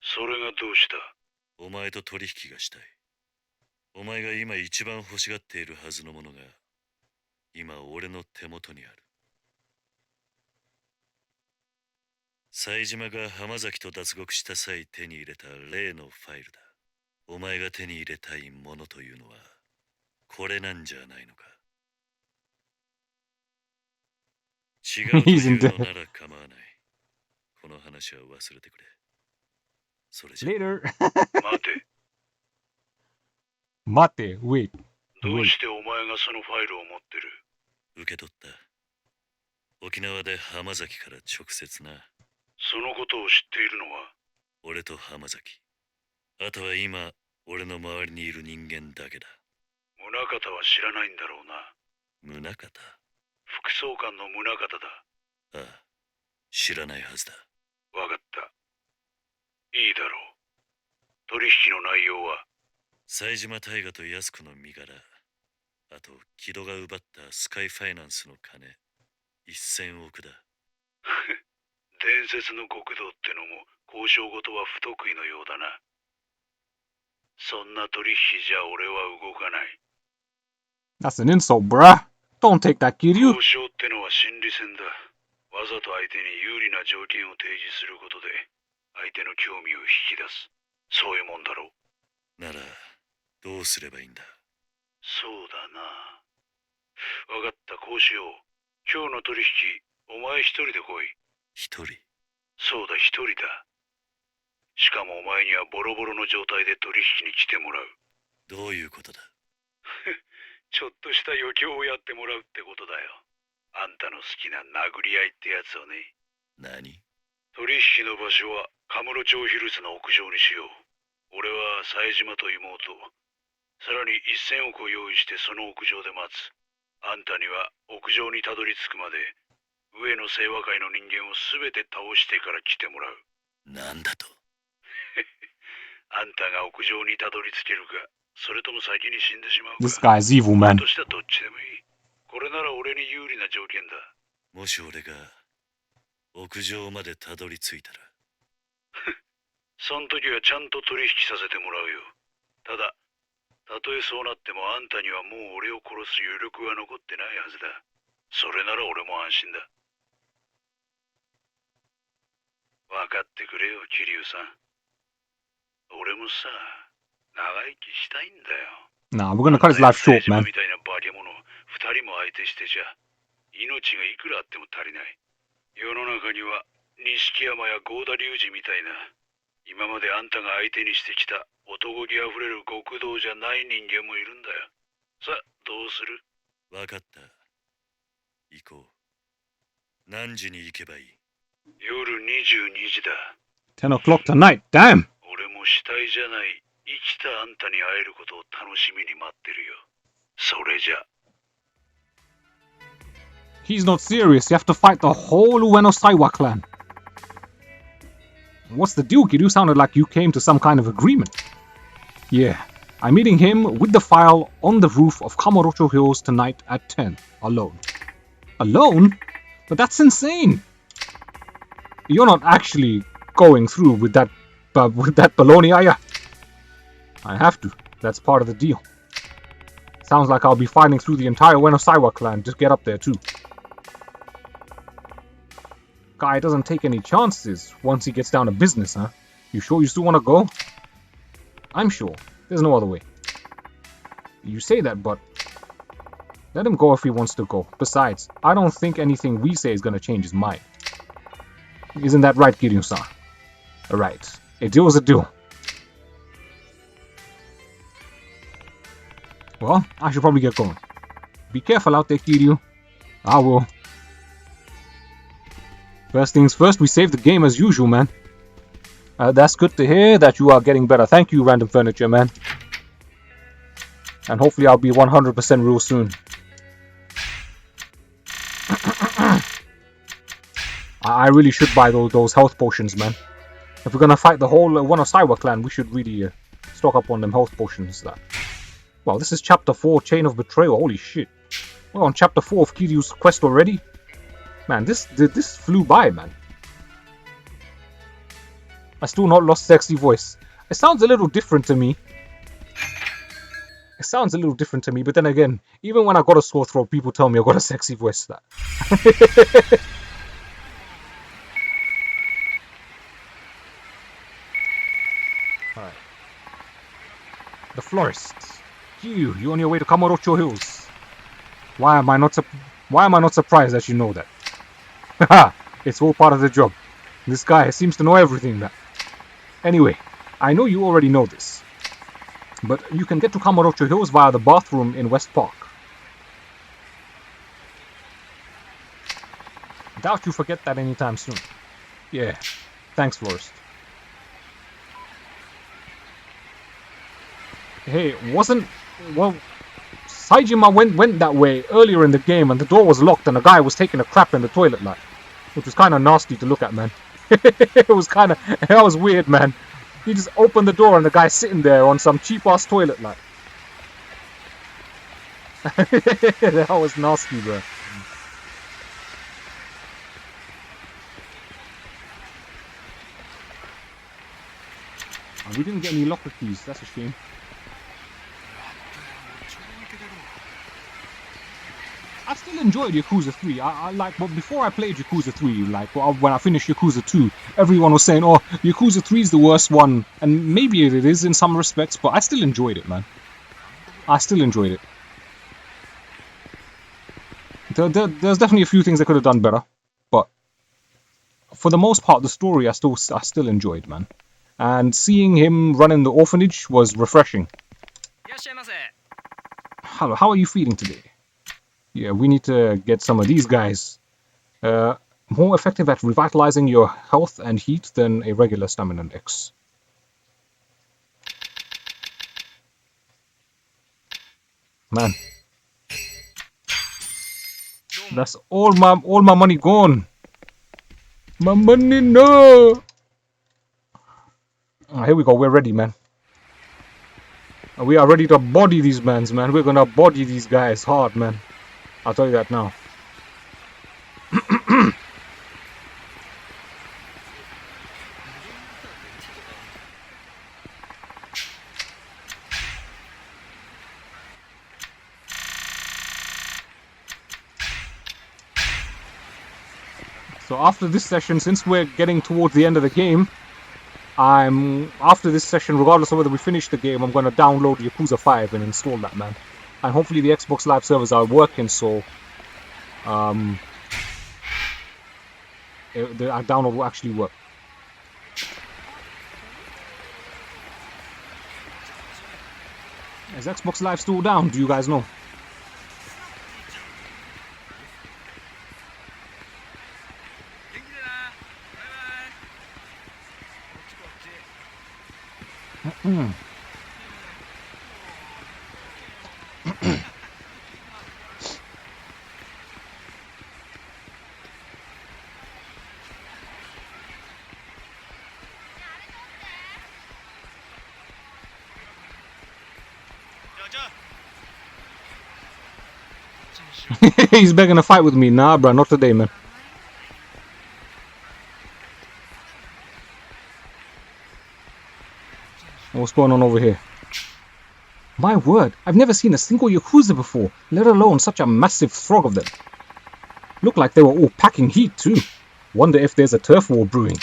それがどうした。お前と取引がしたい。お前が今一番欲しがっているはずのものが今俺の手元にある。冴島が浜崎と脱獄した際手に入れた例のファイルだ。お前が手に入れたいものというのはこれなんじゃないのか。違うというのなら構わない。この話は忘れてくれ。それじゃ。Later. 待て。wait. どうしてお前がそのファイルを持ってる。受け取った。沖縄で浜崎から直接な。そのことを知っているのは俺と浜崎。あとは今俺の周りにいる人間だけだ。宗方は知らないんだろうな。宗方。副総監の宗方だ。ああ、知らないはずだ。わかった。いいだろう。取引の内容は冴島大河と安子の身柄、あと木戸が奪ったスカイファイナンスの金1000億だ。伝説の極道ってのも交渉事は不得意のようだな。そんな取引じゃ俺は動かない。That's an insult, bruh. Don't take that, Kiryu. 交渉ってのは心理戦だ。わざと相手に有利な条件を提示することで相手の興味を引き出す。そういうもんだろう。ならどうすればいいんだ。そうだな。わかった、こうしよう。今日の取引、お前一人で来い。一人。そうだ、一人だ。しかもお前にはボロボロの状態で取引に来てもらう。どういうことだ。ちょっとした余興をやってもらうってことだよ。あんたの好きな殴り合いってやつをね。何。取引の場所はカムロ町ヒルズの屋上にしよう。俺は冴島と妹、さらに1000億を用意してその屋上で待つ。あんたには屋上にたどり着くまで上の清和会の人間を全て倒してから来てもらう。なんだと。あんたが屋上にたどり着けるか、それとも先に死んでしまうか。This guy's evil, man. としたらどっちでもいい。これなら俺に有利な条件だ。もし俺が屋上までたどり着いたらそん時はちゃんと取引させてもらうよ。ただとえそうなってもあんたにはもう俺を殺す余力は残ってないはずだ。それなら俺も安心だ。分かってくれよ、桐生さん。俺もさ、長生きしたいんだよ。Nah, we're gonna cut his life short, man. みたいな化け物、二人も相手してちゃ、命がいくらあっても足りない。世の中には、錦山や郷田隆二みたいな、今まであんたが相手にしてきた男気あふれる極道じゃない人間もいるんだよ。さあ、どうする？わかった。行こう。何時に行けばいい？夜22時だ。 10 o'clock tonight, damn! 俺も死体じゃない生きたあんたに会えることを楽しみに待ってるよ。それじゃ。 He's not serious. You have to fight the whole Ueno Saiwa clan. What's the deal, kid? You sounded like you came to some kind of agreement. Yeah, I'm meeting him with the file on the roof of Kamurocho Hills tonight at 10. Alone. Alone? But that's insane. You're not actually going through with that baloney, are ya? I have to. That's part of the deal. Sounds like I'll be fighting through the entire Ueno Saiwa clan. Just get up there too. Guy doesn't take any chances once he gets down to business, huh? You sure you still want to go? I'm sure. There's no other way. You say that, but let him go if he wants to go. Besides, I don't think anything we say is going to change his mind. Isn't that right, Kiryu-san? Right. A deal's a deal. Well, I should probably get going. Be careful out there, Kiryu. I will. First things first, we save the game as usual, man. That's good to hear that you are getting better. Thank you, Random Furniture, man. And hopefully I'll be 100% real soon. I really should buy those health potions, man. If we're gonna fight the whole Ueno Saiwa clan, we should really stock up on them health potions. Wow, this is Chapter 4, Chain of Betrayal. Holy shit. We're on Chapter 4 of Kiryu's quest already. Man, this flew by, man. I still not lost sexy voice. It sounds a little different to me. It sounds a little different to me, but then again, even when I got a sore throat, people tell me I got a sexy voice. Alright. The florist. You on your way to Kamurocho Hills. Why am I not surprised that you know that? Haha, it's all part of the job. This guy seems to know everything, man. Anyway, I know you already know this, but you can get to Kamurocho Hills via the bathroom in West Park. Doubt you forget that anytime soon. Yeah, thanks, florist. Hey, well, Saejima went that way earlier in the game and the door was locked and a guy was taking a crap in the toilet, like, which was kind of nasty to look at, man. That was weird, man. He just opened the door and the guy's sitting there on some cheap-ass toilet, like. That was nasty, bro. We didn't get any locker keys, that's a shame. I still enjoyed Yakuza 3. I like, well, before I played Yakuza 3, like, when I finished Yakuza 2, everyone was saying, oh, Yakuza 3 is the worst one, and maybe it is in some respects, but I still enjoyed it, man. I still enjoyed it. There's definitely a few things I could have done better, but for the most part, the story I still enjoyed, man. And seeing him running the orphanage was refreshing. Hello, how are you feeling today? Yeah, we need to get some of these guys. More effective at revitalizing your health and heat than a regular stamina index. Man. That's all my money gone. My money, no! Here we go, we're ready, man. We are ready to body these mans, man. We're gonna body these guys hard, man. I'll tell you that now. So after this session, since we're getting towards the end of the game, after this session, regardless of whether we finish the game, I'm going to download Yakuza 5 and install that, man. And hopefully the Xbox Live servers are working, so the download will actually work. Is Xbox Live still down? Do you guys know? He's begging to fight with me. Nah, bro, not today, man. What's going on over here? My word, I've never seen a single Yakuza before, let alone such a massive throng of them. Look like they were all packing heat too. Wonder if there's a turf war brewing.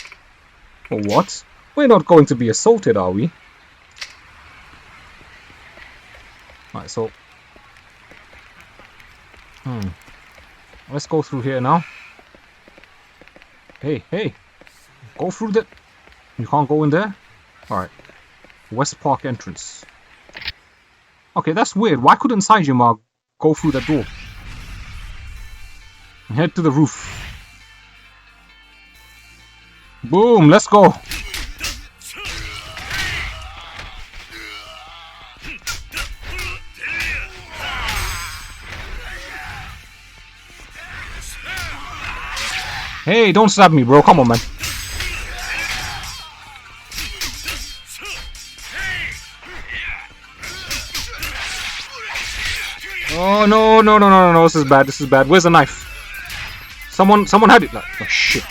Or what? We're not going to be assaulted, are we? Alright, so... let's go through here now. Hey, hey! Go through the... You can't go in there? Alright. West Park entrance. Okay, that's weird. Why couldn't Saijima go through the door? Head to the roof. Boom, let's go. Hey, don't stab me, bro. Come on, man. Oh, no, no, no, no, no, this is bad, this is bad. Where's the knife? Someone had it. Oh, shit.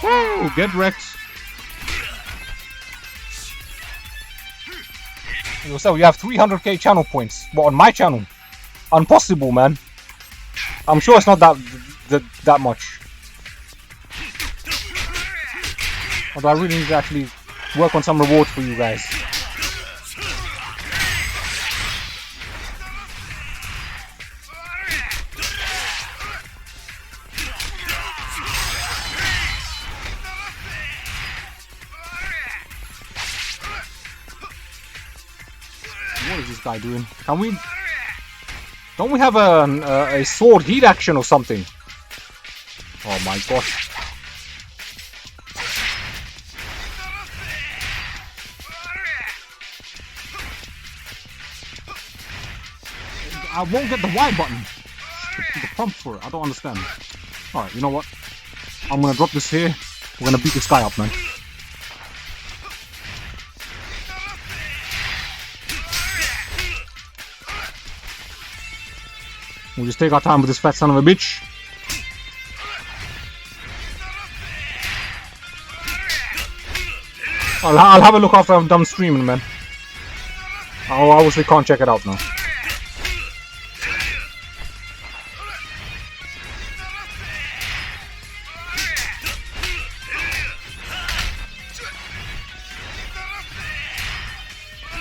Woo, get wrecked. So you have 300k channel points. What, on my channel? Impossible, man. I'm sure it's not that much. Although I really need to actually work on some rewards for you guys. What is this guy doing? Can we... Don't we have a sword heat action or something? Oh my gosh. I won't get the Y button. The prompt for it. I don't understand. Alright, you know what? I'm gonna drop this here. We're gonna beat this guy up, man. We'll just take our time with this fat son of a bitch. I'll have a look after I'm done streaming, man. I obviously can't check it out now.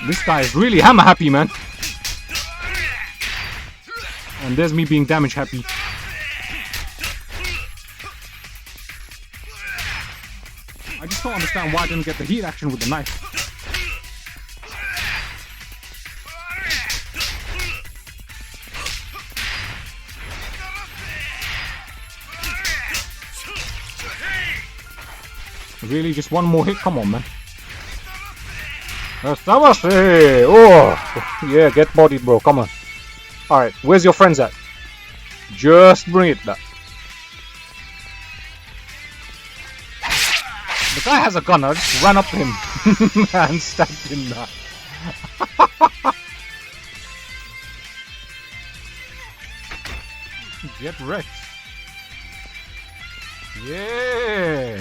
This guy is really hammer happy, man. And there's me being damage happy. I just don't understand why I didn't get the heat action with the knife. Really, just one more hit? Come on, man. Oh, yeah, get bodied, bro. Come on. Alright, where's your friends at? Just bring it back. The guy has a gun. I just ran up to him and stabbed him now. Get wrecked. Yeah.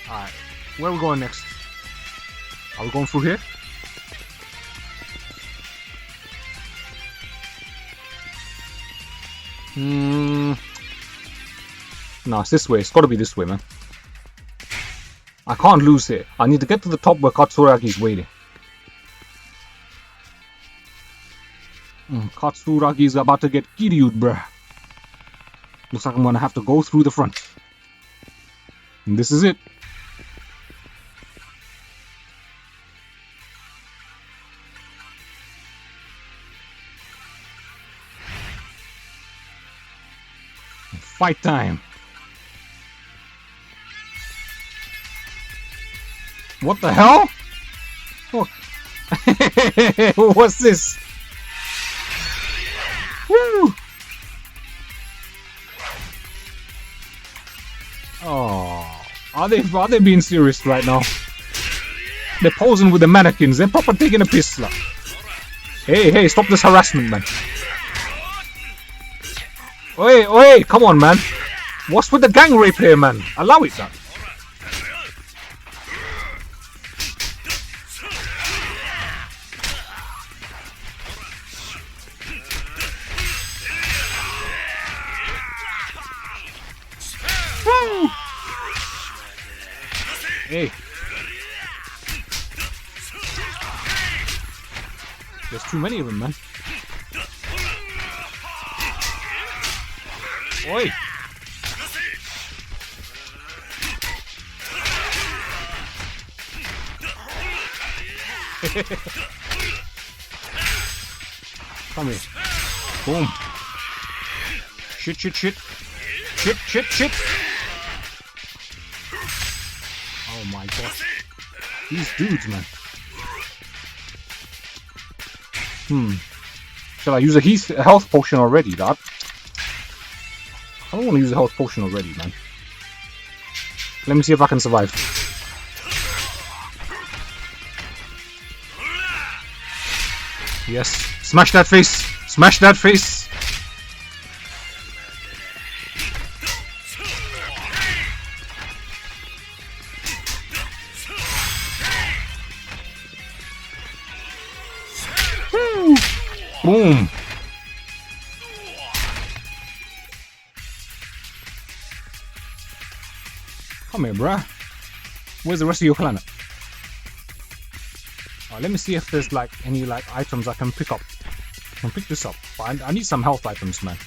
Alright, where are we going next? Are we going through here? No, it's this way. It's got to be this way, man. I can't lose here. I need to get to the top where Katsuragi's waiting. Katsuragi's about to get Kiryu'd, bruh. Looks like I'm gonna have to go through the front. And this is it. Fight time. What the hell? Oh. What's this? Woo! Oh, are they being serious right now? They're posing with the mannequins. They're proper taking a piss. Like. Hey, stop this harassment, man. Oi, come on, man. What's with the gang rape here, man? Allow it, man. Hey. There's too many of them, man. Oi! Come here. Boom. Shit. Oh my god. These dudes, man. Shall I use a health potion already, dad? I don't want to use a health potion already, man. Let me see if I can survive. Yes. Smash that face! Smash that face! Woo! Boom! Come here, bruh. Where's the rest of your planet? Let me see if there's like any like items I can pick up. I can pick this up. But I need some health items, man.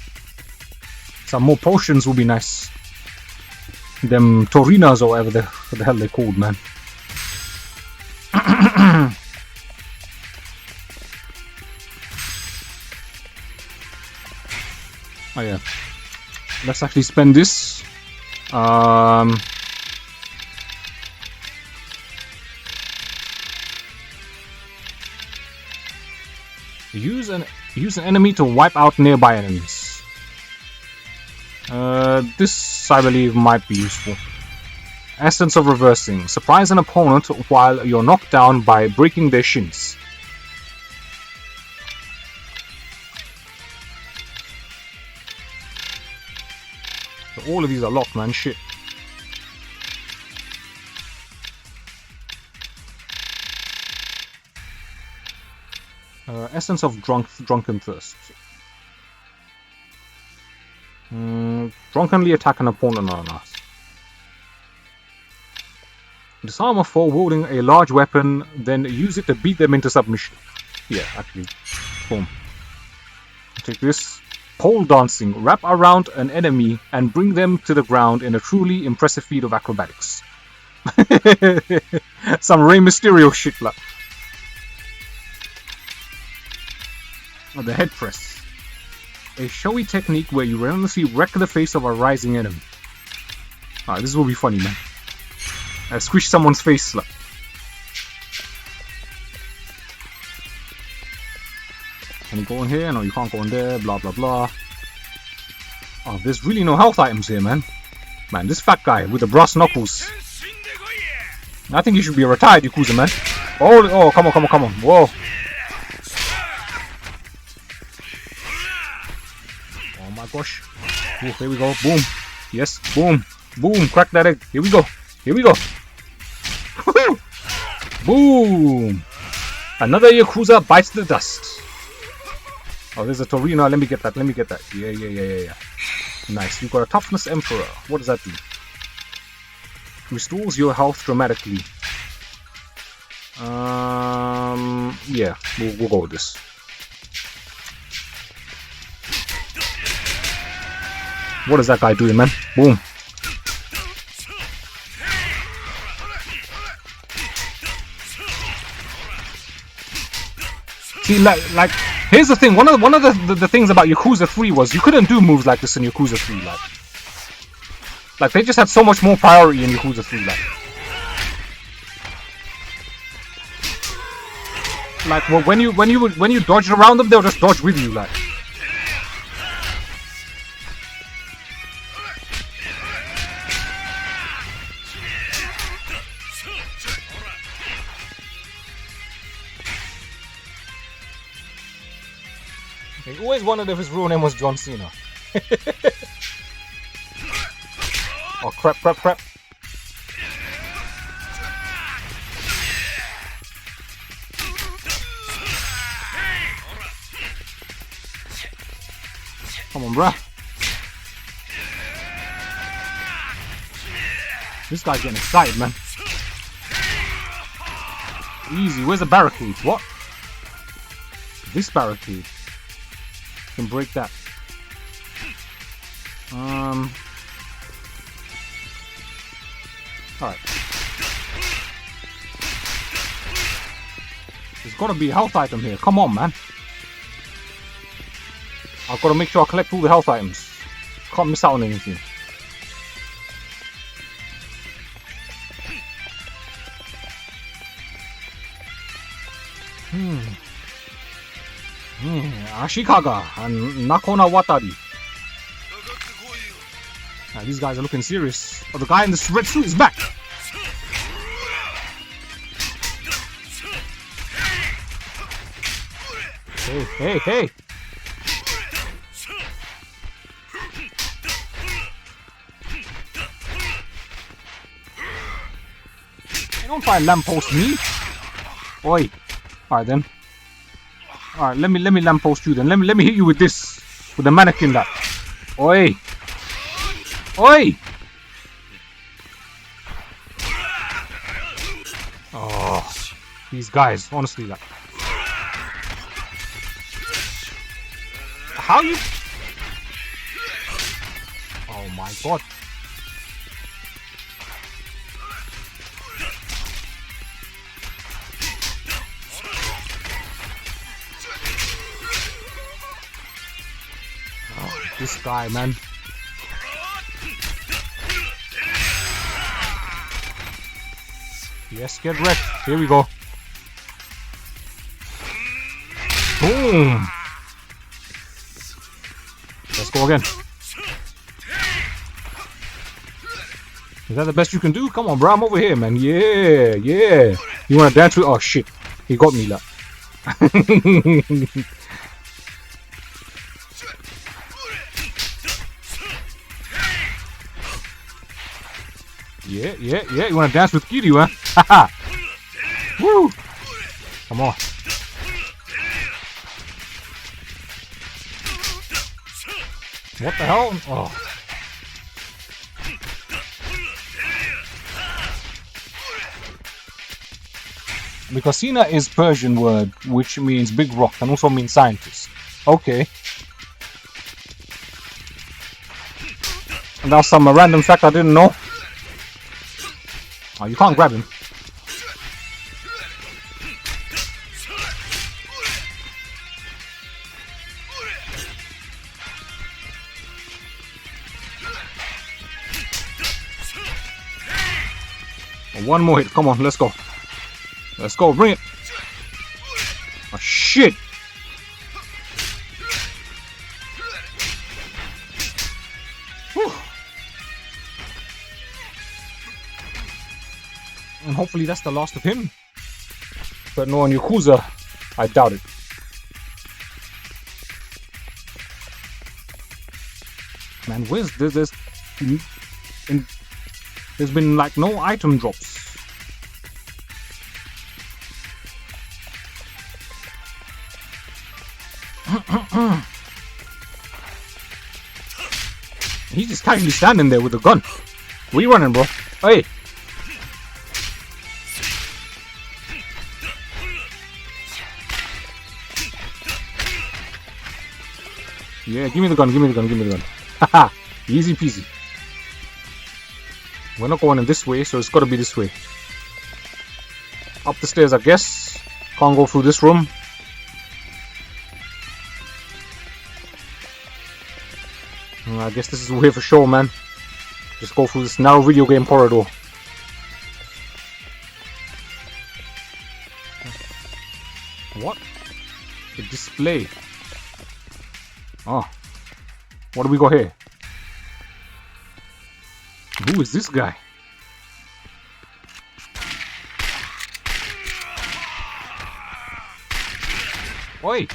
Some more potions will be nice. Them Torinas or whatever the hell they're called, man. Oh yeah. Let's actually spend this. Use an enemy to wipe out nearby enemies. This I believe might be useful. Essence of reversing. Surprise an opponent while you're knocked down by breaking their shins. So all of these are locked, man. Shit. Essence of drunken thirst. Drunkenly attack an opponent on us. Disarm a foe wielding a large weapon, then use it to beat them into submission. Yeah, actually. Boom. Take this. Pole dancing. Wrap around an enemy and bring them to the ground in a truly impressive feat of acrobatics. Some Rey Mysterio shit, like. The head press. A showy technique where you relentlessly wreck the face of a rising enemy. This will be funny, man. Squish someone's face. Like. Can you go in here? No, you can't go in there. Blah, blah, blah. Oh, there's really no health items here, man. Man, this fat guy with the brass knuckles. I think he should be a retired Yakuza, man. Oh, come on. Whoa. Oh my gosh. Ooh, here we go. Boom. Yes. Boom. Boom. Crack that egg. Here we go. Boom! Another Yakuza bites the dust. Oh, there's a Torino. Let me get that. Yeah. Nice. You got a Toughness Emperor. What does that do? Restores your health dramatically. Yeah, we'll go with this. What is that guy doing, man? Boom. See, like, here's the thing. One of the things about Yakuza 3 was you couldn't do moves like this in Yakuza 3. Like they just had so much more priority in Yakuza 3. Like well, when you dodged around them, they'll just dodge with you. Like. I always wondered if his real name was John Cena. Oh crap. Come on, bruh. This guy's getting excited, man. Easy, where's the barricade? What? This barricade. Can break that. Alright. There's gotta be a health item here. Come on, man. I've gotta make sure I collect all the health items. Can't miss out on anything. Ashikaga and Nakona Watari. These guys are looking serious. Oh, the guy in the red suit is back. Hey. Hey, don't try and lamppost me. Oi. Alright then. Alright, let me lamppost you then. Let me hit you with this. With the mannequin that. Oi. Oh, these guys, honestly, like. How you? Oh my god. Oh, this guy, man. Yes, get wrecked. Here we go. Boom. Let's go again. Is that the best you can do? Come on, bro. I'm over here, man. Yeah. You wanna dance with? Oh shit. He got me, like. Yeah. You wanna dance with Kiryu, huh? Haha. Woo. Come on. What the hell? Oh. Mikosina is Persian word, which means big rock and also means scientist. Okay. And that's some random fact I didn't know. Oh, you can't grab him. One more hit. Come on, let's go. Let's go, bring it. Oh, shit. Whew. And hopefully that's the last of him. But no, on Yakuza, I doubt it. Man, where's this? There's been like no item drops. He's just casually standing there with a gun. Where you running, bro? Hey! Yeah, give me the gun, give me the gun, give me the gun. Haha! Easy peasy. We're not going in this way, so it's gotta be this way. Up the stairs, I guess. Can't go through this room. I guess this is the way for sure, man. Just go through this narrow video game corridor. What? A display. Oh. What do we got here? Who is this guy? Oi!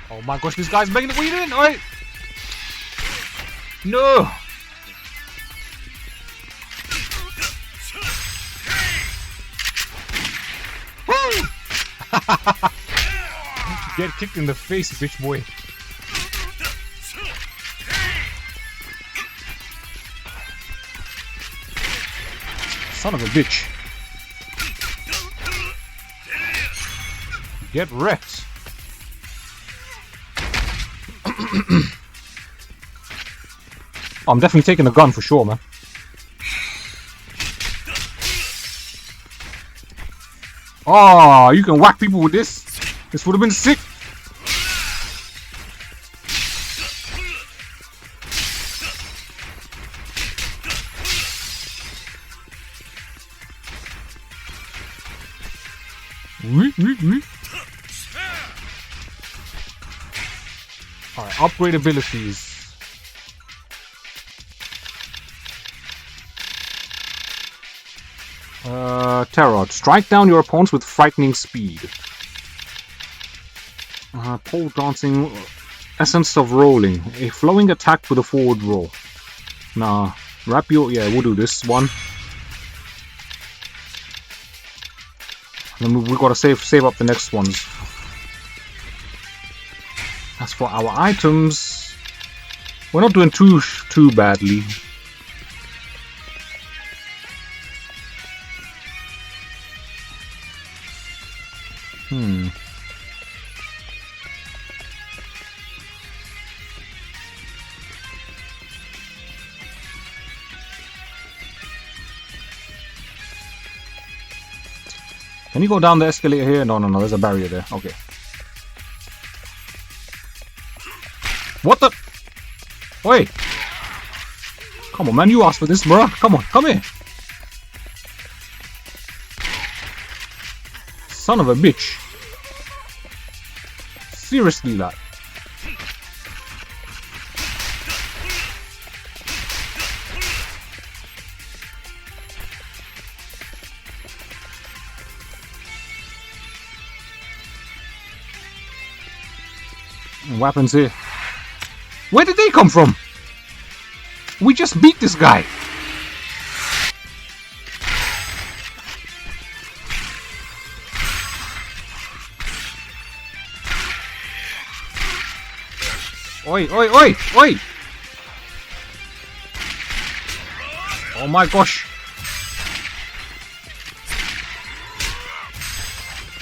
Oh my gosh, this guy's making it. What are you doing? Alright. No. Get kicked in the face, bitch boy. Son of a bitch. Get wrecked. I'm definitely taking a gun for sure, man. Oh, you can whack people with this. This would have been sick. Alright, upgrade abilities. Tarot. Strike down your opponents with frightening speed. Pole dancing. Essence of rolling. A flowing attack with a forward roll. Nah. Rapio. Yeah, we'll do this one. And then we gotta save up the next ones. As for our items, we're not doing too badly. Can you go down the escalator here? No, there's a barrier there. Okay. What the? Wait. Come on, man. You asked for this, bro. Come on. Come here. Son of a bitch. Seriously, lad. Weapons here. Where did they come from? We just beat this guy. Oi, oi, oi, oi! Oh my gosh.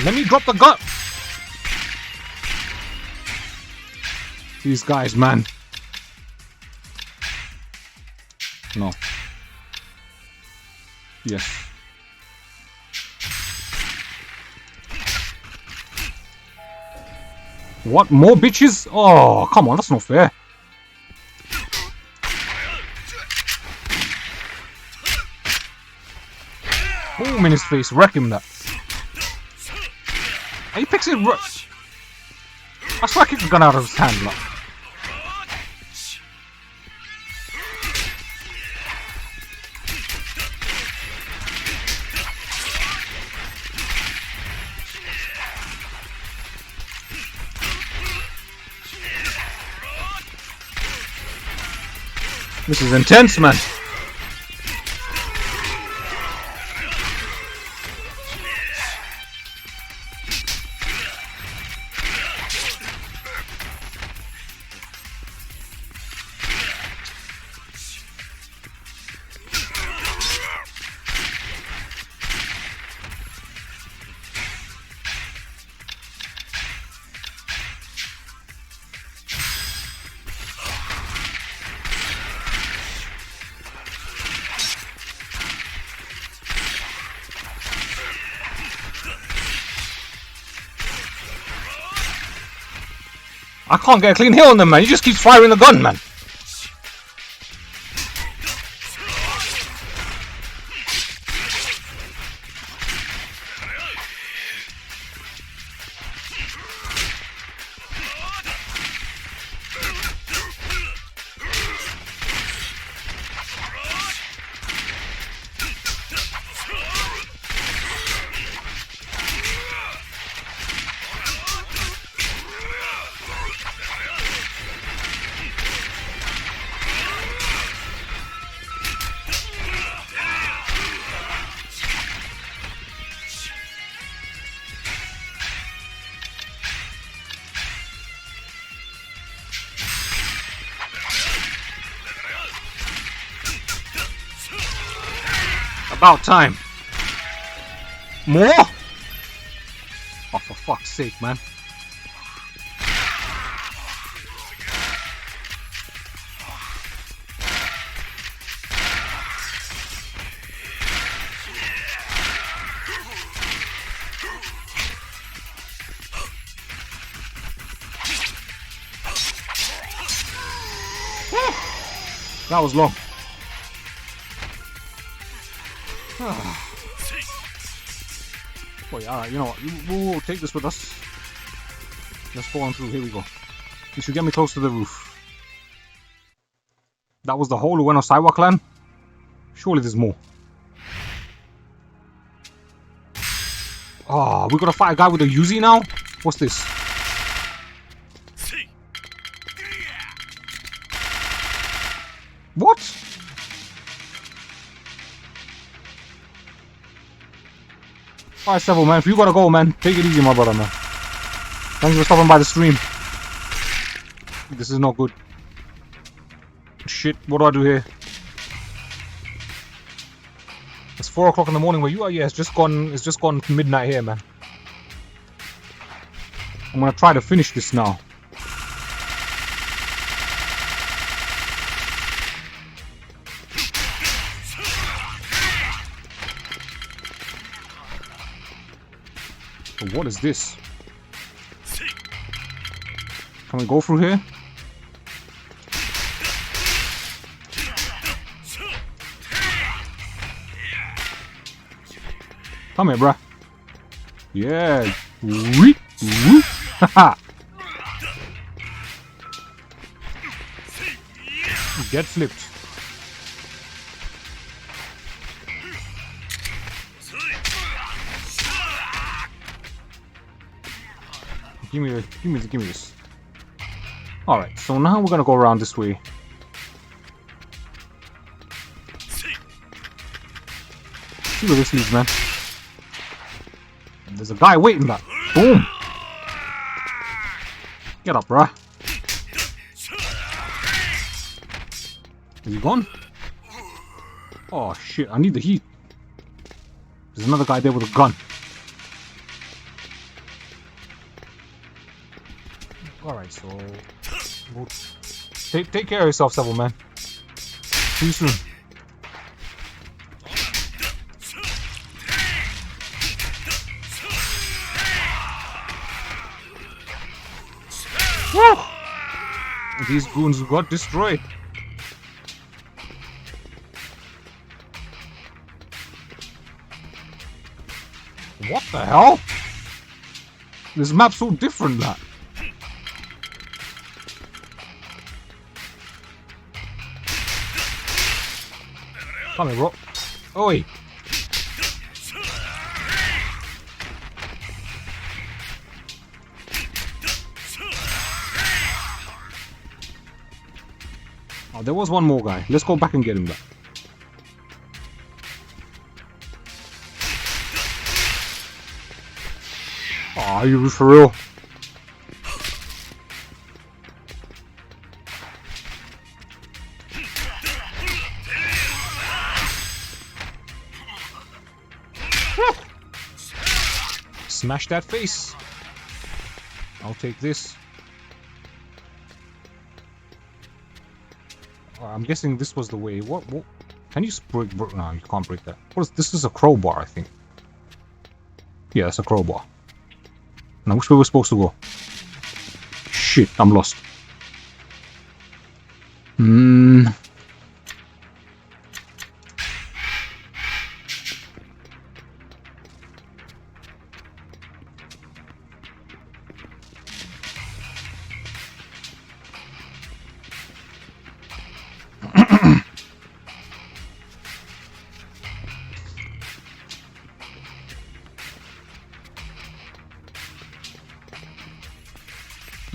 Let me drop the gun. These guys, man. No. Yes. What? More bitches? Oh, come on, that's not fair. Boom in his face, wreck him that. He picks it. I swear I kicked the gun out of his hand, like. This is intense, man. I can't get a clean hit on them, man. He just keeps firing the gun, man. About time. More? Oh, for fuck's sake, man. That was long. Wait, alright, you know what? We'll take this with us. Let's go on through. Here we go. You should get me close to the roof. That was the whole Ueno Saiwa clan? Surely there's more. Oh, we gotta fight a guy with a Uzi now? What's this? What? Alright, Several, man. If you gotta go, man, take it easy, my brother, man. Thanks for stopping by the stream. This is not good. Shit, what do I do here? It's 4 o'clock in the morning where you are. Yeah, it's just gone midnight here, man. I'm gonna try to finish this now. But what is this? Can we go through here? Come here, bruh. Yeah. Whoop, whoop. Haha. Get flipped. Give me this. Alright, so now we're gonna go around this way. See where this leads, man. There's a guy waiting back. Boom! Get up, bruh. Is he gone? Oh shit, I need the heat. There's another guy there with a gun. Alright, so we'll take care of yourself, Several, man. See you soon. Woo! These goons got destroyed. What the hell? This map's so different, that. Come here, bro. Oi! Oh, there was one more guy. Let's go back and get him back. Oh, are you for real? Smash that face. I'll take this. I'm guessing this was the way. What? Can you break? No, you can't break that. What is this? Is a crowbar, I think. Yeah, it's a crowbar. Now, which way we're supposed to go? Shit, I'm lost.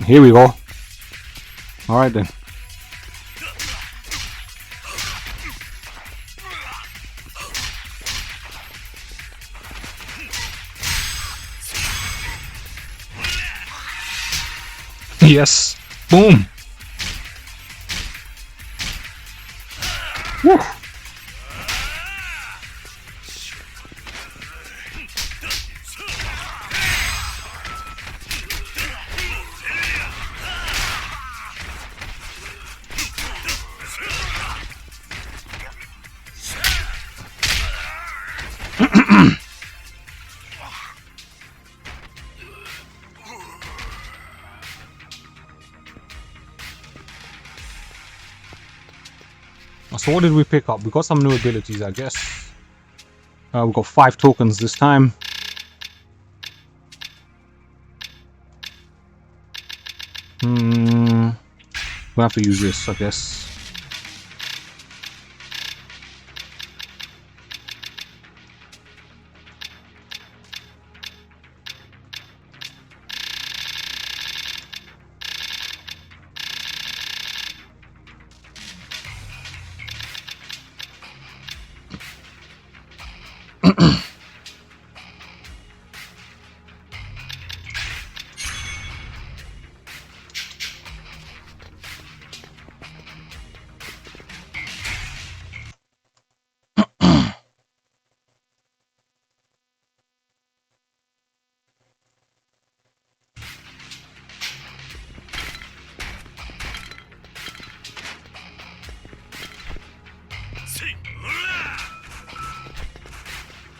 Here we go. Alright then. Yes. Boom. Woo. So what did we pick up? We got some new abilities, I guess. We got 5 tokens this time. We'll have to use this, I guess.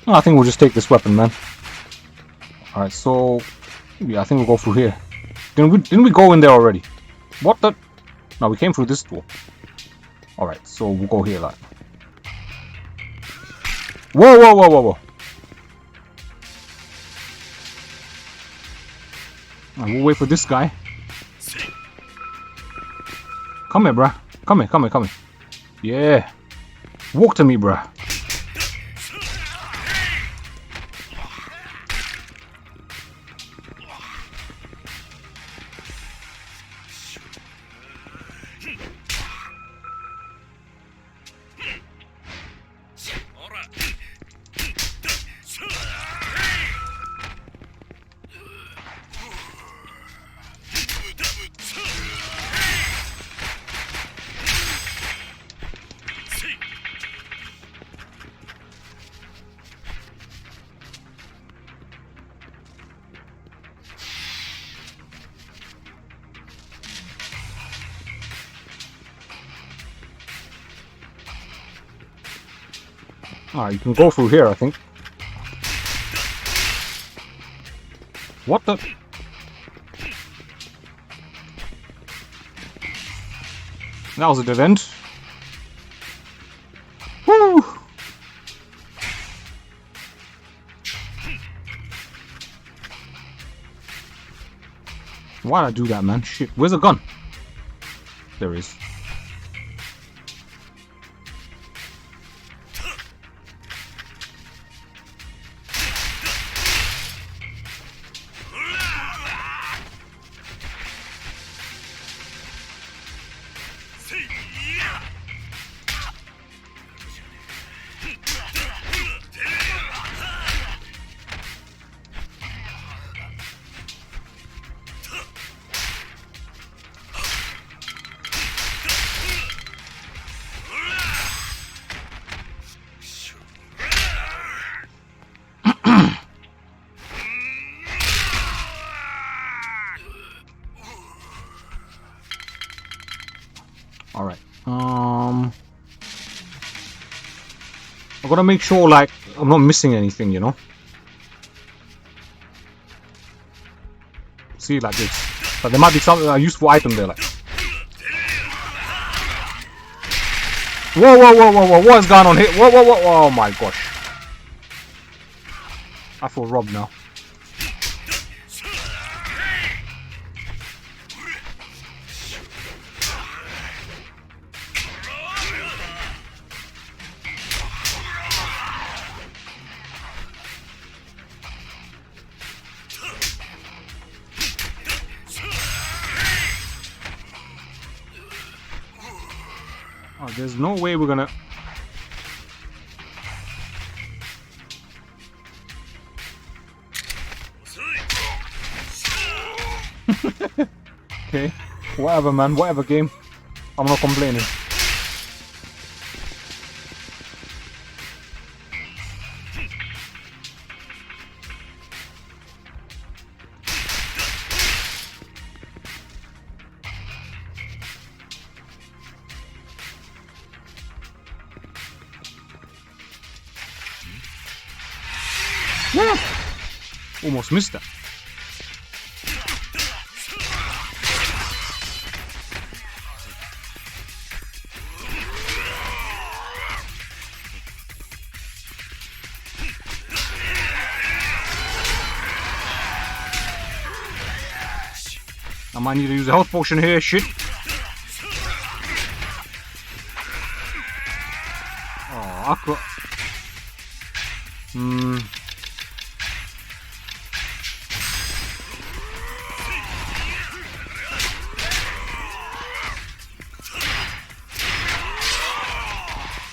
Oh, I think we'll just take this weapon, man. Alright, so... yeah, I think we'll go through here. Didn't we go in there already? What the... no, we came through this door. Alright, so we'll go here, like... whoa, whoa, whoa, whoa, whoa! Alright, we'll wait for this guy. Come here, bruh. Come here, come here, come here. Yeah. Walk to me, bruh. Ah, you can go through here, I think. What the? That was a dead end. Woo! Why'd I do that, man? Shit, where's the gun? There is. Alright. I gotta make sure, like, I'm not missing anything, you know? See, like this. But there might be some useful item there, like. Whoa, whoa, whoa, whoa, whoa, what is going on here? Whoa, whoa, whoa, oh my gosh. I feel robbed now. Oh, there's no way we're gonna... Okay, whatever, man, whatever, game. I'm not complaining. Almost missed that. I might need to use a health potion here, shit. Oh, I could...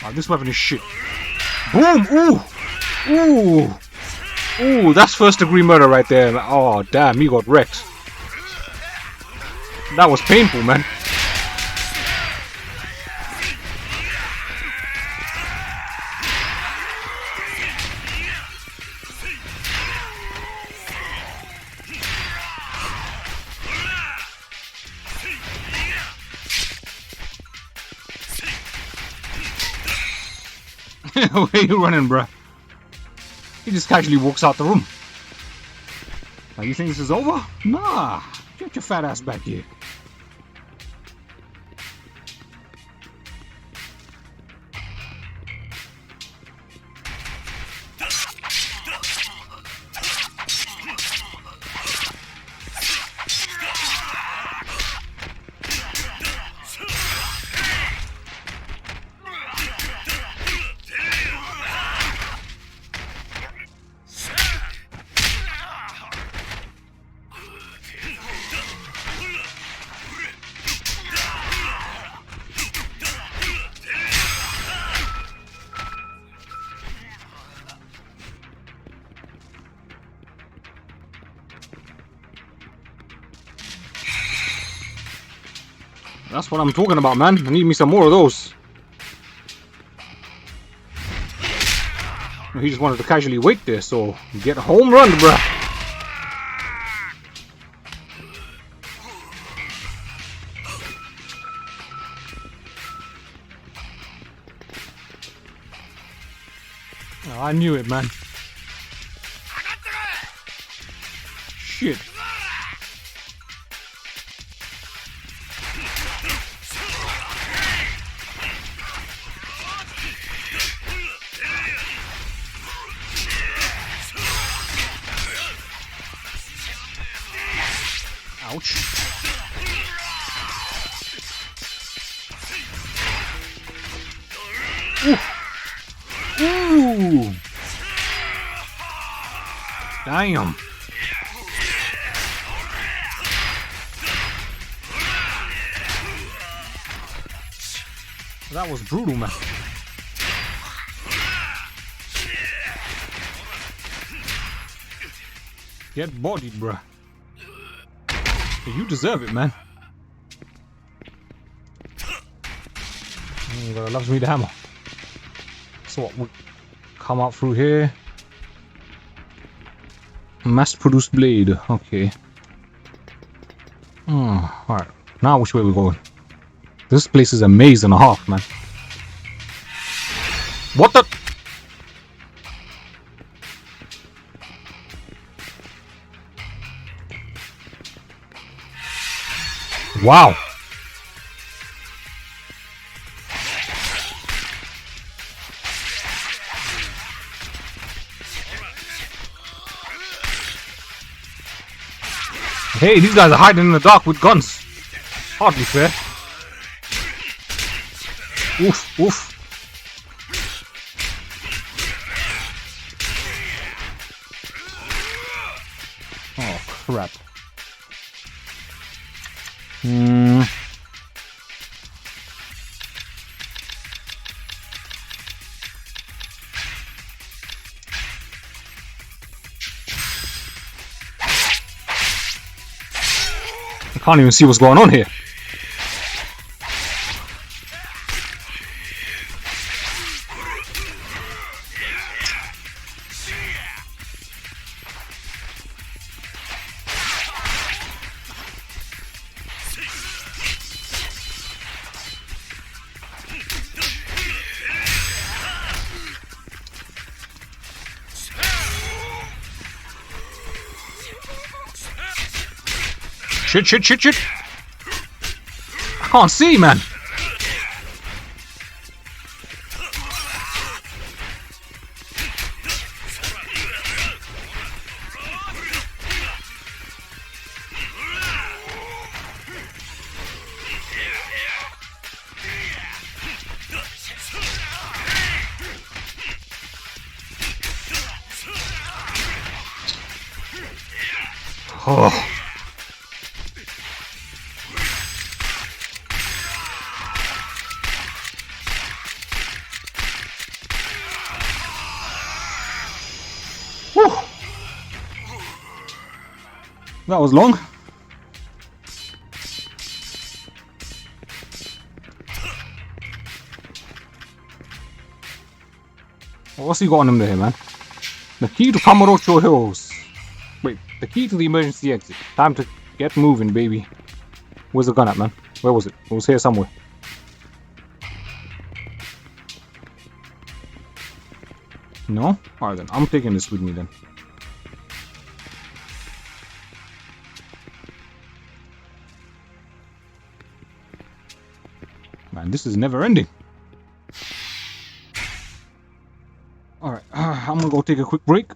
Oh, this weapon is shit. Boom! Ooh! Ooh! Ooh, that's first degree murder right there. Oh, damn, he got wrecked. That was painful, man. Where you running, bruh? He just casually walks out the room. Now, you think this is over? Nah. Get your fat ass back here. That's what I'm talking about, man. I need me some more of those. He just wanted to casually wait there, so get a home run, bruh. Oh, I knew it, man. Shit. Ouch. Ooh. Ooh. Damn. That was brutal, man. Get bodied, bruh. You deserve it, man. But loves me the hammer. So what? We come out through here. Mass-produced blade. Okay. Alright. Now which way we going? This place is a maze and a half, man. What the? Wow. Hey, these guys are hiding in the dark with guns. Hardly fair. Oof, oof. Oh, crap. I can't even see what's going on here. Shit, shit, shit, shit. I can't see, man. Oh. Whew. That was long. What's he got on him there, man? The key to Kamurocho Hills. Wait, the key to the emergency exit. Time to get moving, baby. Where's the gun at, man? Where was it? It was here somewhere. No? Alright then, I'm taking this with me then. Man, this is never ending. Alright, I'm gonna go take a quick break.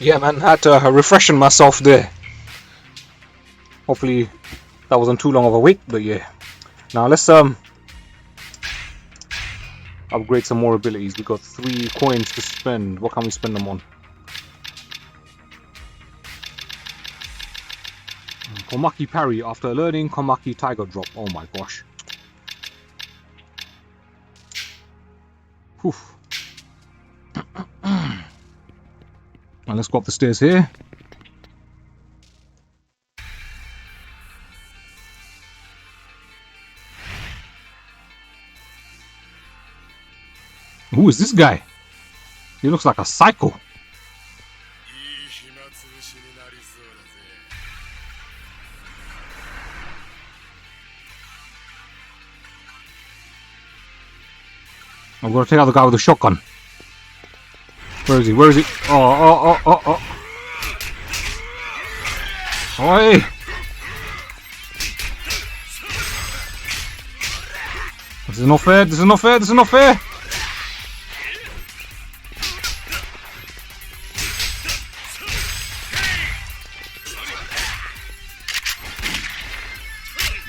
Yeah, man, I had to refreshen myself there. Hopefully that wasn't too long of a wait, but yeah. Now let's upgrade some more abilities. We got 3 coins to spend. What can we spend them on? Komaki parry after learning Komaki tiger drop. Oh my gosh. Whew. Now let's go up the stairs here. Who is this guy? He looks like a psycho. I'm gonna take out the guy with the shotgun. Where is he? Where is he? Oh. Oi! This is not fair. This is not fair. This is not fair.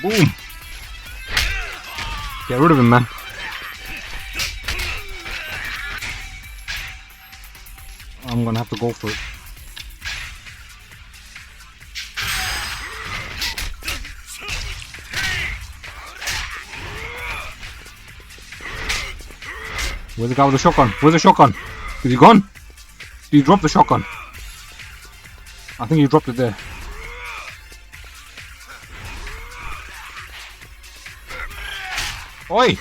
Boom. Get rid of him, man. I'm gonna have to go for it. Where's the guy with the shotgun? Where's the shotgun? Is he gone? Did he drop the shotgun? I think he dropped it there. Oi!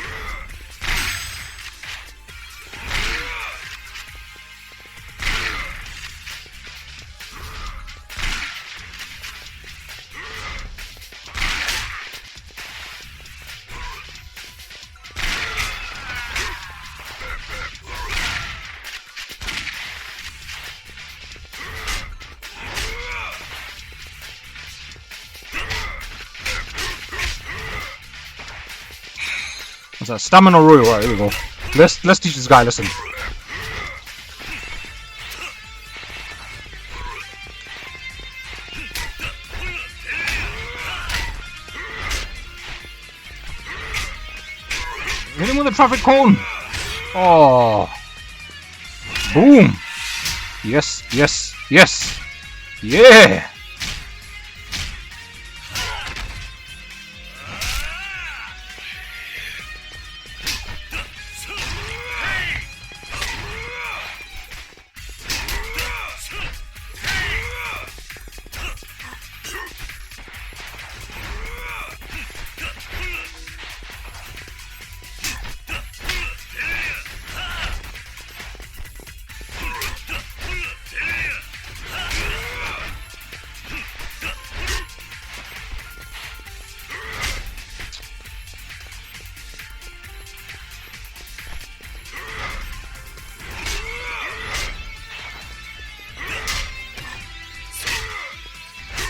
What's that? Stamina Royal. Right, here we go. Let's teach this guy a lesson. Hit him with a traffic cone. Oh. Boom. Yes, yes, yes. Yeah.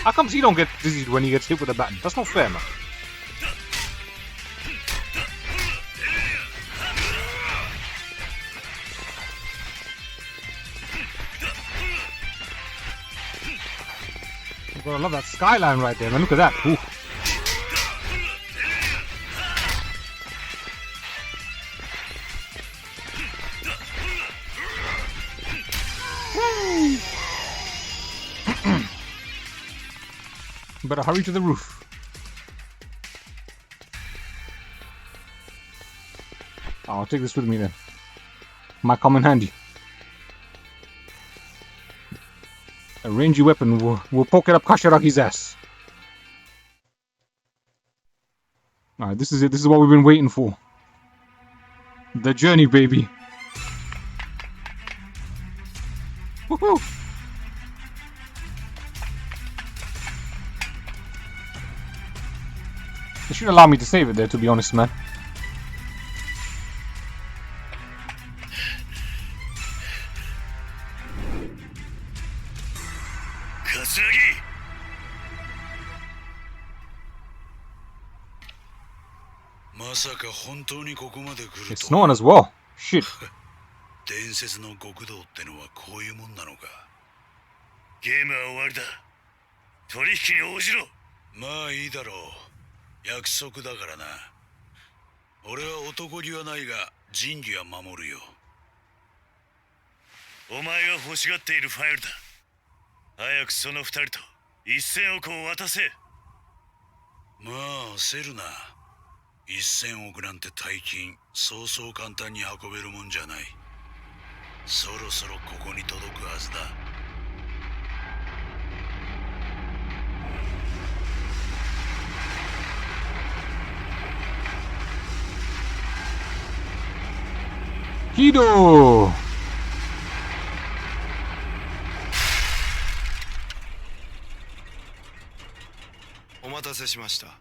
How comes he don't get dizzied when he gets hit with a baton? That's not fair, man. I love that skyline right there, man. Look at that. Ooh. Better hurry to the roof. I'll take this with me then. Might come in handy. A rangy weapon will poke it up Kashiragi's ass. Alright, this is it. This is what we've been waiting for. The journey, baby. Woohoo! They should allow me to save it there, to be honest, man. It's snowing as well. Shit. ゲームは終わりだ。取引に応じろ。まあいいだろう。約束だからな。俺は男気はないが仁義は守るよ。お前が欲しがっているファイルだ。早くその二人と1000億を渡せ。まあ焦るな。1000億なんて大金そうそう簡単に運べるもんじゃない。そろそろここに届くはずだ。ヒドお待たせしました。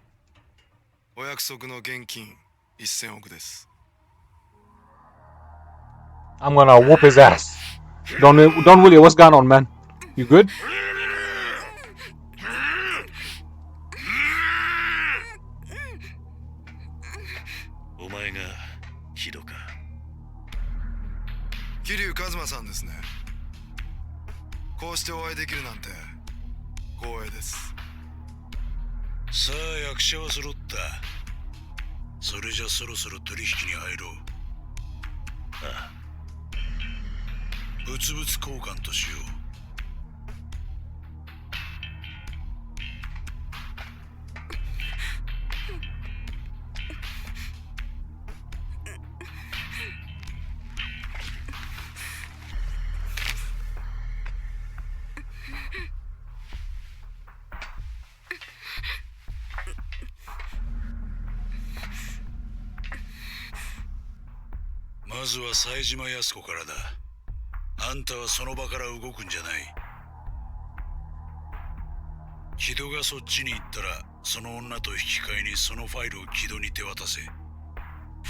お約束の現金1000億です。I'm gonna whoop his ass. Don't Willie, what's going on, man? You good? お前がヒドか。桐生一馬さんですね。こうしてお会いできるなんて光栄です。さあ役者は揃った。それじゃそろそろ取引に入ろう。ああ、物々交換としよう。まずは冴島靖子からだ。あんたはその場から動くんじゃない。木戸がそっちに行ったらその女と引き換えにそのファイルを木戸に手渡せ。フ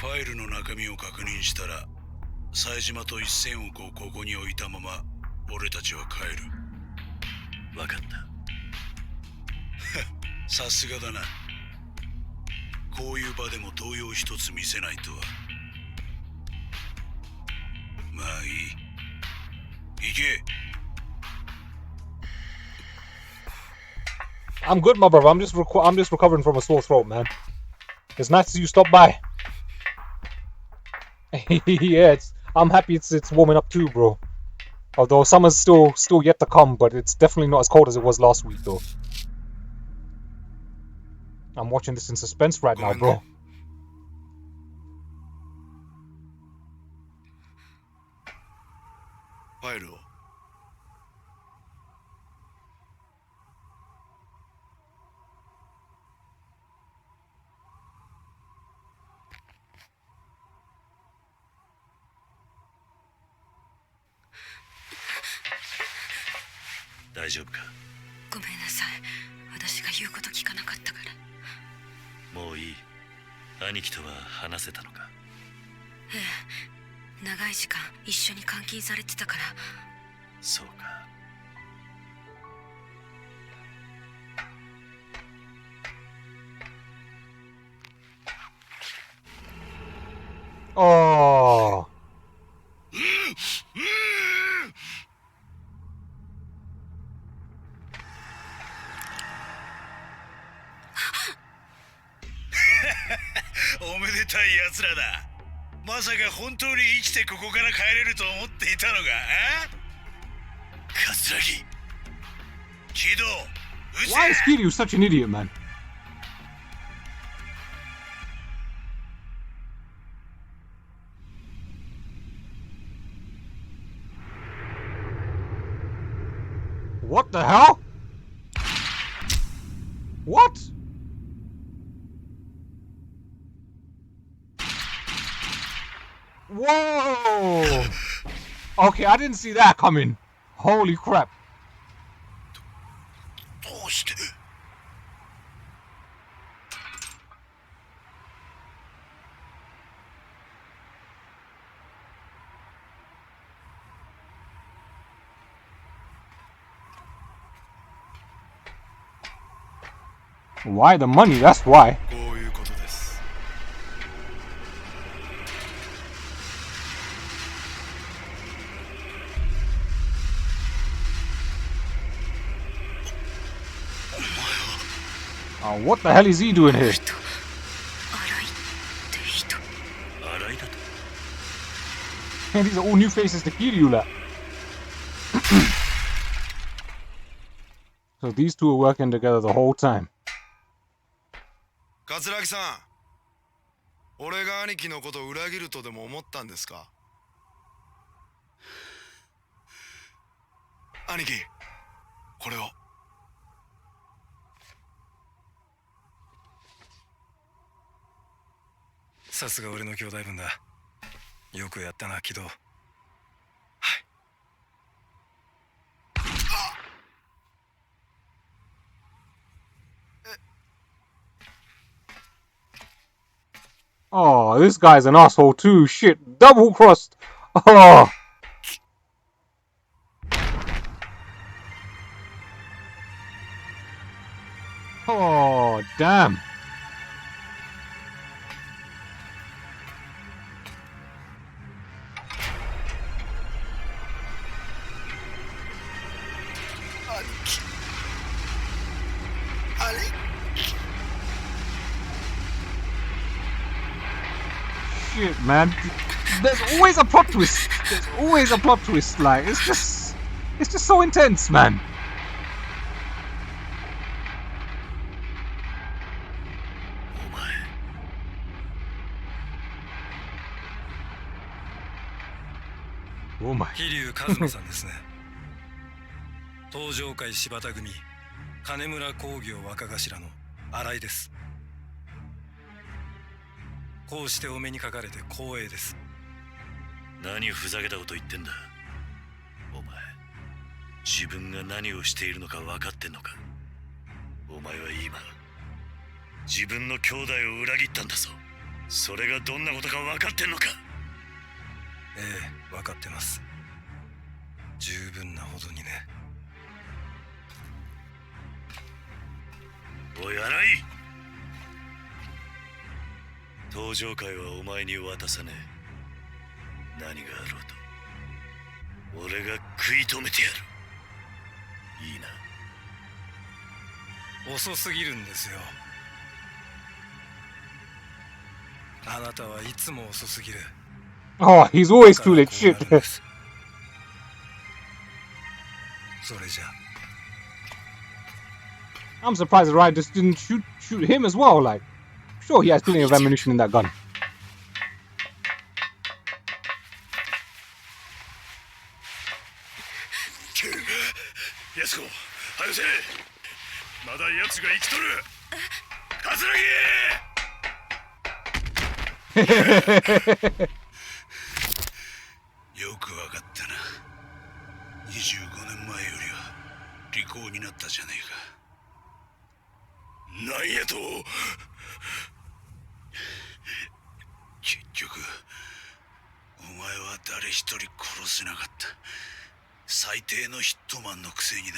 ァイルの中身を確認したら冴島と1000億をここに置いたまま俺たちは帰る。分かった。さすがだな。こういう場でも動揺一つ見せないとは。まあいい。行け。I'm good, my brother. I'm just recovering from a sore throat, man. It's nice that you stopped by. Yeah, I'm happy it's warming up too, bro. Although summer's still yet to come, but it's definitely not as cold as it was last week, though. I'm watching this in suspense right now, bro. ファイルを。大丈夫か。ごめんなさい。私が言うこと聞かなかったから。もういい。兄貴とは話せたのか。ええ、長い時間一緒に監禁されてたから。そうか。Oh. Oh, おめでたい奴らだ。まさか本当に生きてここから帰れると思っていたのか。桂木、木戸、撃て。 Why is Kiryu such an idiot, man? What the hell? What? Whoa! Okay, I didn't see that coming. Holy crap. どうして。Why the money? That's why. こういうことです。What the hell is he doing here? 荒井って人。洗いだと。 And these are all new faces to Kiryu. So these two are working together the whole time. 桂木さん、俺が兄貴のことを裏切るとでも思ったんですか？兄貴、これを。さすが俺の兄弟分だ。よくやったな、木戸。はい。Oh, this guy's an asshole too. Shit, double crossed. Oh. Oh, damn. Shit, man. There's always a plot twist. There's always a plot twist. Like, it's just so intense, man. Oh my. 桐生一馬さんですね。東上会柴田組金村工業若頭の新井です。こうしてお目にかかれて光栄です。何ふざけたこと言ってんだ。お前、自分が何をしているのか分かってんのか。お前は今、自分の兄弟を裏切ったんだぞ。それがどんなことか分かってんのか。ええ、分かってます。十分なほどにね。おい、新井。登場会はお前に渡さねえ。何があろうと俺が食い止めてやる。いいな。遅すぎるんですよ。あなたはいつも遅すぎる。Oh, he's always too late. Shit. それじゃ。I'm surprised the rider just didn't shoot him as well. Like, sure, he has plenty of ammunition in that gun. 安子、早せ。まだ奴が生きとる。桂木。よくわかったな。25年前よりは利口になったじゃねえか。なんやと。結局お前は誰一人殺せなかった。最低のヒットマンのくせにな。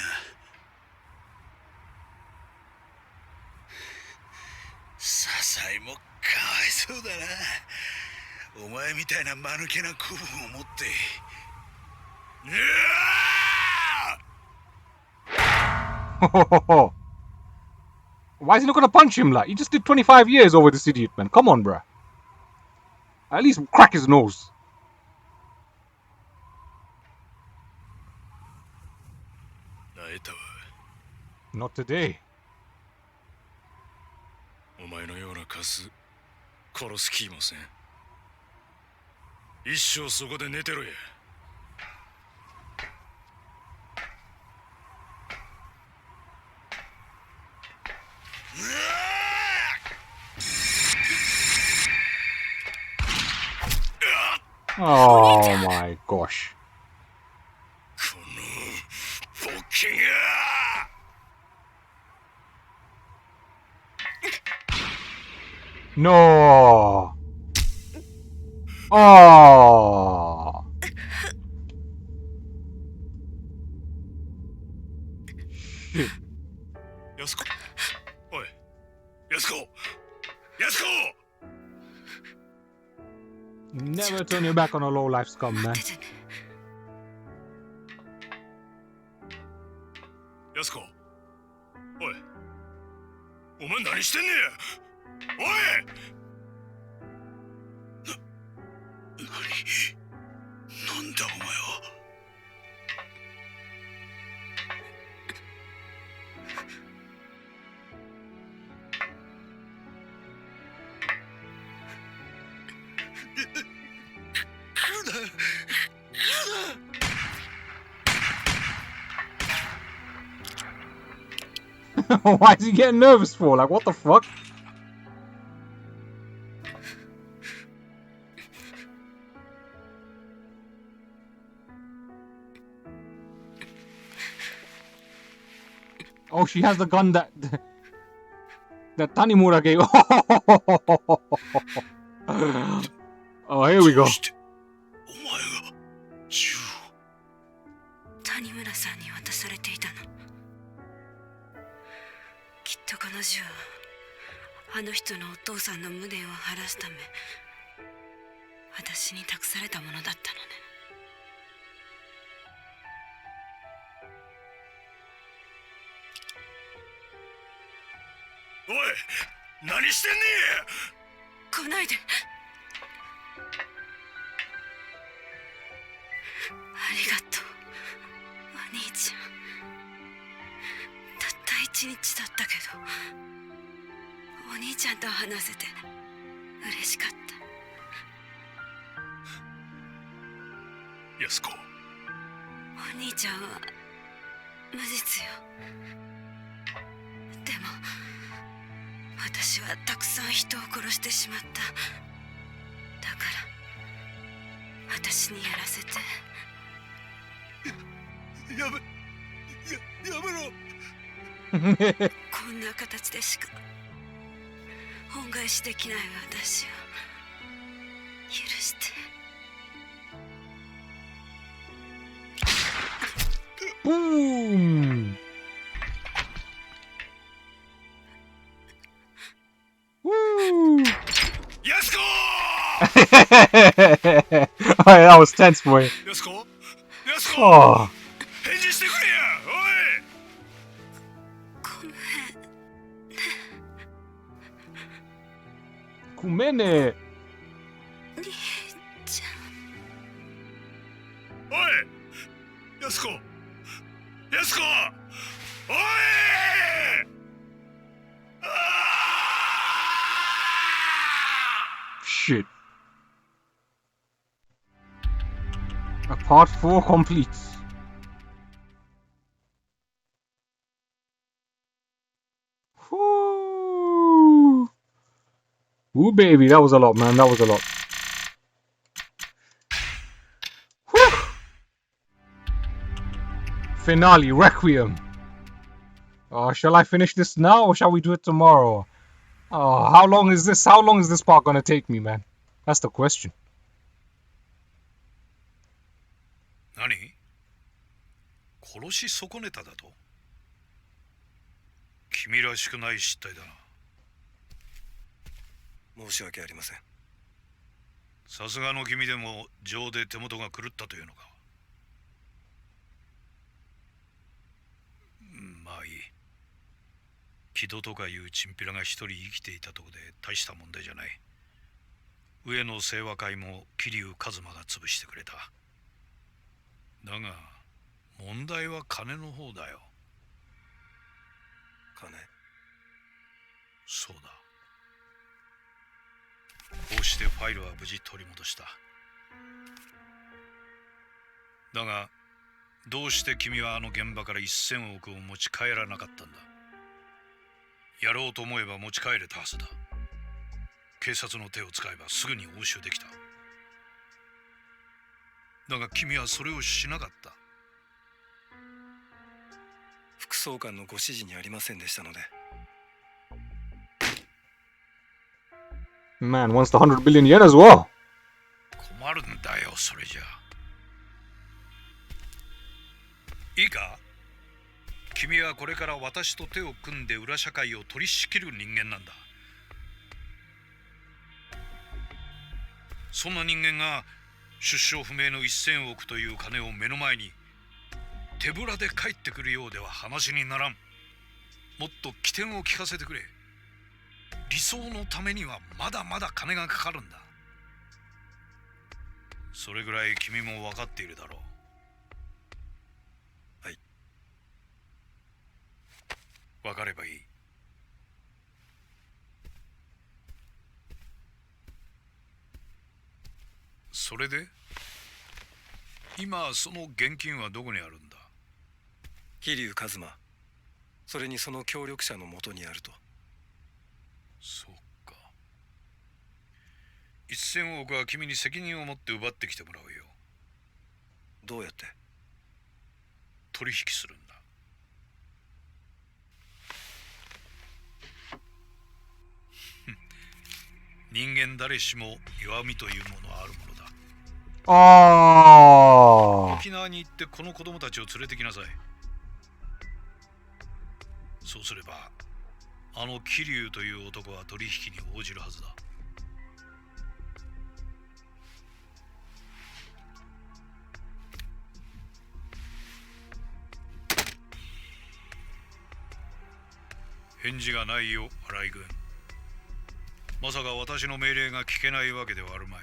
笹井もかわいそうだな。お前みたいな間抜けな子分を持って。Why is he not gonna punch him? Like, he just did 25 years over this idiot, man. Come on, bruh. At least crack his nose. Not today. お前のようなカス殺す気もせん。一生そこで寝てろや。Oh my gosh. このボケが。No. Oh. Shit. 安子。おい。安子。安子。Never turn your back on a low life scum, man. 安子。おい。お前何してんねや。おい。なんだお前は。Why is he getting nervous for? Like, what the fuck? Oh, she has the gun that Tanimura gave. Oh, here we go. お前が銃を。谷村さんに渡されていたの。きっとこの銃はあの人のお父さんの無念を晴らすため私に託されたものだったのね。おい、何してんね来ないで。ありがとうお兄ちゃん。たった1日だったけどお兄ちゃんと話せて嬉しかった。安子。お兄ちゃんは無実よ。でも私はたくさん人を殺してしまった。だから私にやらせて。やめろ。こんな形でしか恩返しできない私を許して。Boom! Woo! 安子。Alright, that was tense, boy. 安子。安子。Oh. 返事してくれや。ごめん。ごめんね。兄ちゃん。おい。安子。安子。おい。Shit. Part 4 complete. Whoo. Ooh, baby, that was a lot, man. That was a lot. Whew. Finale, Requiem. Shall I finish this now or shall we do it tomorrow? How long is this? How long is this part gonna take me, man? That's the question. 何？殺し損ねただと？君らしくない失態だな。申し訳ありません。さすがの君でも情で手元が狂ったというのか。まあいい。木戸とかいうチンピラが一人生きていたとこで大した問題じゃない。上野清和会も桐生一馬が潰してくれた。だが問題は金の方だよ。金？そうだ。こうしてファイルは無事取り戻した。だがどうして君はあの現場から1000億を持ち帰らなかったんだ。やろうと思えば持ち帰れたはずだ。警察の手を使えばすぐに押収できた。だが君はそれをしなかった。副総監のご指示にありませんでしたので。Man wants the 100 billion yen as well. 困るんだよ、それじゃ。いいか？君はこれから私と手を組んで裏社会を取り仕切る人間なんだ。そんな人間が出生不明の1000億という金を目の前に手ぶらで帰ってくるようでは話にならん。もっと起点を聞かせてくれ。理想のためにはまだまだ金がかかるんだ。それぐらい君も分かっているだろう。はい。分かればいい。それで今その現金はどこにあるんだ？桐生一馬、それにその協力者のもとにあると。そうか。1000億は君に責任を持って奪ってきてもらうよ。どうやって？取引するんだ。人間誰しも弱みというものはあるものだ。あ沖縄に行ってこの子供たちを連れてきなさい。そうすればあの桐生という男は取引に応じるはずだ。返事がないよ、新井君。まさか私の命令が聞けないわけではあるまい。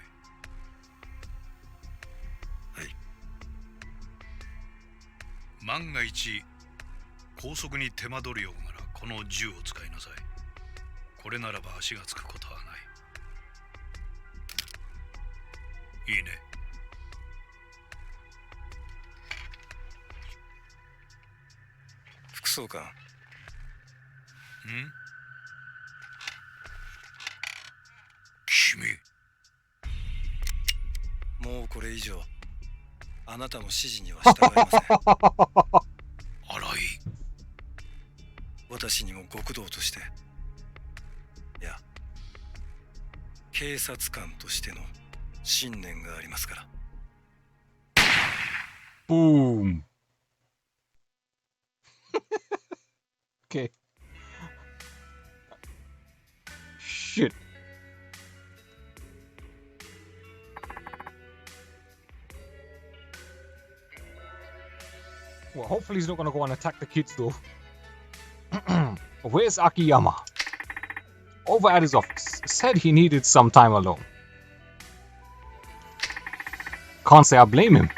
はい。万が一高速に手間取るようならこの銃を使いなさい。これならば足がつくことはない。いいね。副総監。君。もうこれ以上あなたの指示には従いません。新井。私にも極道として、いや警察官としての信念がありますから。Boom. Okay. Shit. Well, hopefully he's not gonna go and attack the kids though. Where's Akiyama? Over at his office. Said he needed some time alone. Can't say I blame him.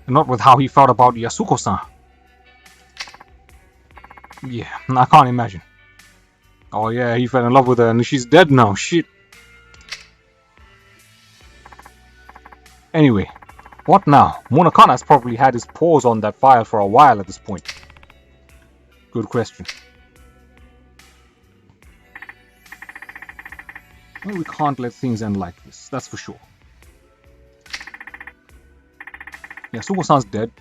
Not with how he felt about Yasuko-san. Yeah, I can't imagine. Oh yeah, he fell in love with her and she's dead now. Shit. Anyway, what now? Monokana's probably had his paws on that file for a while at this point. Good question. Well, we can't let things end like this, that's for sure. Yasuko-san's dead.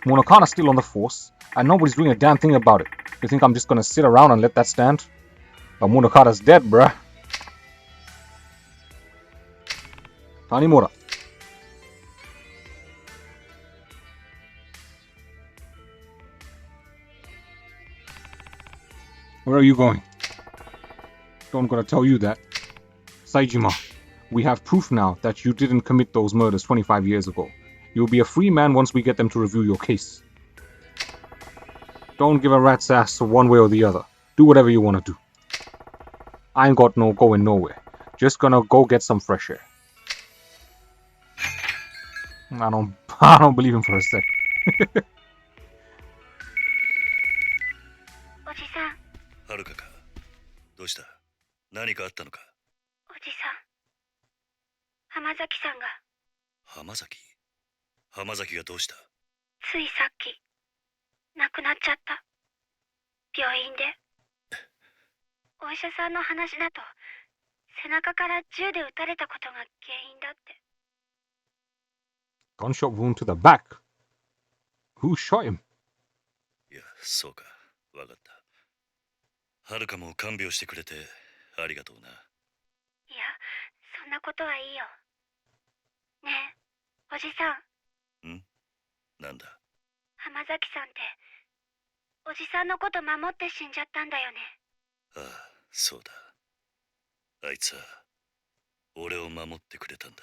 Monokana's still on the force, and nobody's doing a damn thing about it. You think I'm just gonna sit around and let that stand? But Monokana's dead, bruh. Tanimura. Where are you going? Don't gotta tell you that. Saijima, we have proof now that you didn't commit those murders 25 years ago. You'll be a free man once we get them to review your case. Don't give a rat's ass one way or the other. Do whatever you wanna do. I ain't got no going nowhere. Just gonna go get some fresh air. I don't believe him for a sec. おじさん。はるかか。どうした？何かあったのか？おじさん。浜崎さんが。浜崎？浜崎がどうした？ついさっき亡くなっちゃった。病院で。お医者さんの話だと背中から銃で撃たれたことが原因だって。Gunshot wound to the back. Who shot him? いや、そうか。わかった。はるかも看病してくれてありがとうな。いや、そんなことはいいよ。ねえ、おじさん。ん？なんだ？浜崎さんっておじさんのこと守って死んじゃったんだよね。ああ、そうだ。あいつは俺を守ってくれたんだ。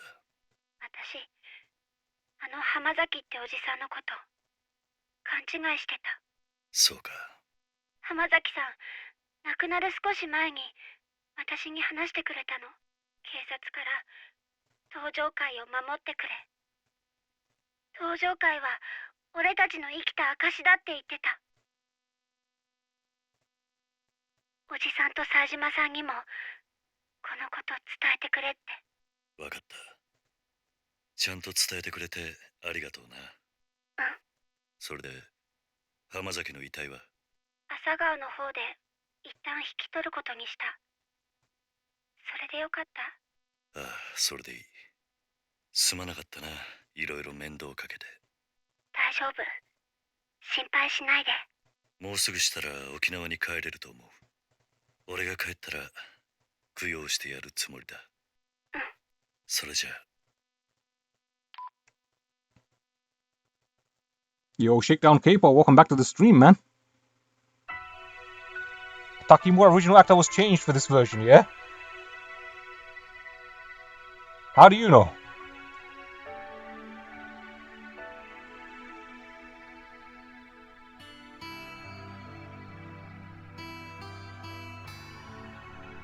私、あの浜崎っておじさんのこと勘違いしてた。そうか。浜崎さん、亡くなる少し前に私に話してくれたの。警察から登場会を守ってくれ。登場会は俺たちの生きた証だって言ってた。おじさんと冴島さんにもこのこと伝えてくれって。分かった。ちゃんと伝えてくれてありがとうな。うん。それで浜崎の遺体は？朝顔の方で一旦引き取ることにした。それでよかった？ああ、それでいい。すまなかったな、いろいろ面倒かけて。大丈夫、心配しないで。もうすぐしたら沖縄に帰れると思う。俺が帰ったら供養してやるつもりだ。うん。それじゃあ。Yo, Shakedown Capo, welcome back to the stream, man. Takimura original actor was changed for this version, yeah? How do you know?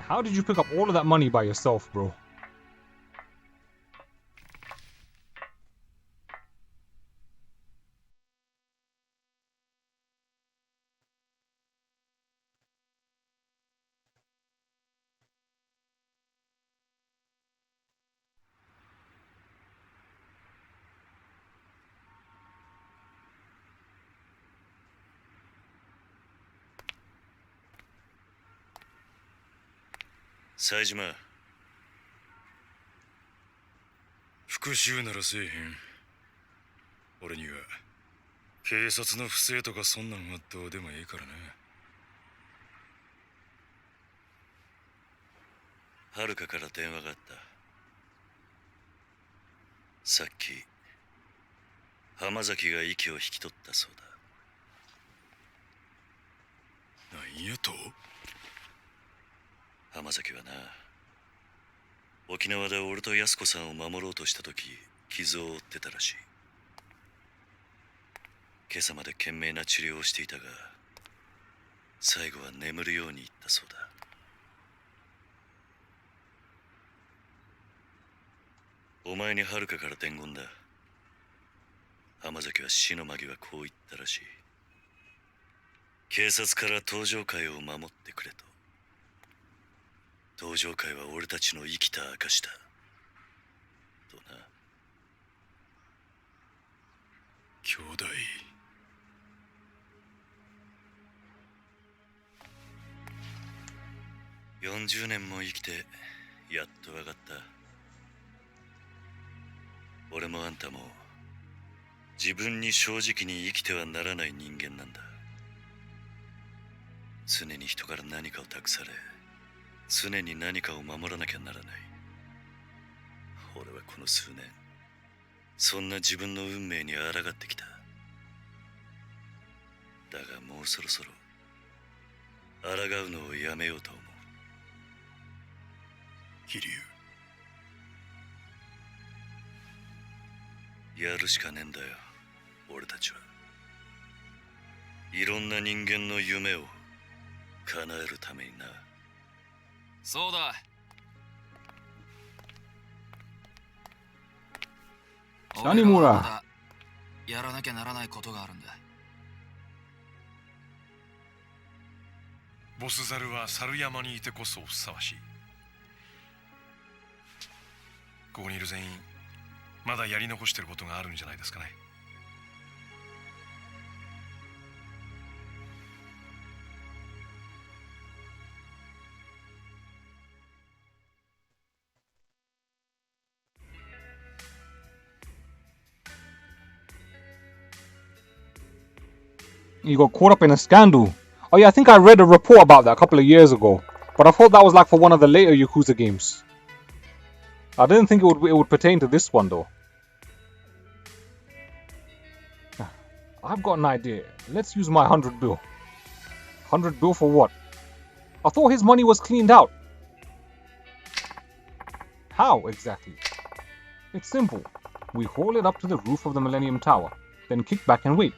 How did you pick up all of that money by yourself, bro?冴島、復讐ならせえへん。俺には警察の不正とかそんなんはどうでもいいからな。遥から電話があった。さっき浜崎が息を引き取ったそうだ。なんやと？浜崎はな、沖縄で俺と安子さんを守ろうとした時傷を負ってたらしい。今朝まで懸命な治療をしていたが、最後は眠るように言ったそうだ。お前に遥から伝言だ。浜崎は死の間際こう言ったらしい。警察から登場会を守ってくれと。登場会は俺たちの生きた証だとな。兄弟。40年も生きてやっと分かった。俺もあんたも自分に正直に生きてはならない人間なんだ。常に人から何かを託され、常に何かを守らなきゃならない。俺はこの数年、そんな自分の運命に抗ってきた。だがもうそろそろ抗うのをやめようと思う。桐生、やるしかねえんだよ、俺たちは。いろんな人間の夢を叶えるためにな。そうだ。何もらやらなきゃならないことがあるんだ。ボスザルは猿山にいてこそふさわしい。ここにいる全員まだやり残してることがあるんじゃないですかね。You got caught up in a scandal. Oh yeah, I think I read a report about that a couple of years ago. But I thought that was like for one of the later Yakuza games. I didn't think it would pertain to this one though. I've got an idea. Let's use my 100 bill. 100 bill for what? I thought his money was cleaned out. How exactly? It's simple. We haul it up to the roof of the Millennium Tower, then kick back and wait.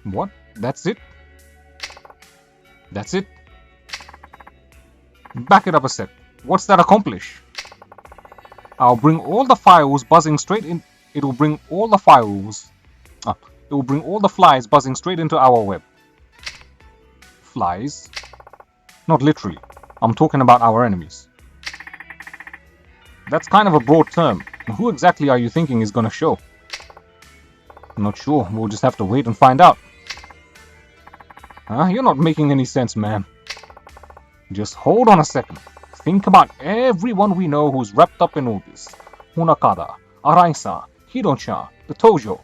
What? That's it? That's it. Back it up a sec. What's that accomplish? I'll bring all the files buzzing straight in. It will bring all the files. It will bring all the flies buzzing straight into our web. Flies? Not literally. I'm talking about our enemies. That's kind of a broad term. Who exactly are you thinking is gonna show? I'm not sure. We'll just have to wait and find out. You're not making any sense, man. Just hold on a second. Think about everyone we know who's wrapped up in all this. Hunakada, Araisa, Hidon-chan, the Tojo.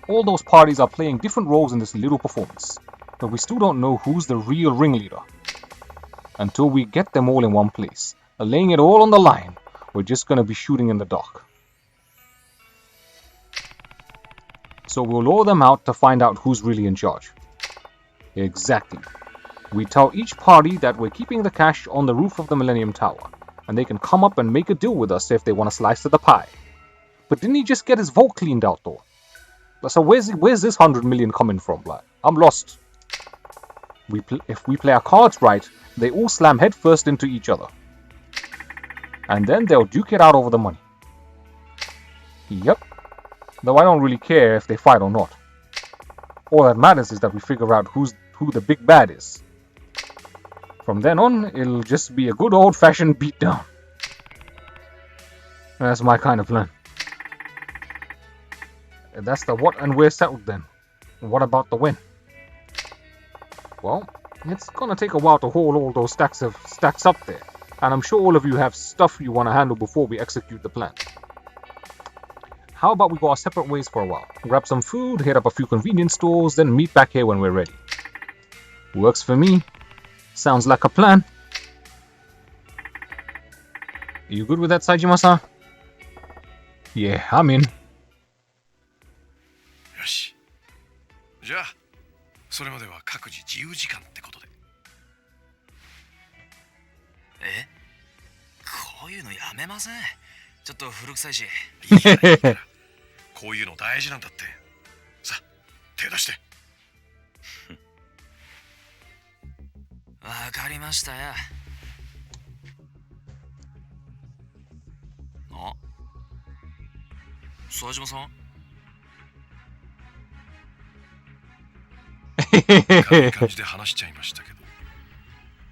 All those parties are playing different roles in this little performance, but we still don't know who's the real ringleader. Until we get them all in one place, laying it all on the line, we're just gonna be shooting in the dark. So we'll lure them out to find out who's really in charge. Exactly. We tell each party that we're keeping the cash on the roof of the Millennium Tower, and they can come up and make a deal with us if they want a slice of the pie. But didn't he just get his vault cleaned out though? So where's this 100 million coming from? Like, I'm lost. If we play our cards right, they all slam headfirst into each other. And then they'll duke it out over the money. Yep. Though I don't really care if they fight or not. All that matters is that we figure out who the big bad is. From then on, it'll just be a good old-fashioned beatdown. That's my kind of plan. That's the what and where settled then. What about the when? Well, it's gonna take a while to haul all those stacks up there. And I'm sure all of you have stuff you want to handle before we execute the plan. How about we go our separate ways for a while? Grab some food, hit up a few convenience stores, then meet back here when we're ready. Works for me. Sounds like a plan. You good with that, Saejima-san? Yeah, I'm in. よし。じゃあ、それまでは各自自由時間ってことで。え？こういうのやめません？ちょっと古臭いし。こういうの大事なんだって。さあ、手出して。わかりましたよ。あ、佐島さん？軽い感じで話しちゃいましたけど、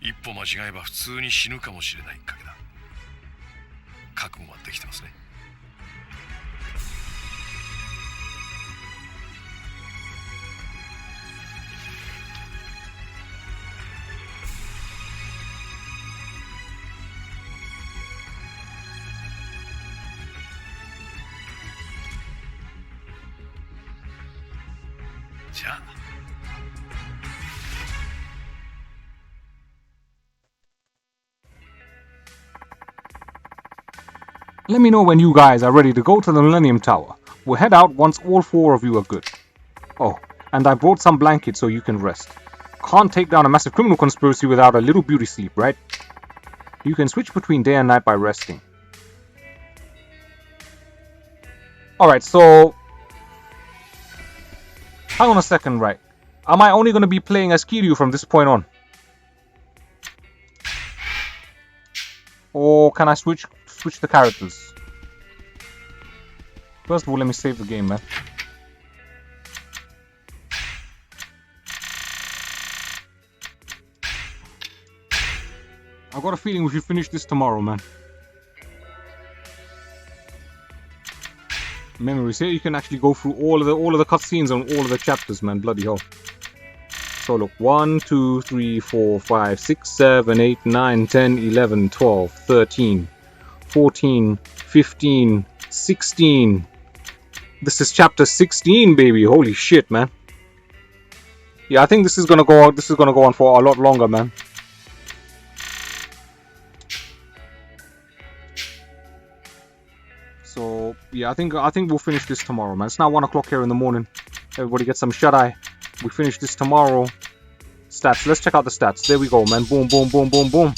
一歩間違えば普通に死ぬかもしれない賭けだ。覚悟はできてますね。じゃあ。Let me know when you guys are ready to go to the Millennium Tower. We'll head out once all 4 of you are good. Oh, and I brought some blankets so you can rest. Can't take down a massive criminal conspiracy without a little beauty sleep, right? You can switch between day and night by resting. Alright, so... hang on a second, right? Am I only going to be playing as Kiryu from this point on? Or can I switch the characters? First of all, let me save the game, man. I've got a feeling we should finish this tomorrow, man. Memories here, you can actually go through all of the cutscenes on all of the chapters, man. Bloody hell. So look, 1, 2, 3, 4, 5, 6, 7, 8, 9, 10, 11, 12, 13, 14, 15, 16. This is chapter 16, baby. Holy shit, man. Yeah, I think this is gonna go on for a lot longer, man. So yeah, I think we'll finish this tomorrow, man. It's now 1 o'clock here in the morning. Everybody get some shut-eye. We finish this tomorrow. Stats. Let's check out the stats. There we go, man. Boom, boom, boom, boom, boom.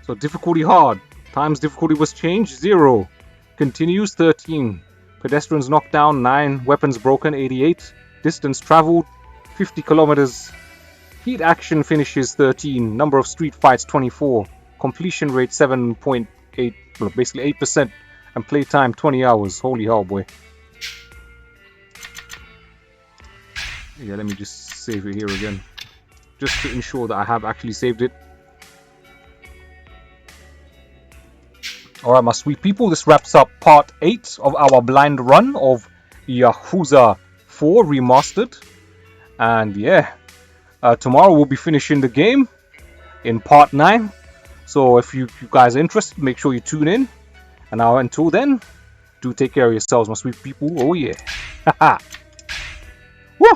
So difficulty hard. Times difficulty was changed 0. Continues 13. Pedestrians knocked down 9, weapons broken 88, distance traveled 50 kilometers, heat action finishes 13, number of street fights 24, completion rate 7.8, well, basically 8%, and playtime 20 hours. Holy hell, boy. Yeah, let me just save it here again, just to ensure that I have actually saved it. Alright, my sweet people, this wraps up part 8 of our blind run of Yakuza 4 Remastered. And yeah, tomorrow we'll be finishing the game in part 9. So if you guys are interested, make sure you tune in. And now until then, do take care of yourselves, my sweet people. Oh yeah. Haha. Woo!